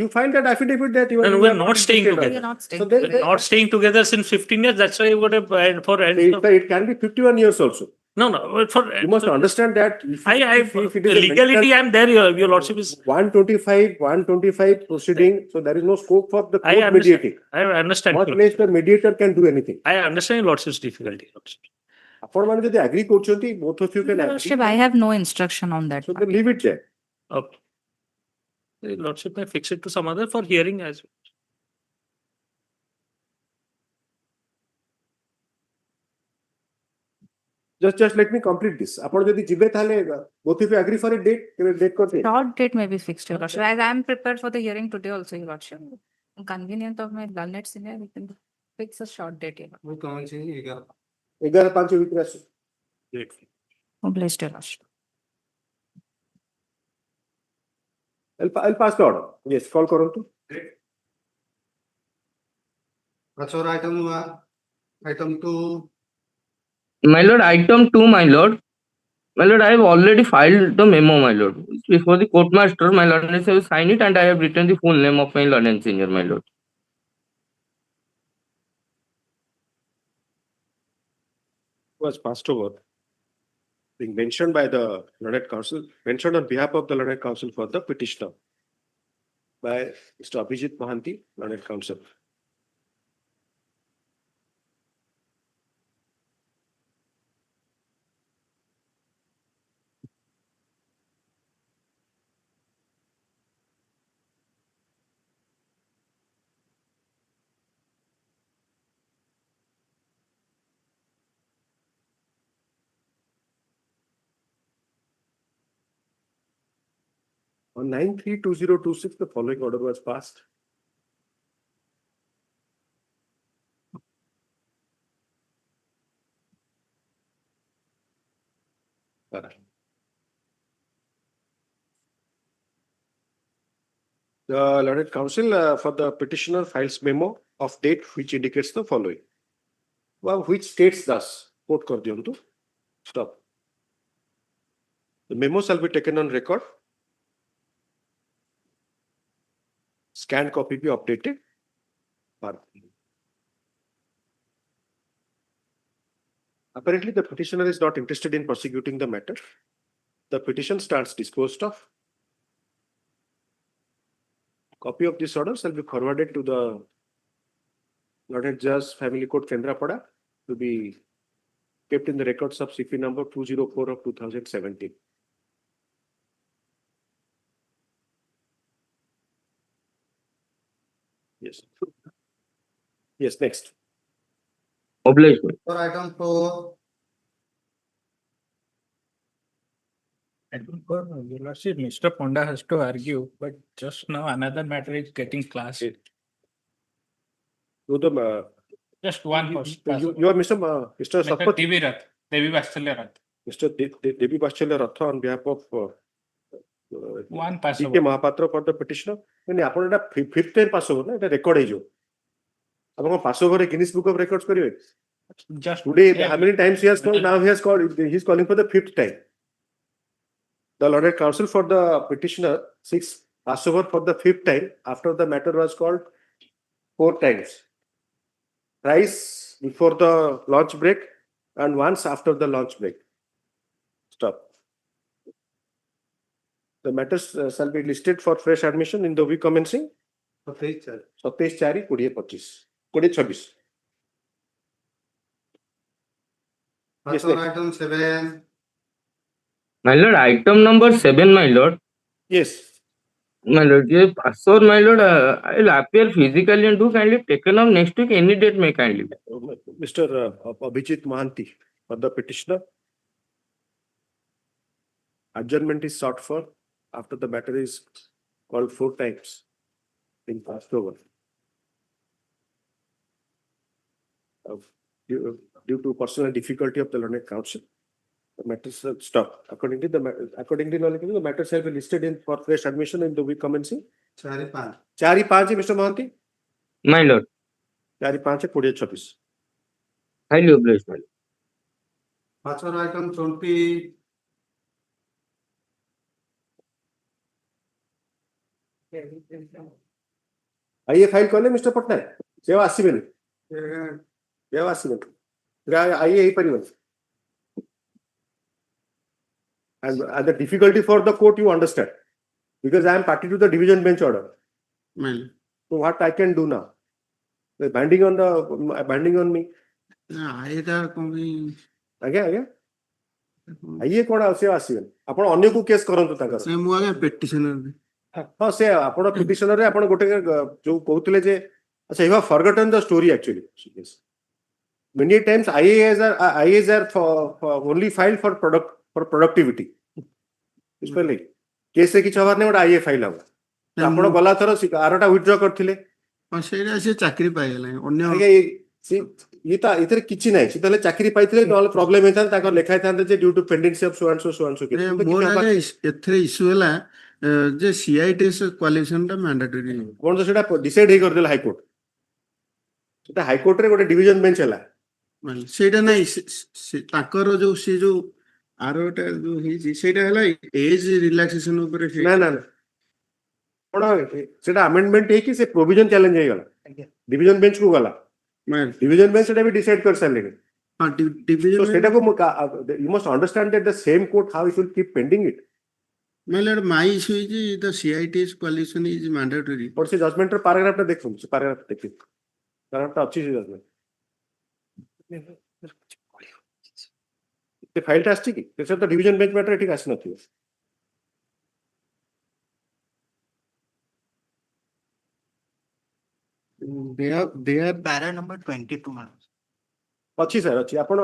You find that affidavit that you are. And we are not staying together. So they Not staying together since 15 years. That's why you got a for it can be 51 years also. No, for You must understand that if it is a legality, I am there. Your Lordship is 125 proceeding. So there is no scope for the court mediating. I understand. Much less the mediator can do anything. I understand Your Lordship's difficulty. Upon mane jodi agree କରୁଛନ୍ତି, both of you can agree. Lordship, I have no instruction on that. So then leave it there. Okay. Your Lordship may fix it to some other for hearing as well. Just let me complete this. Upon jodi jibe thale both of you agree for a date. Date करते. Short date may be fixed, Your Lordship. As I am prepared for the hearing today also, Your Lordship. Convenient of my learned senior, we can fix a short date. Your Lordship. we come and see 11/5 weakness. Great. Obliged, Your Lordship. I'll pass the order. Yes, call करूँ That's all item to My lord, item 2, my lord. My lord, I have already filed the memo, my lord. Before the court master, my lord, I have signed it and I have written the full name of my lord and senior, my lord. was passed over, being mentioned by the learned counsel, mentioned on behalf of the learned counsel for the petitioner by Mr. Abhijit Mohanty, learned counsel. On 9/3/2026, the following order was passed. The learned counsel for the petitioner files memo of date which indicates the following. Well, which states thus, quote kar diyantu. Stop. The memo shall be taken on record. Scanned copy be updated. Apparently, the petitioner is not interested in prosecuting the matter. The petition stands disposed of. Copy of this order shall be forwarded to the Learned Judge Family Court Kendrapada to be kept in the records of CP number 204 of 2017. Yes. Yes, next. Obligation. For item 4, Your Lordship, Mr. Ponda has to argue, but just now another matter is getting class. Just one question. You are Mr. Mr. Satpathy. Devi Rath, Devi Vatshalya Rath. Mr. Devi Vatshalya Ratha on behalf of One pass DK Mahapatra for the petitioner. When upon that fifth time pass over, it record is you. Upon pass over a Guinness Book of Records for you. Just Today, how many times he has called? Now he has called. He's calling for the fifth time. The Learned Counsel for the petitioner seeks passover for the fifth time after the matter was called 4 times. Thrice before the lunch break and once after the lunch break. Stop. The matters shall be listed for fresh admission in the week commencing 27/4/2025. 2026. Yes, for next. item 7, My lord, item number 7, my lord. Yes. My lord, yes, so my lord, I will appear physically and do kindly taken up next week, any date may kindly. Mr. Abhijit Mohanty for the petitioner. Adjournment is sought for after the matter is called 4 times in passed over. Due to personal difficulty of the Learned Counsel, the matter shall stop. Accordingly, the matter shall be listed in for fresh admission in the week commencing 4/5, Mr. Mohanty. My lord. 4/5/2026. Highly obliged, my lord. for item 20, आइए file कले mister Patnaik सेवा आसीबेनी सेवा आसीबेनी आइए यही परिबन and the difficulty for the court you understand because I am party to the division bench order. So what I can do now? Binding on me. आगे आइए कोन सेवा आसीबेनी आपण अन्य को केस करंतु ताकर मु आगे पेटिशनर हाँ से आपण पिटिशनर रे आपण गोटे जो कहउतले जे अच्छा you have forgotten the story actually yes many times IAs are for only filed for productivity बुझिपाले केस रे किछ हबार नै गोटे IA फाइल हबा आपण गला थरो आरटा विथड्रॉ करथिले सेटा से चाकरी पाइ गेलै अन्य आगे ये ता इतरे किछि नै से तले चाकरी पाइथिले नॉल प्रॉब्लम हेता ताको लेखाय थांते जे due to pendency of so and so मोर आगे एथरे इशू हला जे CITS क्वालिफिकेशन टा मैंडेटरी कोन तो सेटा डिसाइड हे कर देला हाई कोर्ट सेटा हाई कोर्ट रे गोटे डिवीजन बेंच हला सेटा नै ताकर जो से जो आरोटा जो ही सेटा हला एज रिलैक्सेशन ऊपर ना ना ना कोन सेटा अमेंडमेंट हे कि से प्रोविजन चैलेंज हे गला डिवीजन बेंच को गला डिवीजन बेंच सेटा भी डिसाइड कर सारले division. So you must understand that the same court, how it will keep pending it. My lord, my issue is the CIT's coalition is mandatory. What's the judgment paragraph? Paragraph. Paragraph judgment. The file has to be. This is the division bench matter. It is not. They are para number 22. अच्छी sir अच्छी आपण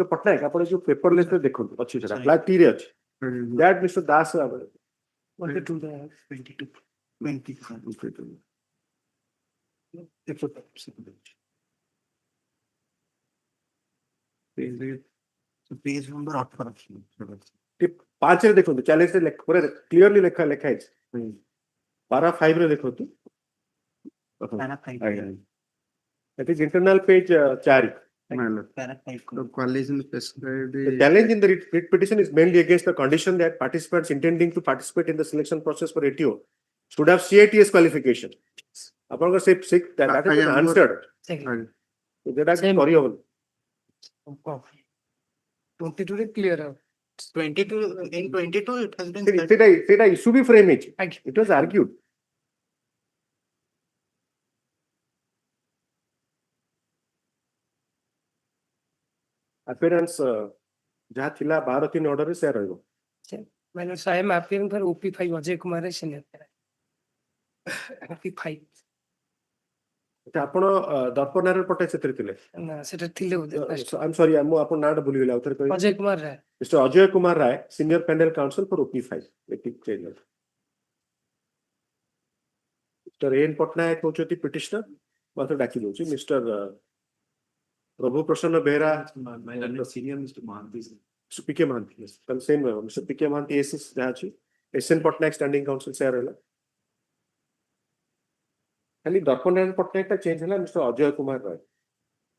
तो पटनायक आपण जो paperless रे देखंतु अच्छी sir apply T रे अच्छी that mister Das What to the 22 20 page number out for पांच रे देखंतु चैलेंज रे पूरा क्लियरली लिखा है पारा 5 रे देखंतु para 5 that is internal page 4 the coalition specified the challenge in the writ petition is mainly against the condition that participants intending to participate in the selection process for ATO should have CITS qualification. Upon say that has been answered. That is horrible. 22 is clear. 22 in 22 it has been said issue be frame it was argued. Appearance जहाँ थिला 12-3 order रे से रहबो मैंने साइम appearing for OP5 Ajay Kumar senior OP5 अच्छा आपण दर्पणर पटे सेतरे थिले ना सेटा थिले होते आई एम सॉरी हम आपण नाड भूली गेला उतर कहि Ajay Kumar Rai mister Ajay Kumar Rai senior panel counsel for OP5 एटिक चेंज मिस्टर एन पटनायक होचती पिटिशनर मात्र डाकी दोची मिस्टर प्रभु प्रसन्न Behera my learned senior Mr. Mahanti. PK Mahanti, yes. Same Mr. PK Mahanti SS jahachi SN Patnaik standing council se arela खाली दर्पण पटनायक का change है mister Ajay Kumar Rai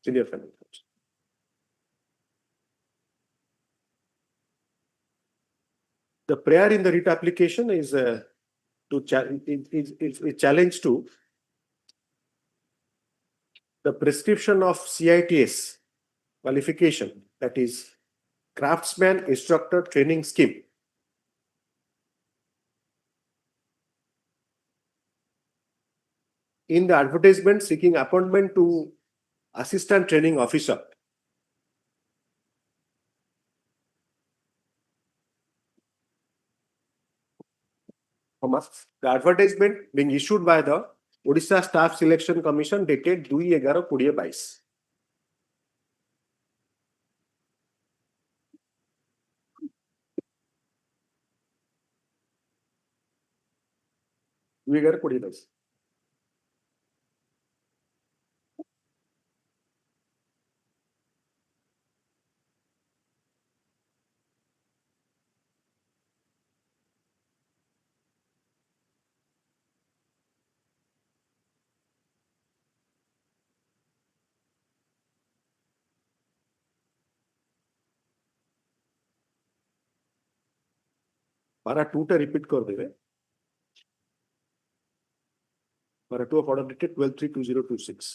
senior panel counsel the prayer in the writ application is to challenge to the prescription of CITS qualification, that is craftsman instructor training scheme. In the advertisement seeking appointment to assistant training officer. The advertisement being issued by the Odisha Staff Selection Commission dated 2/11/2022. para 2 टा repeat कर देवे para 2 of order dated 12/3/2026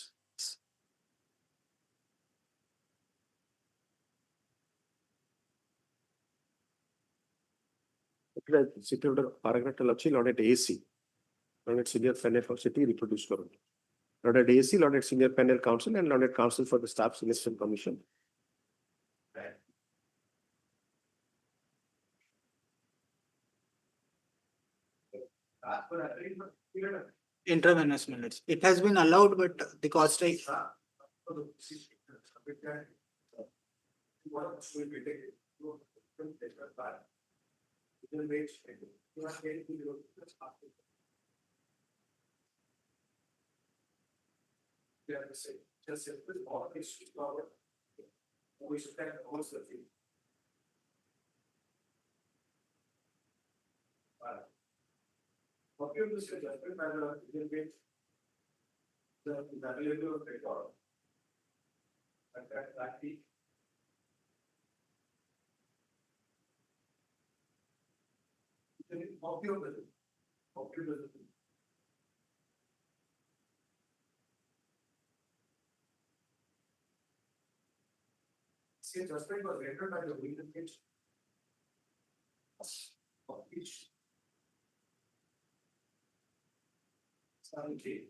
city order paragraph tel अछि lorded AC lorded senior panel for city reproduce करो lorded AC lorded senior panel council and lorded council for the staff selection commission. Intravenous millets. It has been allowed, but the cost is Copy of this judgment by the Indian the availability of record. And that the copy of the judgment was rendered by the original bench. Of which. Okay.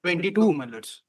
22, my lords.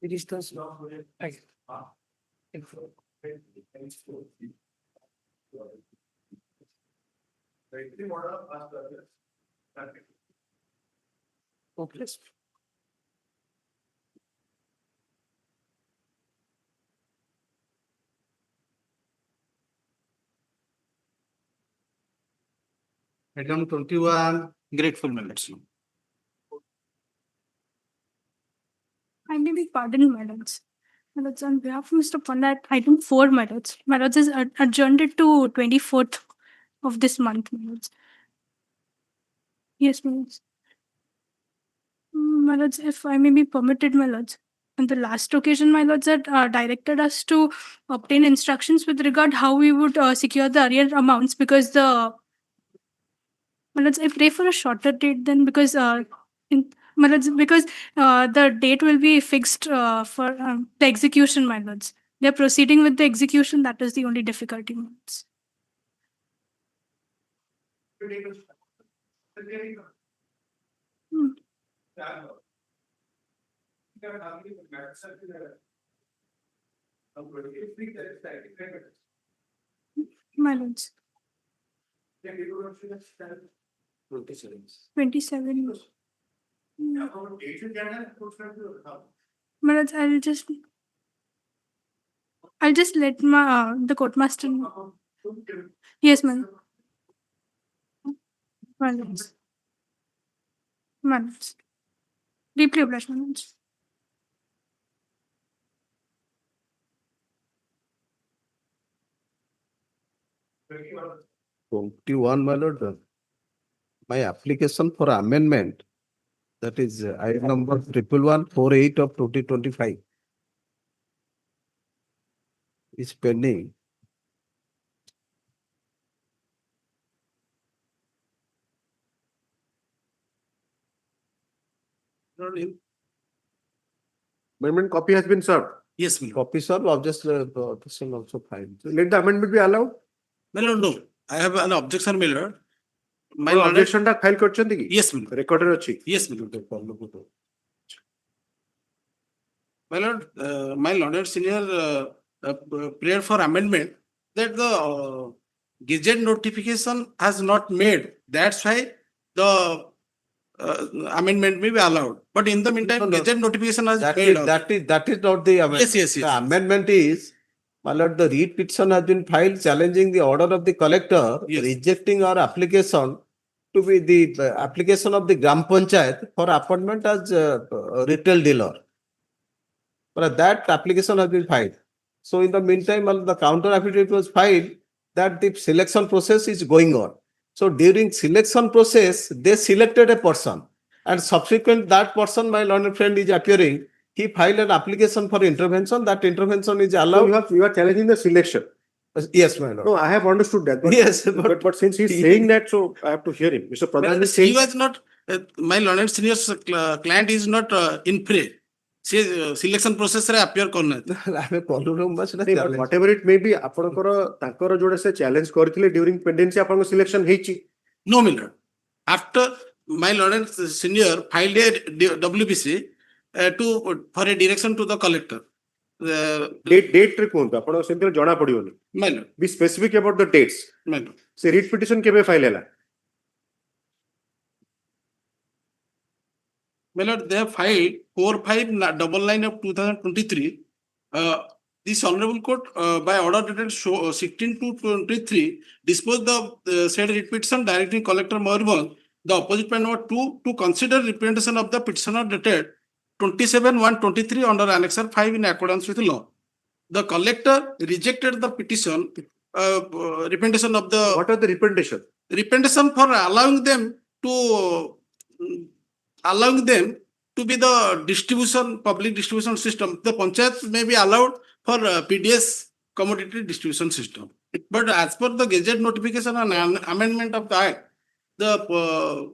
It is the. Hopeless. Item 21, grateful, my lords. I may be pardoned, my lords. My lords, on behalf of Mr. Pandit, item 4, my lords. My lords is adjourned it to 24th of this month, my lords. Yes, my lords. My lords, if I may be permitted, my lords. On the last occasion, my lords had directed us to obtain instructions with regard how we would secure the arrear amounts because the. My lords, I pray for a shorter date then because my lords, because the date will be fixed for the execution, my lords. They're proceeding with the execution. That is the only difficulty, my lords. Hmm. My lords. 27. My lords, I'll just let my the courtmaster know. Yes, ma'am. My lords. My lords. Deeply obliged, my lords. Lord. 21, my lord. My application for amendment, that is item number 1148 of 2025, is pending. Amendment copy has been served. Yes, my lord. Copy, sir, objection also filed. So let the amendment be allowed. My lord, no. I have an objection, my lord. My No lord, objection টা file করছেন কি? yes, my lord. রেকর্ডের আছে। Yes, my lord. My lord, senior prayer for amendment that the gazette notification has not made. That's why the amendment may be allowed. But in the meantime, gazette notification has made. That is not the amendment. Yes. The amendment is, my lord, the read petition has been filed challenging the order of the collector, rejecting our application to be the application of the Gram Panchayat for appointment as retail dealer. But that application has been filed. So in the meantime, the counter affidavit was filed that the selection process is going on. So during selection process, they selected a person, and subsequent that person, my learned friend is appearing. He filed an application for intervention. That intervention is So allowed. you are challenging the selection. Yes, my lord. No, I have understood that. But, Yes, but since he's saying that, so I have to hear him. Mr. Pradhan is He saying. was not, my learned senior's client is not in prey. See, selection process रे appear करना है. But whatever it may be, आपनकर तांकर जोड़े से challenge करथिले during pendency आपनको selection ହେଇची. No, my lord. After my learned senior filed a WPC for a direction to the collector. Date रे कोन आपण सेंटर जणा पडियोनी. My lord. Be specific about the dates. My lord. से writ petition केबे file हैला. My lord, they have filed 4599 of 2023. This honorable court, by order dated 16 to 23, disposed the said writ petition directing collector Maharbal, the opposite party number 2, to consider representation of the petitioner dated 27/1/23 under Annexure 5 in accordance with law. The collector rejected the petition, representation of the. What are the representation? Representation for allowing them to be the distribution, public distribution system. The panchayat may be allowed for PDS commodity distribution system. But as per the Gazette notification and amendment of the Act, the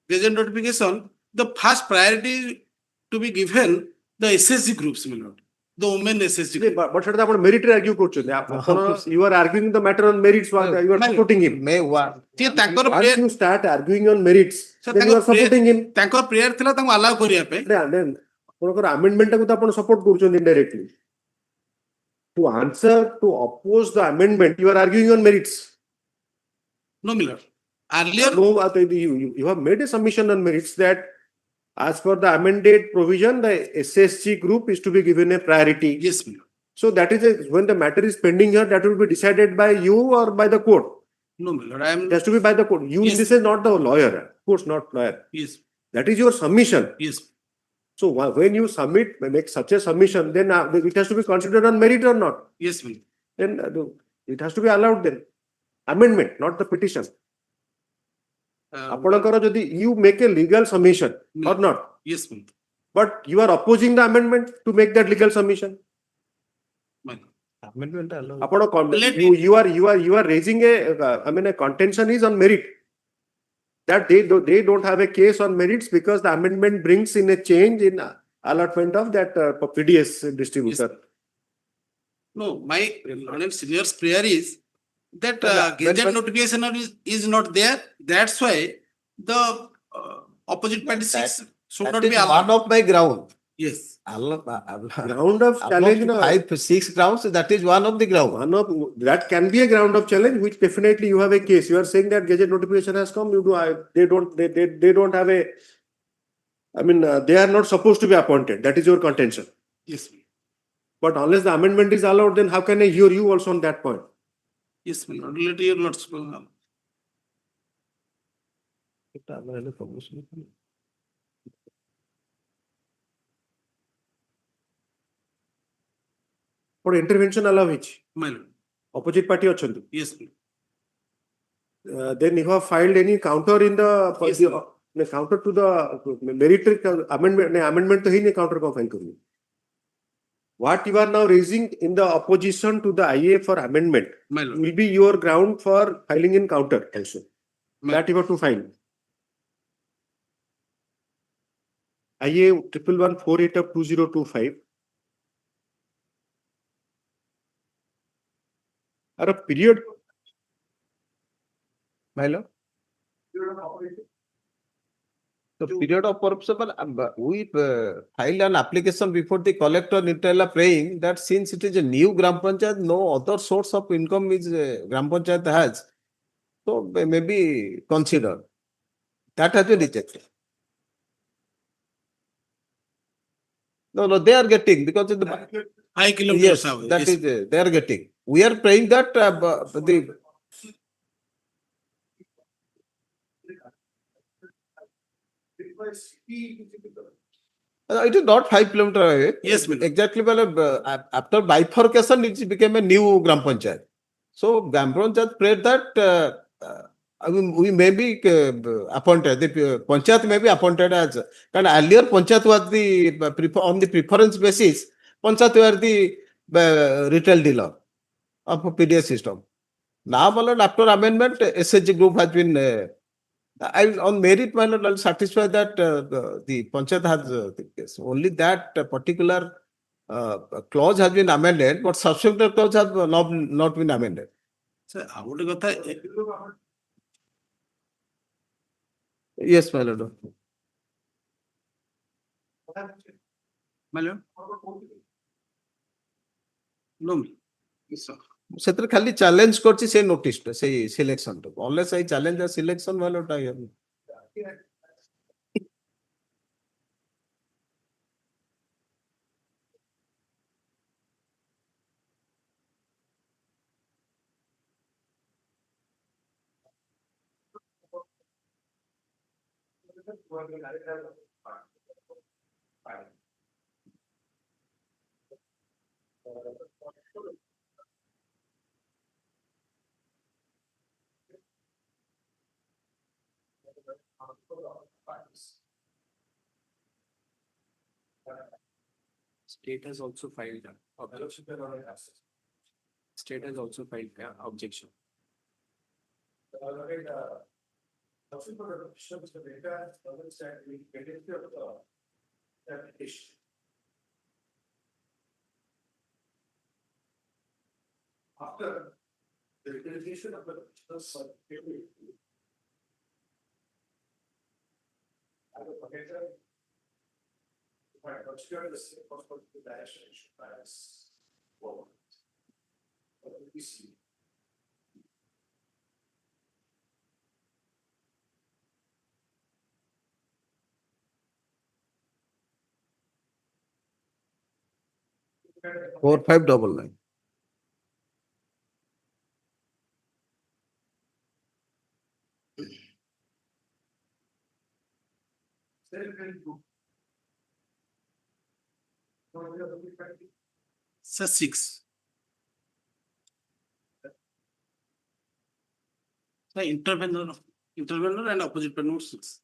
Gazette notification, the first priority to be given the SSG groups, my lord. The women SSG group. But sir, आपण merit रे argue करछों. You are arguing the matter on merits. You are supporting him. Once you start arguing on merits, then you are supporting him. तांकर prayer थिला तांको allow करिया पे. Then आपनकर amendment को तो आपण support करछों indirectly. To answer, to oppose the amendment, you are arguing on merits. No, my lord. Earlier, no, you have made a submission on merits that as per the amended provision, the SSG group is to be given a priority. Yes, my lord. So that is when the matter is pending here, that will be decided by you or by the court. No, my lord. It has to be by the court. You, Yes. This is not the lawyer. Of course, not lawyer. Yes. That is your submission. Yes. So when you make such a submission, then it has to be considered on merit or not. Yes, my lord. Then it has to be allowed then. Amendment, not the petition. ଆପଣଙ୍କର ଯଦି you make a legal submission or not. Yes, ma'am. But you are opposing the amendment to make that legal submission. Amendment allowed. ଆପଣ you are raising a contention is on merit. That they don't have a case on merits because the amendment brings in a change in allotment of that PDS distributor. Yes. No, my learned senior's prayer is that Gazette notification is not there. That's why the opposite party 6 should not be allowed. One of my ground. Yes. Ground of challenge. 5, 6 grounds. That is one of the ground. One of that can be a ground of challenge, which definitely you have a case. You are saying that Gazette notification has come. They don't have a. I mean, they are not supposed to be appointed. That is your contention. Yes. But unless the amendment is allowed, then how can I hear you also on that point? Yes, my lord. Let your lord speak. For intervention allow which? My lord. Opposite party ଅଛନ୍ତି. Yes. Then you have filed any counter in the Yes, counter to the merit amendment. Amendment तो ही नहीं counter को file करूँ. What you are now raising in the opposition to the IA for amendment will be your ground for filing in counter also. That you have to file. IA 1148 of 2025. Or a period. Milo? The period of corruption, we filed an application before the collector Nitella praying that since it is a new Gram Panchayat, no other source of income is Gram Panchayat has. So maybe considered. That has been rejected. No, they are getting because of the 5 kilometers yes, away. that Yes. is they are getting. We are praying that the It is not 5 kilometer away. Yes, madam. Exactly. After bifurcation, it became a new Gram Panchayat. So Gram Panchayat prayed that I mean, we may be appointed. The Panchayat may be appointed as. And earlier Panchayat was the on the preference basis. Panchayat were the retail dealer of PDS system. Now, my lord, after amendment, SHG group has been. On merit, my lord, I'll satisfy that the Panchayat has only that particular clause has been amended, but subsequent clause has not been amended. Sir, I would go that. Yes, my lord. My lord. No. Yes, sir. ସେଥିରେ ଖାଲି challenge କରିଛି ସେ ନୋଟିସଟା ସେଇ ସିଲେକ୍ସନଟା unless I challenge the selection ଭାଲୋଟା ଇଏ 'State has also filed objection. State has also filed objection. After the realization of the Four 599. Sir, 6. Sir, intervenor and opposite panel 6.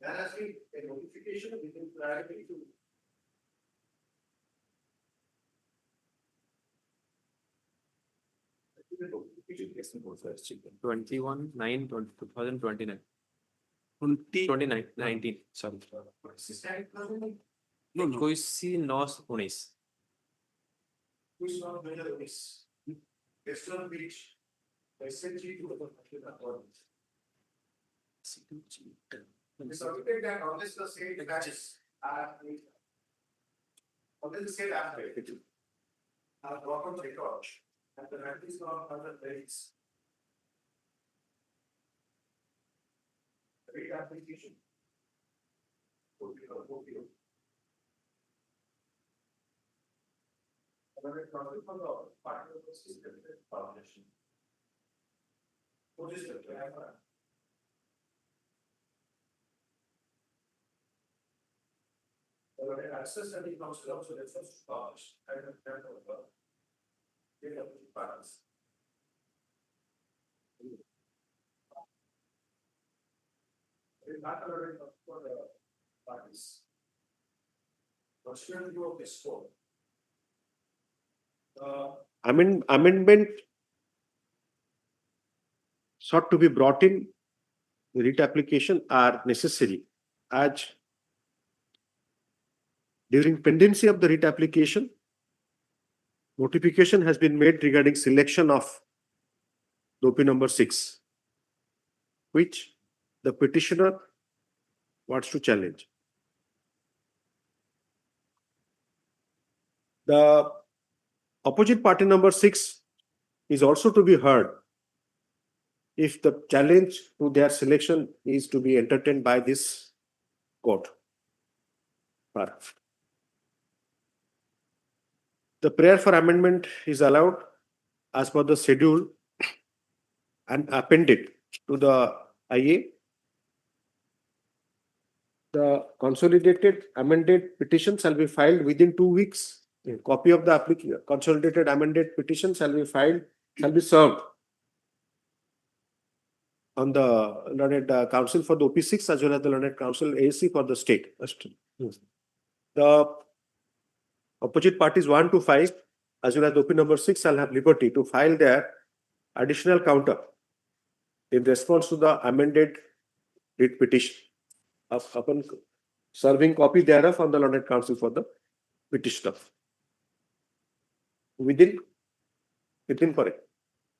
There has been a notification within priority to 21/9/2029. 19. Sorry. No, no. 21/9/19. which is not major is external beach, SNG to the authorities. We submitted that unless the state batches are unless the state aspect are brought on record and the land is not under rates. Rate application. Okay. Access and council also refers to powers and data balance. Not already for the parties. What's your view of this score? Amendment sought to be brought in the writ application are necessary as during pendency of the writ application, notification has been made regarding selection of OP number 6, which the petitioner wants to challenge. The opposite party number 6 is also to be heard if the challenge to their selection is to be entertained by this court. par. The prayer for amendment is allowed as per the schedule and appended to the IA. The consolidated amended petition shall be filed within 2 weeks. A copy of the consolidated amended petition shall be served on the learned counsel for the OP6 as well as the learned counsel ASC for the state. The opposite parties 1 to 5 as well as OP number 6 shall have liberty to file their additional counter in response to the amended writ petition upon serving copy thereof on the learned counsel for the petitioner. Within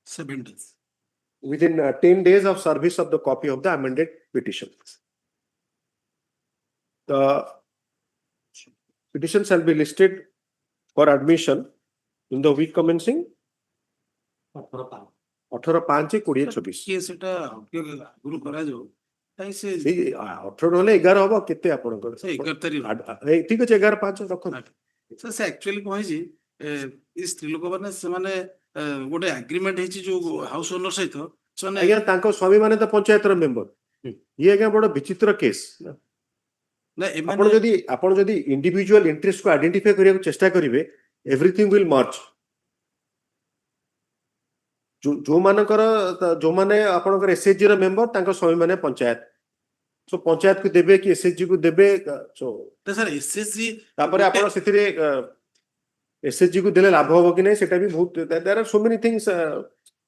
7 days. Within 10 days of service of the copy of the amended petition. The petition shall be listed for admission in the week commencing 18/5/2024. କିଏ ସେଟା ଗୁରୁ କରାଯାଉ କାହିଁ ସେ 18 ହେଲେ 11 ହବ କେତେ ଆପଣଙ୍କର? 11 ତାରିଖ ଠିକ ଅଛି 11/5 ରଖନ୍ତୁ। ସେ ଆକ୍ଚୁଆଲି କଣ ହେଇଛି ଏ ସ୍ତ୍ରୀ ଲୋକମାନେ ସେମାନେ ଗୋଟେ ଆଗ୍ରିମେଣ୍ଟ ହେଇଛି ଯୋଉ ହାଉସ ଓନର ସହିତ ସେମାନେ ଆଜ୍ଞା ତାଙ୍କ ସ୍ୱାମୀ ମାନେ ତ ପଞ୍ଚାୟତର ମେମ୍ବର। ଇଏ ଆଜ୍ଞା ବଡ ବିଚିତ୍ର କେସ୍। ନା ଆପଣ ଯଦି ଇଣ୍ଡିଭିଜୁଆଲ ଇଣ୍ଟରେଷ୍ଟ କୁ ଆଇଡେଣ୍ଟିଫାଇ କରିବାକୁ ଚେଷ୍ଟା କରିବେ ଏଭ୍ରିଥିଙ୍ଗ ୱିଲ୍ ମର୍ଜ। ଯୋଉମାନେ ଆପଣଙ୍କର ଏସଏଚଜି ର ମେମ୍ବର ତାଙ୍କ ସ୍ୱାମୀ ମାନେ ପଞ୍ଚାୟତ। ସୋ ପଞ୍ଚାୟତ କୁ ଦେବେ କି ଏସଏଚଜି କୁ ଦେବେ ସାର୍ ଏସଏଚଜି ତାପରେ ଆପଣ ସେଥିରେ ଏସଏଚଜି କୁ ଦେଲେ ଲାଭ ହବ କି ନାହିଁ ସେଟା ବି ବହୁତ there are so many things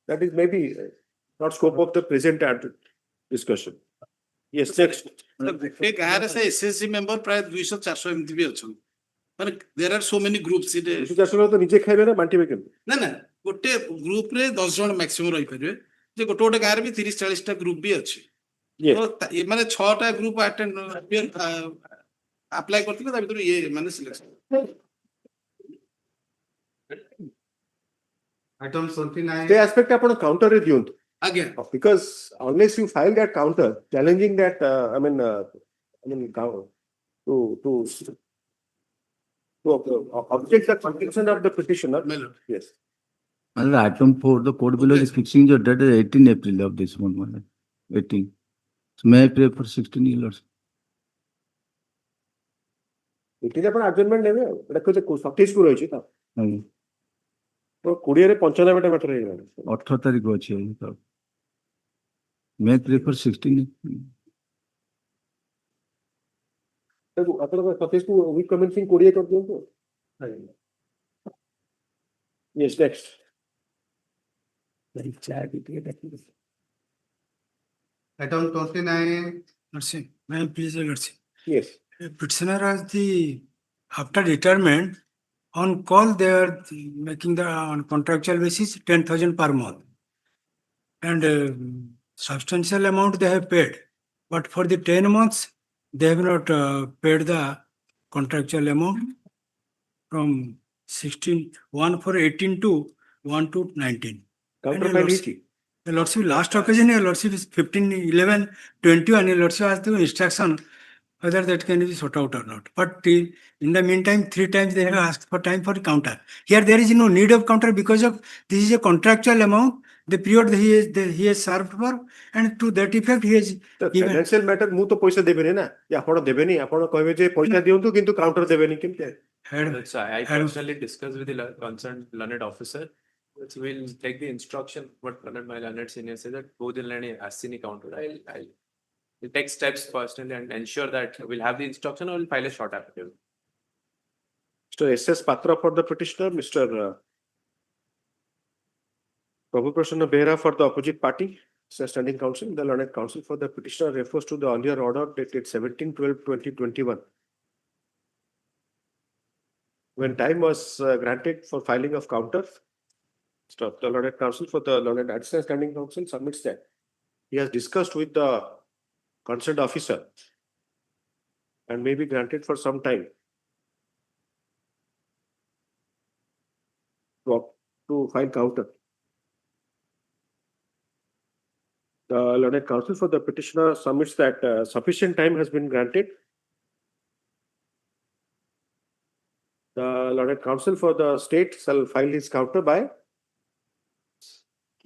that is maybe not scope of the present discussion. Yes, next. ଗୋଟେ ଗାଁରେ ସେ ଏସଏଚଜି ମେମ୍ବର ପ୍ରାୟ 200-400 ଏମିତି ବି ଅଛନ୍ତି ମାନେ there are so many groups it 200-400 ତ ନିଜେ ଖାଇବେ ନା ବାଣ୍ଟିବେ କେମିତି? ନା ଗୋଟେ ଗ୍ରୁପ ରେ 10 ଜଣ ମ୍ୟାକ୍ସିମମ୍ ରହିପାରିବେ ଯେ ଗୋଟେ ଗାଁରେ ବି 30-40ଟା ଗ୍ରୁପ ବି ଅଛି ତ ମାନେ 6ଟା ଗ୍ରୁପ ଆପ୍ଲାଏ କରିଥିଲେ ତା ଭିତରୁ ଇଏ ମାନେ ସିଲେକ୍ସନ Item 29. The aspect ଆପଣ counter ରେ ଦିଅନ୍ତୁ। ଆଜ୍ଞା because unless you file that counter challenging that to object the conviction of the petitioner. Yes. Item 4, the court below is fixing the date as 18 April of this month. 18. So may I pray for 16 years? ଏଠି ଆପଣ adjournment ନେବେ ଆଉ ଏଟା 27 କୁ ରହିଛି ତ 20 ରେ 95ଟା matter ହେଇଗଲାଣି। 18 ତାରିଖ ଅଛି ତ may I pray for 16? ଆପଣଙ୍କ 27 କୁ week commencing 20 କରିଦିଅନ୍ତୁ। Yes, next. Item 29. Lordship, may I please, Lordship? Yes. Petitioner has after retirement, on call they are making the on contractual basis 10,000 per month. And substantial amount they have paid. But for the 10 months, they have not paid the contractual amount from 1 for 18 to 1 to 19. The Lordship, last occasion, Lordship is 15/11/21. Lordship has the instruction whether that can be sought out or not. But in the meantime, 3 times they have asked for time for counter. Here there is no need of counter because of this is a contractual amount. The period he has served for, and to that effect he has given. Financial matter ମୁଁ ତ ପଇସା ଦେବେନି ନା କି ଆପଣ ଦେବେନି ଆପଣ କହିବେ ଯେ ପଇସା ଦିଅନ୍ତୁ କିନ୍ତୁ କାଉଣ୍ଟର ଦେବେନି କେମିତି? So I personally discussed with the concerned learned officer. So we'll take the instruction what my learned senior said that both the learned asini counter. I'll take steps personally and ensure that we'll have the instruction or we'll file a short affidavit. Mr. S.S. Patra for the petitioner, Mr. Prabhu Prasanna Behra for the opposite party, standing counsel. The learned counsel for the petitioner refers to the earlier order dated 17/12/2021. When time was granted for filing of counter, the learned counsel for the learned additional standing counsel submits that he has discussed with the concerned officer and may be granted for some time to file counter. The learned counsel for the petitioner submits that sufficient time has been granted Lord Counsel for the state shall file his counter by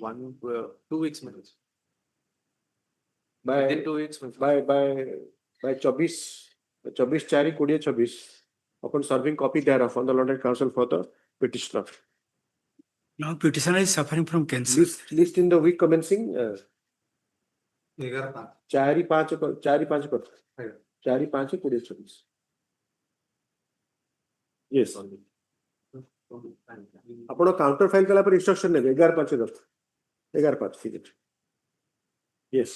2 weeks, my lords. by Within 2 weeks, my lords. by 24/4/2026 upon serving copy thereof on the Lord Counsel for the petitioner. Now petitioner is suffering from cancer. List in the week commencing 11/5. 4/5/2026. Yes. ଆପଣ counter file କଲା ପରେ instruction ନେବେ 11/5 11/5 ଠିକ ଅଛି yes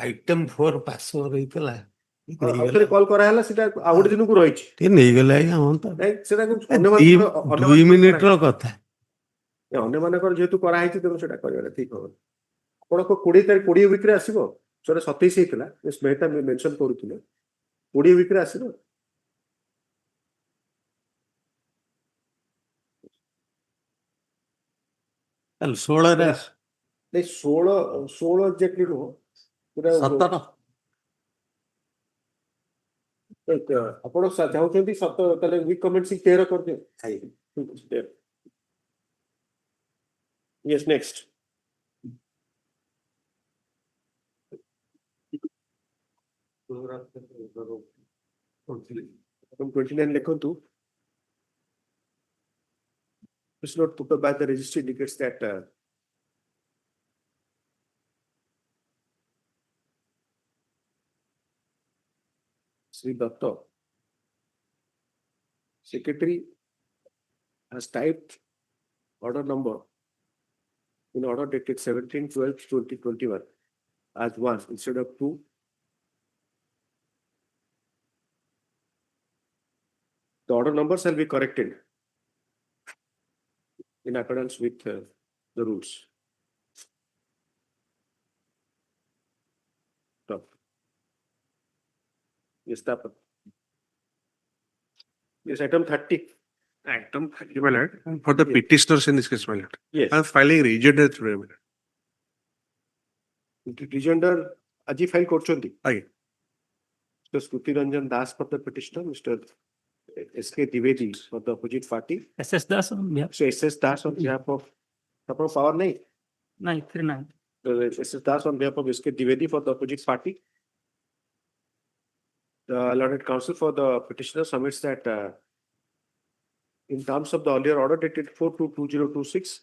item 4 pass ହେଇଥିଲା ଆଉଥରେ call କରାହେଲା ସେଟା ଆଉ ଗୋଟେ ଦିନକୁ ରହିଛି ଟିକେ ନେଇଗଲେ ଆଜ୍ଞା ହୁଅନ୍ତା ନାଇଁ ସେଟା 2 ମିନିଟର କଥା ଅନ୍ୟମାନଙ୍କର ଯେହେତୁ କରାହେଇଛି ତେଣୁ ସେଟା କରିବାଟା ଠିକ ହବ ଆପଣଙ୍କ 20 ୱିକରେ ଆସିବ ସେଟା 27 ହେଇଥିଲା ମେହତା ମେନସନ କରୁଥିଲେ 20 ୱିକରେ ଆସିବ ତାହେଲେ 16ରେ ନାଇଁ 16 ଏକ୍ଜାକ୍ଟଲି ନୁହଁ ପୁରା 17 ଆପଣ ଚାହୁଁଛନ୍ତି ତାହେଲେ ୱିକ୍ କମେଣ୍ଟସିଂ 13 କରିଦିଅ yes next from 29 लिखंतु this note put up by the registry indicates that Sri Datta secretary has typed order number in order dated 17/12/2021 as 1 instead of 2. The order number shall be corrected in accordance with the rules. Stop. Yes, stop. Yes, item 30. Item 30, my lord, for the petitioners in this case, my lord. Yes. I am filing rejoinder today, my lord. Rejoinder aji file korchonti. Aye. Mr. Stuti Ranjan Das for the petitioner, Mr. S.K. Divedi for the opposite party. SS Das on behalf. So S.S. Das on behalf of power nahi. 939. S.S. Das on behalf of S.K. Divedi for the opposite party. The allotted counsel for the petitioner submits that in terms of the earlier order dated 4/2/2026,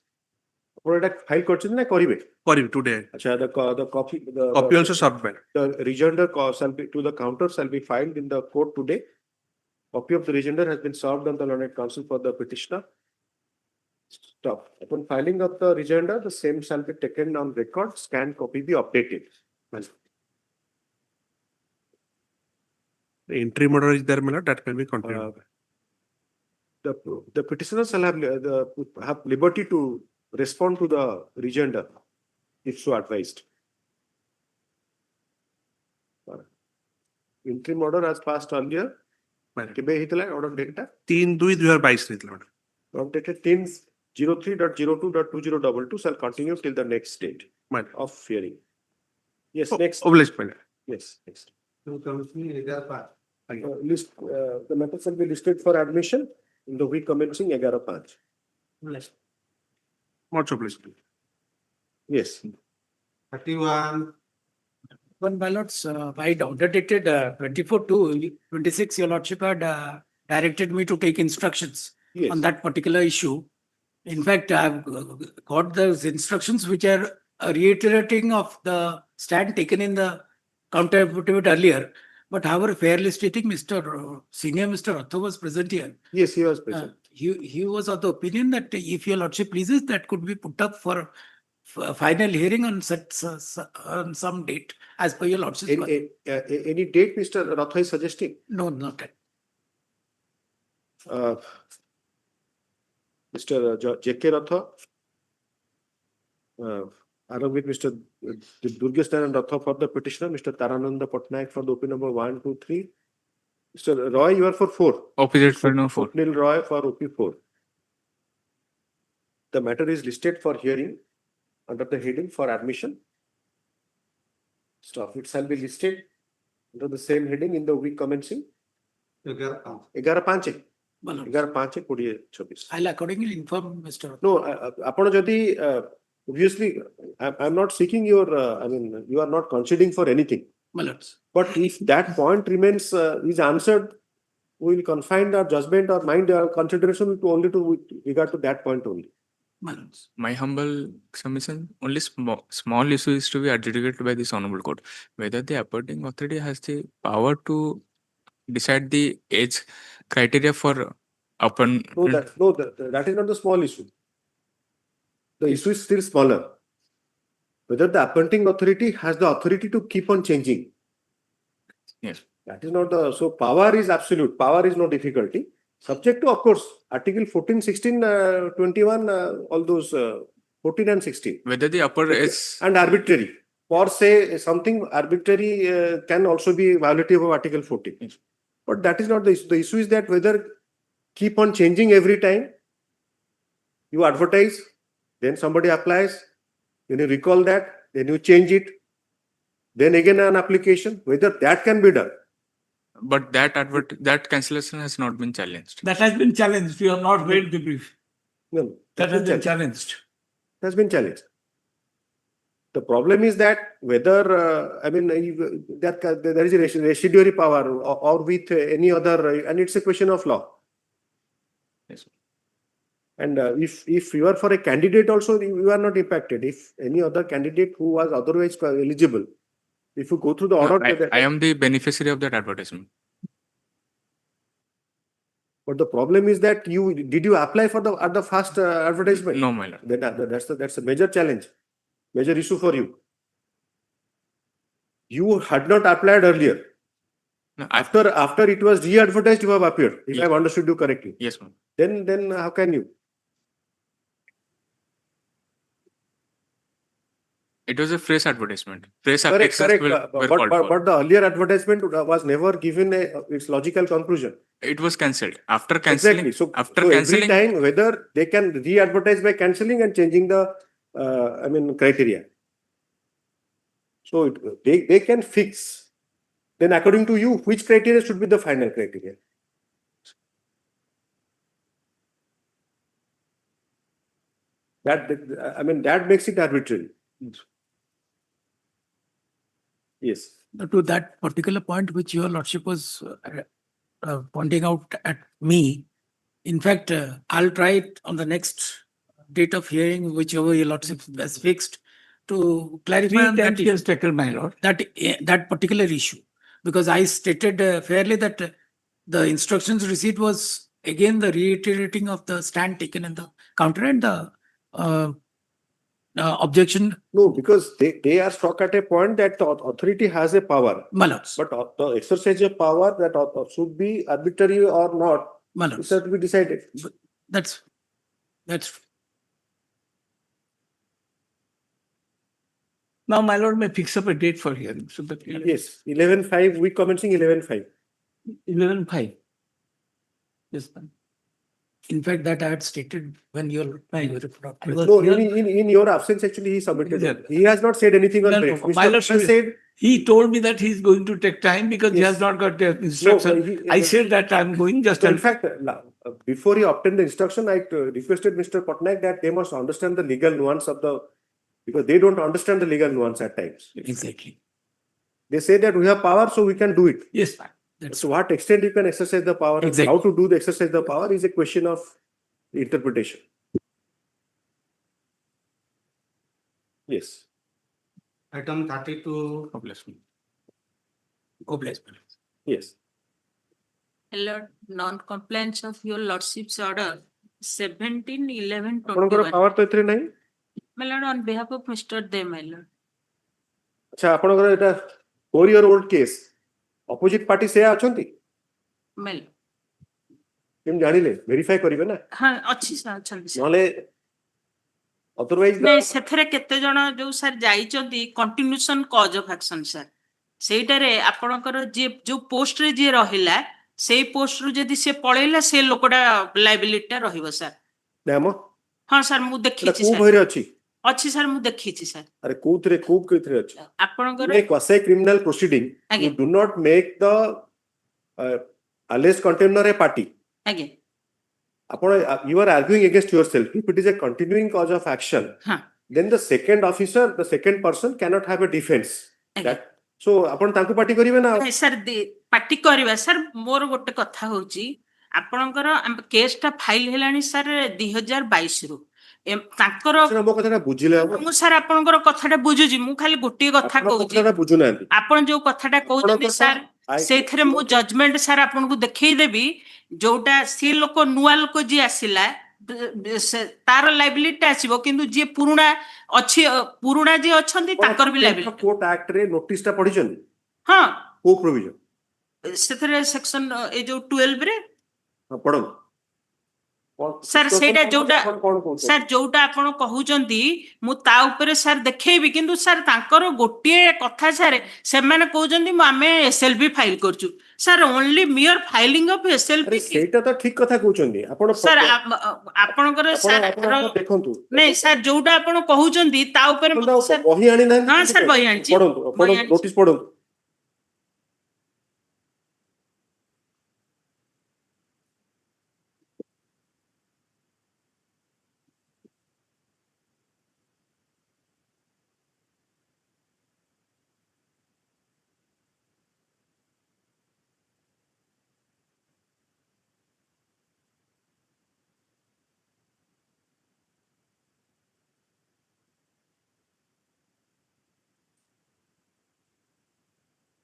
file korchonti na koribe. Koribe today. Acha the copy Copy also submit. The rejoinder shall be to the counter shall be filed in the court today. Copy of the rejoinder has been served on the learned counsel for the petitioner. Stop. Upon filing of the rejoinder, the same shall be taken on record, scanned copy be updated. The interim order is there, my lord, that can be continued. The petitioner shall have liberty to respond to the rejoinder if so advised. Interim order has passed earlier. କେବେ ହେଇଥିଲା order date ଟା 3/2/2022 ହେଇଥିଲା madam. Order dated 10/03/02/2022 shall continue till the next date of hearing. Yes, next. Obliged, my lord. Yes, next. List the matter shall be listed for admission in the week commencing 11/5. Much obliged. Yes. 31. One ballots by order dated 24/2/26, your lordship had directed me to take instructions Yes. on that particular issue. In fact, I have got those instructions which are reiterating of the stand taken in the counter affidavit earlier. But however, fairly stating, Senior Mr. Ratho was present here. Yes, he was present. He was of the opinion that if your lordship pleases, that could be put up for final hearing on on some date as per your lordship. Any date Mr. Ratho is suggesting? No, not that. Mr. J.K. Ratho, along with Mr. Durgestan Ratho for the petitioner, Mr. Tarananda Patnaik for the OP number 1, 2, 3. Mr. Roy, you are for 4. Opposite for no 4. Swapnil Roy for OP 4. The matter is listed for hearing under the heading for admission. Stop. It shall be listed under the same heading in the week commencing 11/5 11/5/2024. I'll accordingly inform Mr. No, upon jodi obviously I'm not seeking your I mean you are not conceding for anything. Mallards. But if that point remains is answered, we will confine our judgment or mind consideration to only to with regard to that point only. Mallards. My humble submission, only small issue is to be adjudicated by this honorable court. Whether the appointing authority has the power to decide the age criteria for upon. No, that is not the small issue. The issue is still smaller. Whether the appointing authority has the authority to keep on changing. Yes. That is not the, so power is absolute. Power is no difficulty. Subject to, of course, Article 14, 16, 21, all those 14 and 16. Whether the upper is. And arbitrary. For say something arbitrary can also be violative of Article 14. Yes. But that is not the issue. The issue is that whether keep on changing every time. You advertise, then somebody applies, then you recall that, then you change it, then again an application, whether that can be done. But that cancellation has not been challenged. That has been challenged. You have not read the brief. No, That has been challenged. It has been challenged. The problem is that whether I mean that there is a residuary power or with any other, and it's a question of law. Yes. And if you are for a candidate also, you are not impacted. If any other candidate who was otherwise eligible, if you go through the order, I am the beneficiary of that advertisement. But the problem is that did you apply for at the first advertisement? No, my lord. That's a major challenge, major issue for you. You had not applied earlier. No, after it was re-advertised, you have appeared. If Yes. I have understood you correctly. Yes, ma'am. Then how can you? It was a fresh advertisement. Fresh Correct. applications were called for. But the earlier advertisement was never given its logical conclusion. It was cancelled. After cancelling, Exactly. after so cancelling, every time whether they can re-advertise by cancelling and changing the criteria. So they can fix. Then according to you, which criteria should be the final criteria? That makes it arbitrary. Yes. To that particular point which your lordship was pointing out at me, in fact, I'll try it on the next date of hearing, whichever your lordship has fixed, to clarify on that issue, taken, my lord. that particular issue. Because I stated fairly that the instructions received was again the reiterating of the stand taken in the counter and the objection. No, because they are struck at a point that the authority has a power. Mallards. But the exercise of power that should be arbitrary or not, Mallards. it has to be decided. That's Now, my lord may fix up a date for hearing. So that Yes, 11/5, week commencing 11/5. 11/5. Yes, ma'am. in fact that I had stated when you were No, in your absence, actually, he submitted. Yeah. He has not said anything on No, brief. no, Mr. my lord Krishna said, he told me that he's going to take time because he Yes. has not got the instruction. I said that I'm going just. so in fact, before he obtained the instruction, I requested Mr. Patnaik that they must understand the legal nuance of the, because they don't understand the legal nuance at times. Exactly. They say that we have power, so we can do it. Yes, To what extent you can exercise the power, and Exactly. how to do the exercise the power is a question of interpretation. Yes. Item 32. Yes. Lord, non-compliance of your lordship's order 17/11/21. ଆପଣଙ୍କର power ତ ଏଥିରେ ନାହିଁ? My lord, on behalf of Mr. De, my lord. ଆଚ୍ଛା, ଆପଣଙ୍କର ଏଟା 4-year-old case. Opposite party ସେ ଅଛନ୍ତି? My lord. କେମିତି ଜାଣିଲେ? ଭେରିଫାଇ କରିବେ ନା? ହଁ ଅଛି ସାର୍ ଅଛନ୍ତି ସାର୍। ନହେଲେ otherwise ନାଇଁ ସେଥିରେ କେତେ ଜଣ ଯୋଉ ସାର୍ ଯାଇଛନ୍ତି କଣ୍ଟିନ୍ୟୁସନ କଜ ଅଫ ଆକ୍ସନ ସାର୍, ସେଇଟାରେ ଆପଣଙ୍କର ଯିଏ ଯୋଉ ପୋଷ୍ଟରେ ଯିଏ ରହିଲା ସେଇ ପୋଷ୍ଟରୁ ଯଦି ସେ ପଳେଇଲା ସେ ଲୋକଟା ଲାଇବିଲିଟିଟା ରହିବ ସାର୍। ନାମ ହଁ ସାର୍ ମୁଁ ଦେଖିଛି କୋଉ ସାର୍। ବହିରେ ଅଛି? ଅଛି ସାର୍ ମୁଁ ଦେଖିଛି ସାର୍ अरे कोउथरे अछि ଆପଣଙ୍କର in a quasi criminal proceeding you ଆଜ୍ଞା do not make the alleged contemner a party. ଆଜ୍ଞା You are arguing against yourself. If it is a continuing cause of action, ହଁ then the second officer, the second person cannot have a defense. ଆଜ୍ଞା That so ଆପଣ ତାଙ୍କୁ party କରିବେ ନା ନାଇଁ sir party କରିବା sir ମୋର ଗୋଟେ କଥା ହଉଛି ଆପଣଙ୍କର କେସଟା ଫାଇଲ ହେଲାଣି ସାର୍ 2022 ରୁ ତାଙ୍କର ମୋ କଥାଟା ବୁଝିଲେ ହବ ମୁଁ ସାର୍ ଆପଣଙ୍କର କଥାଟା ବୁଝୁଛି ମୁଁ ଖାଲି ଗୋଟିଏ କଥା ଆପଣ କହୁଛି କଥାଟା ବୁଝୁନାହାନ୍ତି ଆପଣ ଯୋଉ କଥାଟା କହୁଛନ୍ତି ସାର୍ ସେଇଥିରେ ମୁଁ ଜଜମେଣ୍ଟ ସାର୍ ଆପଣଙ୍କୁ ଦେଖେଇଦେବି ଯୋଉଟା ସେ ଲୋକ ନୂଆ ଲୋକ ଯିଏ ଆସିଲା ତାର ଲାଇବିଲିଟି ଆସିବ କିନ୍ତୁ ଯିଏ ପୁରୁଣା ଅଛି ପୁରୁଣା ଯିଏ ଅଛନ୍ତି ତାଙ୍କର ବି ଲାଇବିଲିଟି କୋର୍ଟ ଆକ୍ଟ ରେ ନୋଟିସ ଟା ପଢିଛନ୍ତି ହଁ କୋ ପ୍ରୋଭିଜନ ସେଥିରେ ସେକ୍ସନ ଏଇ ଯୋଉ 12 ରେ ପଢନ୍ତୁ ସାର୍ ସେଇଟା ଯୋଉଟା ସାର୍ ଯୋଉଟା ଆପଣ କହୁଛନ୍ତି ମୁଁ ତା ଉପରେ ସାର୍ ଦେଖେଇବି କିନ୍ତୁ ସାର୍ ତାଙ୍କର ଗୋଟିଏ କଥା ସାର୍ ସେମାନେ କହୁଛନ୍ତି ଆମେ ଏସଏଲବି ଫାଇଲ କରୁଛୁ ସାର୍ ଓନ୍ଲି ମିୟର ଫାଇଲିଂ ଅଫ ଏସଏଲବି ସେଇଟା ତ ଠିକ କଥା କହୁଛନ୍ତି ଆପଣ ସାର୍ ଆପଣଙ୍କର ସାର୍ ଦେଖନ୍ତୁ ନାଇଁ ସାର୍ ଯୋଉଟା ଆପଣ କହୁଛନ୍ତି ତା ଉପରେ ବହି ଆଣିନାହାନ୍ତି ହଁ ସାର୍ ବହି ଆଣିଛି ପଢନ୍ତୁ ନୋଟିସ ପଢନ୍ତୁ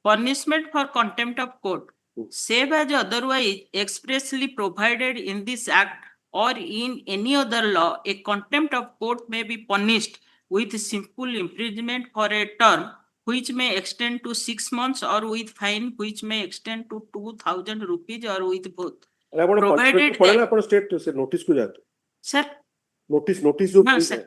punishment for contempt of court save as otherwise expressly provided in this act or in any other law a contempt of court may be punished with simple imprisonment for a term which may extend to 6 months or with fine which may extend to 2000 rupees or with both provided पढ़ेगा अपन state से notice को जाते sir notice जो हाँ sir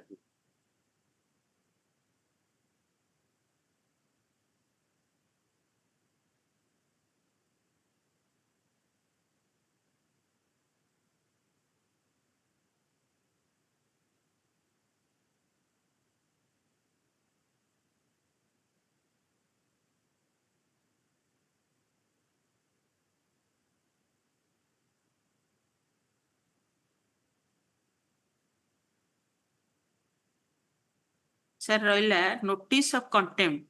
Sir, Royla, notice of contempt,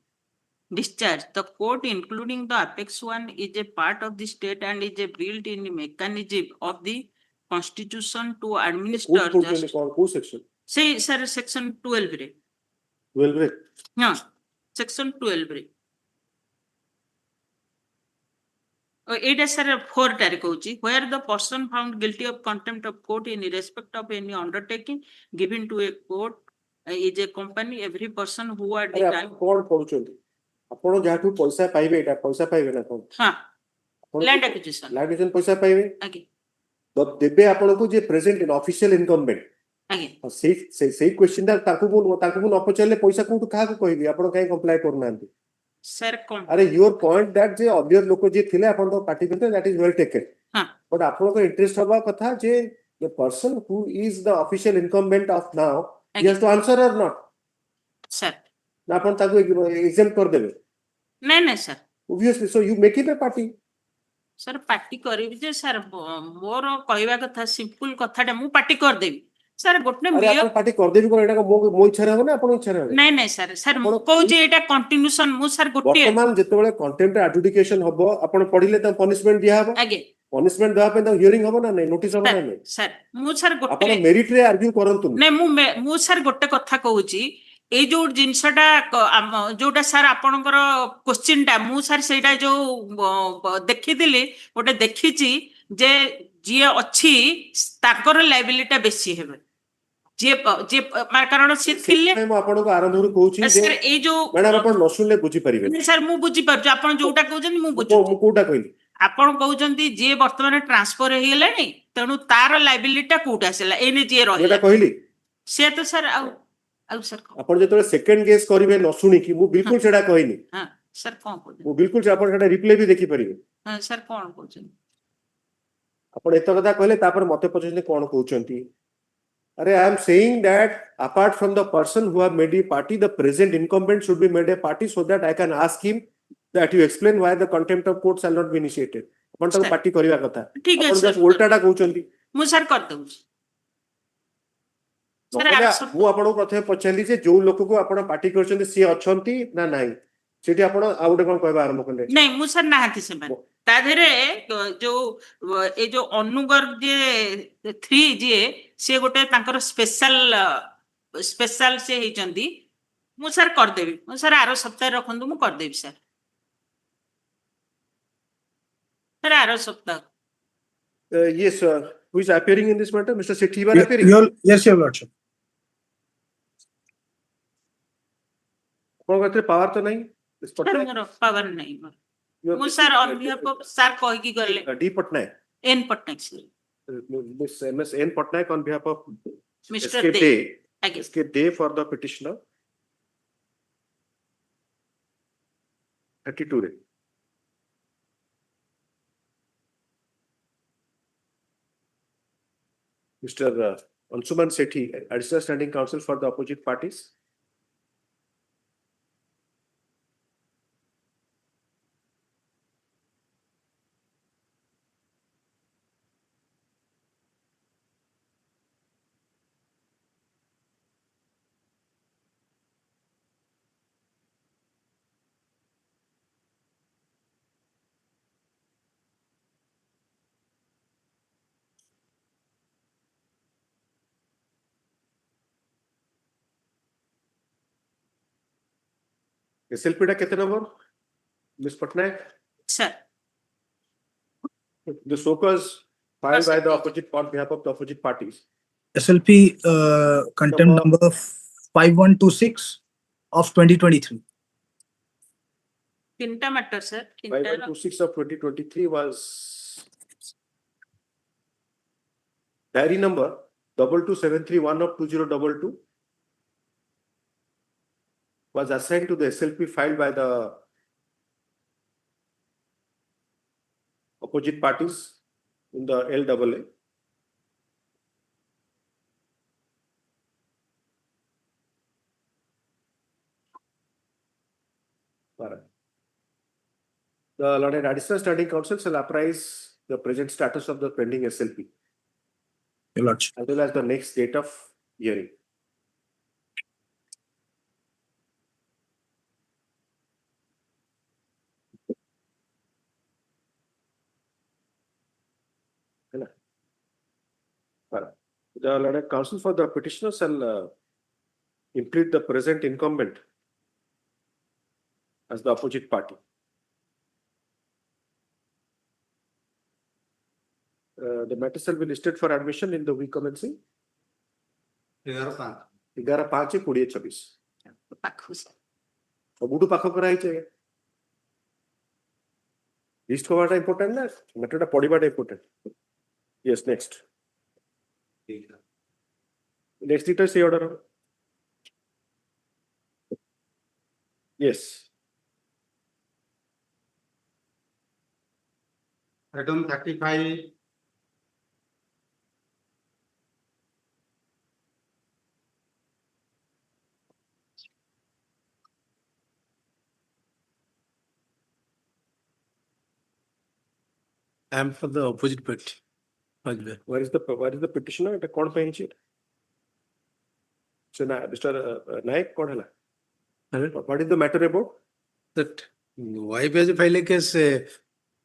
discharge. The court, including the apex one, is a part of the state and is a built-in mechanism of the constitution to administer justice. section? Say, sir, section 12 re. 12 re? No, section 12 re. It is sir 4 tarikh where the person found guilty of contempt of court in respect of any undertaking given to a court is a company every person who at the time कौन पहुंचोंदी आपण जाठू पैसा पाइबे एटा पैसा पाइबे ना कोन हां land acquisition पैसा पाइबे आगे तो देबे आपण को जे प्रेजेंट इन ऑफिशियल इनकम्बेंट आगे से क्वेश्चन दा ताकू न पचले पैसा कोठू काहा को कहबी आपण काहे कंप्लाई करनांती सर कौन अरे योर पॉइंट दैट जे अदर लोक जे थिले आपण तो पार्टी करते दैट इज वेल टेकन हां बट आपण को इंटरेस्ट हबा कथा जे the person who is the official incumbent of now he has to answer or not sir ना आपण ताकू एग्जाम कर देबे नहीं sir obviously so you make it a party sir party करिबि जे सर मोर कहबा कथा सिंपल कथाटा मु पार्टी कर देबी सर गोटने अरे आपण पार्टी कर देबी कोन एटा मो इच्छा रहबो ना आपण इच्छा रहबो नहीं सर सर मु कहू जे एटा कंटिन्यूएशन मु सर गोटे वर्तमान जेतेबेले कंटेम्प्ट एडजुडिकेशन हबो आपण पढिले त पनिशमेंट दिया हबो आगे पनिशमेंट दवा पे त हियरिंग हबो ना नहीं नोटिस हबो ना नहीं सर मु सर गोटे आपण मेरिट रे आर्ग्यू करंतु नहीं मु सर गोटे कथा कहूची এই ଯୋଉ ଜିନିଷଟା ଯୋଉଟା ସାର୍ ଆପଣଙ୍କର କ୍ୱେଶ୍ଚିନ୍ଟା ମୁଁ ସାର୍ ସେଇଟା ଯୋଉ ଦେଖିଥିଲି ଗୋଟେ ଦେଖିଛି ଯେ ଯିଏ ଅଛି ତାଙ୍କର ଲାଇବିଲିଟା ବେଶୀ ହେବେ ଯିଏ କାରଣ ସିଏ ଥିଲେ ମୁଁ ଆପଣଙ୍କୁ ଆରମ୍ଭରୁ କହୁଛି ଯେ ଏଇ ଯୋଉ ମ୍ୟାଡାମ ଆପଣ ନ ଶୁଣିଲେ ବୁଝି ପାରିବେନି ସାର୍ ମୁଁ ବୁଝିପାରୁଛି ଆପଣ ଯୋଉଟା କହୁଛନ୍ତି ମୁଁ ବୁଝୁଛି ମୁଁ କୋଉଟା କହିଲି ଆପଣ କହୁଛନ୍ତି ଯିଏ ବର୍ତ୍ତମାନ ଟ୍ରାନ୍ସଫର ହେଇଗଲାଣି ତେଣୁ ତାର ଲାଇବିଲିଟା କୋଉଟା ଆସିଲା ଏଇନେ ଯିଏ ରହିଲା କହିଲି ସେ ତ ସାର୍ ଆଉ सर आपण जेतले सेकंड गेस करिवे न सुनी कि मु बिल्कुल सेडा कहिनी हां सर कोन को मु बिल्कुल आपण सेडा रिप्ले भी देखि परिबे हां सर कोन कहउछन आपण एत कथा कहले तापर मते पछने कोन कहउचंती I am saying that apart from the person who have made a party, the present incumbent should be made a party so that I can ask him that you explain why the contempt of court shall not be initiated. ଆପଣ ତାକୁ party କରିବା କଥା ଠିକ ଆପଣ ଅଛି just ଓଲଟାଟା କହୁଛନ୍ତି ମୁଁ sir କରିଦେଉଛି ନହେଲେ ମୁଁ ଆପଣଙ୍କୁ ପ୍ରଥମେ ପଚାରିଲି ଯେ ଯୋଉ ଲୋକକୁ ଆପଣ ପାର୍ଟି କରିଛନ୍ତି ସିଏ ଅଛନ୍ତି ନା ନାହିଁ ସେଠି ଆପଣ ଆଉ ଗୋଟେ କଣ କହିବା ଆରମ୍ଭ କଲେ ନାଇଁ ମୁଁ ସାର୍ ନାହାନ୍ତି ସେମାନେ ତା ଦେହରେ ଯୋଉ ଏ ଯୋଉ ଅନୁଗର ଯିଏ 3 ଯିଏ ସିଏ ଗୋଟେ ତାଙ୍କର ସ୍ପେଶାଲ ସେ ହେଇଛନ୍ତି ମୁଁ ସାର୍ କରିଦେବି ମୁଁ ସାର୍ ଆର ସପ୍ତାହରେ ରଖନ୍ତୁ ମୁଁ କରିଦେବି ସାର୍ ସାର୍ ଆର ସପ୍ତାହ yes who is appearing in this matter Mr. Sethi you are appearing Yes, your lordship. ଆପଣଙ୍କ ଏଥିରେ ପାୱାର ତ ନାହିଁ ସାର୍ ମୋର ପାୱାର ନାହିଁ ମୁଁ sir on behalf of sir କହିକି ଗଲେ D Patnaik N Pattnaik sir Miss MS N Patnaik on behalf of Mr. SK Dey. Day ଆଜ୍ଞା SK Day for the petitioner 32 ରେ Mr. Ansuman Sethi, Additional Standing Counsel for the opposite parties. SLP টা কেতে নম্বর Ms. Patnaik? Sir. The so-cause filed by the opposite on behalf of the opposite parties. SLP contempt number 5126 of 2023. তিনটা matter sir 5126 of 2023 was diary number 22731 of 2022 was assigned to the SLP filed by the opposite parties in the LAA. The Lorded Additional Standing Counsel shall apprise the present status of the pending SLP, Your Lordship. as well as the next date of hearing. The Lorded Counsel for the petitioner shall implead the present incumbent as the opposite party. The matter shall be listed for admission in the week commencing 11/5/2024. ସବୁଠୁ ପାଖ କରାହେଇଛି ଆଜ୍ଞା list କବାଟା important ନା ମ୍ୟାଟରଟା ପଢିବାଟା important Yes next next ଡିଟା ସେଇ order Yes Item 35. I am for the opposite party. Where is the petitioner? It कौन पे है So Mr. Naik कौन है ना? What is the matter about? That wife has filed a case,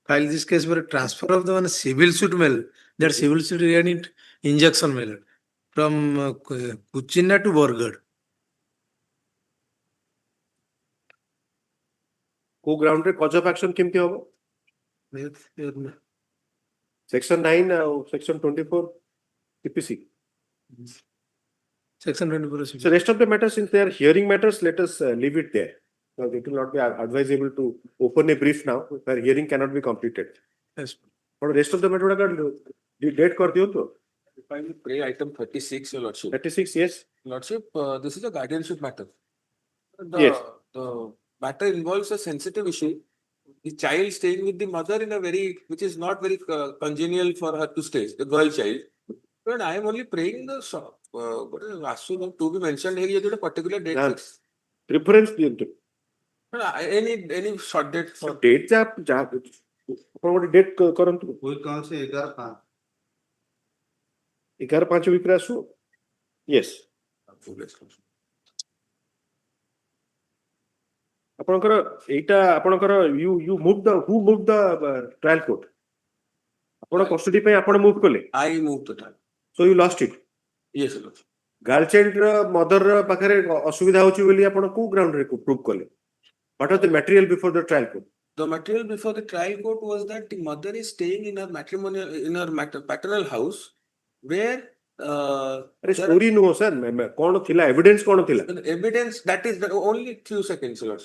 filed this case for a transfer of the one civil suit mail. That civil suit regarding injunction mail from Kuchina to Borgad. को ground रे cause of action केमती होबो Section 9 Section 24 TPC. Section 24. So rest of the matters, since they are hearing matters, let us leave it there. Because it will not be advisable to open a brief now, where hearing cannot be completed. Yes. But rest of the matter date कर दियो तो. If I will pray item 36, Your Lordship. 36, yes. Lordship, this is a guardianship matter. Yes. The matter involves a sensitive issue. The child staying with the mother in a very, which is not very congenial for her to stay, the girl child. But I am only praying the what is Vasu to be mentioned here is a particular date Yeah. fix. Preference ଦିଅନ୍ତୁ Any short date for date ଯାହା ଆପଣ ଗୋଟେ date କରନ୍ତୁ Week कौन से 11/5 11/5 ୱିକ୍ରେ ଆସୁ Yes ଆପଣଙ୍କର ଏଇଟା ଆପଣଙ୍କର you move the who move the trial court ଆପଣ କଷ୍ଟଡି ପାଇଁ ଆପଣ ମୁଭ୍ କଲେ I moved the time. So you lost it Yes, sir. ଗାର୍ଲଚାଇଲ୍ଡର ମଦର ପାଖରେ ଅସୁବିଧା ହଉଛି ବୋଲି ଆପଣ କୋଉ ଗ୍ରାଉଣ୍ଡରେ ପ୍ରୁଭ୍ କଲେ what are the material before the trial court The material before the trial court was that the mother is staying in her paternal house where ଆରେ ଷ୍ଟୋରି ନୁହଁ ସାର୍ କଣ ଥିଲା ଏଭିଡେନ୍ସ କଣ ଥିଲା the evidence that is the only few seconds, Lord.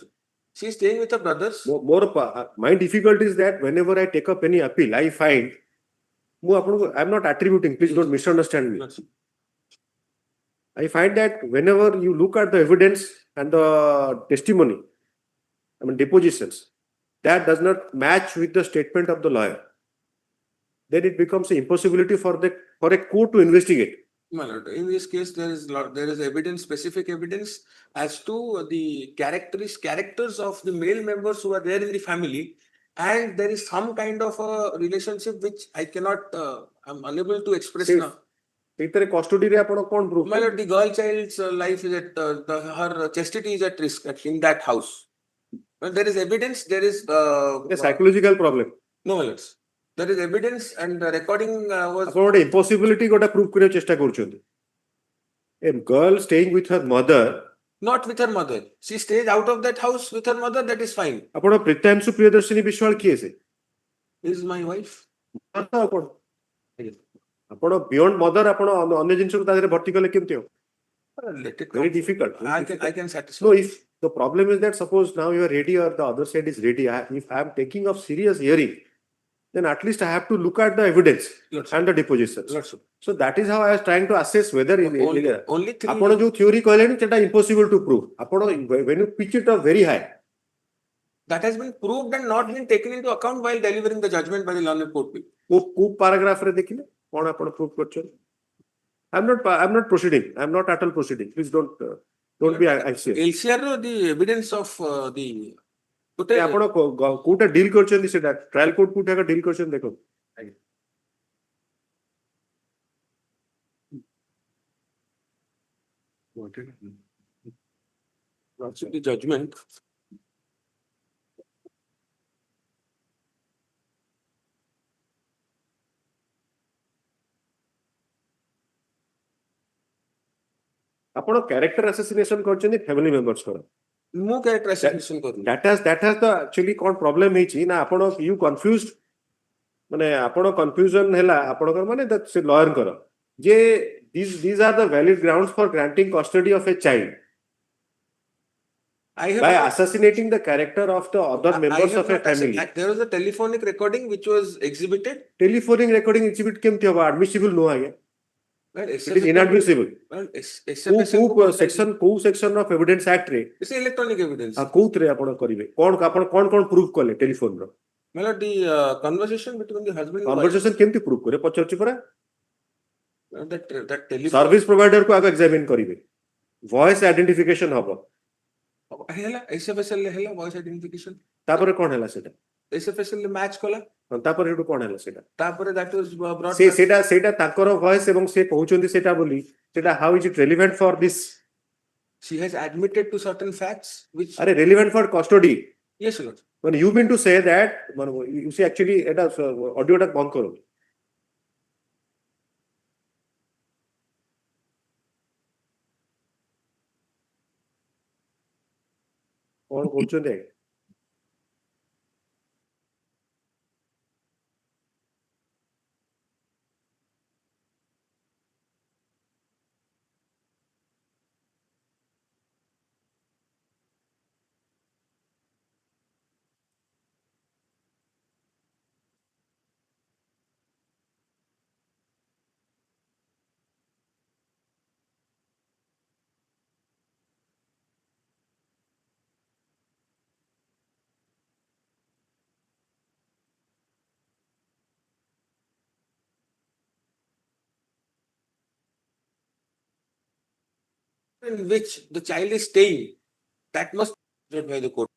She is staying with her brothers. ମୋର my difficulty is that whenever I take up any appeal I find ମୁଁ ଆପଣଙ୍କୁ I am not attributing please don't misunderstand me I find that whenever you look at the evidence and the testimony I mean depositions that does not match with the statement of the lawyer then it becomes an impossibility for a court to investigate. My lord, in this case, there is evidence, specific evidence as to the characters of the male members who are there in the family, and there is some kind of a relationship which I cannot, I'm unable to express now. ସେଇଥିରେ କଷ୍ଟଡିରେ ଆପଣ କ'ଣ proof My lord, the girl child's life is at her chastity is at risk in that house. Well, there is evidence. There is a psychological problem. No, my lords. There is evidence and the recording was. ଆପଣ ଗୋଟେ impossibility ଗୋଟେ proof କରିବାକୁ ଚେଷ୍ଟା କରୁଛନ୍ତି. A girl staying with her mother. Not with her mother. She stays out of that house with her mother. That is fine. ଆପଣ ପ୍ରୀତାଂଶୁ ପ୍ରିୟଦର୍ଶିନୀ ବିଶ୍ୱାଳ କିଏ ସେ? Is my wife. ଆପଣ ବିୟଣ୍ଡ ମଦର ଆପଣ ଅନ୍ୟ ଜିନିଷକୁ ତା ଦେହରେ ଭର୍ତ୍ତି କଲେ କେମିତି ହେବ? Let it Very come. difficult. I can satisfy. No, if the problem is that suppose now you are ready or the other side is ready, if I am taking of serious hearing, then at least I have to look at the evidence and the depositions. So that is how I was trying to assess whether only three. ଆପଣ ଯୋଉ theory କହିଲେଣି ସେଟା impossible to prove. ଆପଣ when you pitch it up very high. That has been proved and not been taken into account while delivering the judgment by the learned court. କୋଉ paragraph ରେ ଦେଖିଲେ କ'ଣ ଆପଣ prove କରିଛନ୍ତି? I'm not proceeding. I'm not at all proceeding. Please don't be anxious. LCR the evidence of the ଆପଣ କୋଉଟା deal କରିଛନ୍ତି ସେଟା ଟ୍ରାଏଲ କୋର୍ଟ କୋଉଟା ଡିଲ୍ କରିଛନ୍ତି ଦେଖନ୍ତୁ. The judgment. ଆପଣ କ୍ୟାରେକ୍ଟର ଆସାସିନେସନ କରିଛନ୍ତି ଫ୍ୟାମିଲି ମେମ୍ବର୍ସଙ୍କର. ମୁଁ କ୍ୟାରେକ୍ଟର ଆସାସିନେସନ କରୁନି. that has the actually କ'ଣ ପ୍ରୋବ୍ଲେମ ହେଇଛି ନା ଆପଣ you confused ମାନେ ଆପଣ କନଫ୍ୟୁଜନ ହେଲା ଆପଣଙ୍କର ମାନେ ସେ ଲୟରଙ୍କର ଯେ these are the valid grounds for granting custody of a child. By assassinating the character of the other members of a family. There was a telephonic recording which was exhibited. Telephonic recording exhibit କେମିତି ହବ? Admissible ନୁହଁ ଆଜ୍ଞା. It is inadmissible. କୋଉ section of evidence act ରେ? It's electronic evidence. କୋଉଥିରେ ଆପଣ କରିବେ? କ'ଣ proof କଲେ ଟେଲିଫୋନ ର? My lord, the conversation between the husband and Conversation କେମିତି proof କରିବେ? ପଚାରୁଛି ପରା. that telephone. Service provider କୁ ଆଗ examine କରିବେ. Voice identification ହବ. ହେଲା SFSL ହେଲା voice identification. ତାପରେ କ'ଣ ହେଲା ସେଟା? SFSL match କଲା. ତାପରେ ଏଠୁ କ'ଣ ହେଲା ସେଟା? ତାପରେ that was brought. ସେଇଟା ତାଙ୍କର voice ଏବଂ ସେ କହୁଛନ୍ତି ସେଟା ବୋଲି ସେଟା how is it relevant for this? She has admitted to certain facts which. Are relevant for custody? Yes, Lord. When you mean to say that, you see actually এটা অডিওটা বন্ধ করুন. କ'ଣ କରୁଛନ୍ତି? in which the child is staying, that must be considered by the court.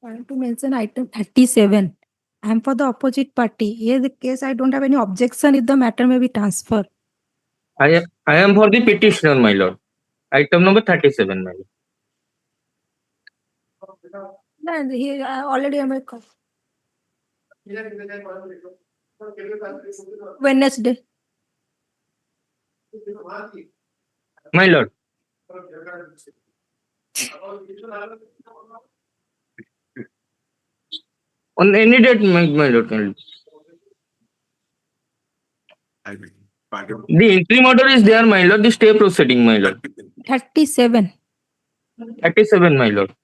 I want to mention item 37. I am for the opposite party. Here the case I don't have any objection if the matter may be transferred. I am for the petitioner, my lord. Item number 37, my lord. No, he already am a call. Wednesday. My lord. On any date, my lord. The interim order is there, my lord. The stay proceeding, my lord. 37. 37, my lord.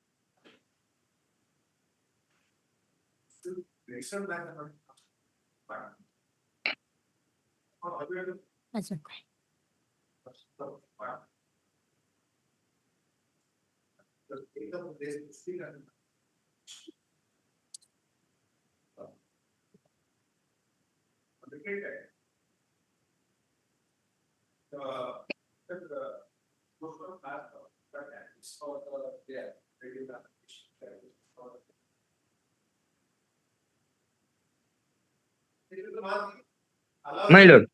That's okay. My lord.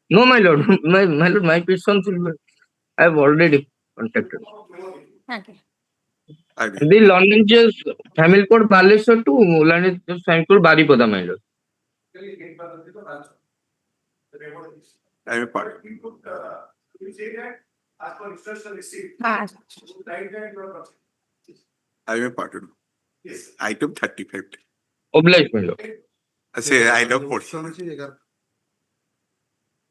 No, my lord. My lord, my petition I have already contacted. Okay. The Lawrence's family code Baleswar to Lawrence's family code Baripada, my lord. I am a part. Ah, I am a part. Item 35. Obliged, my lord. I say item 40.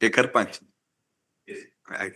Ekar Panch. I-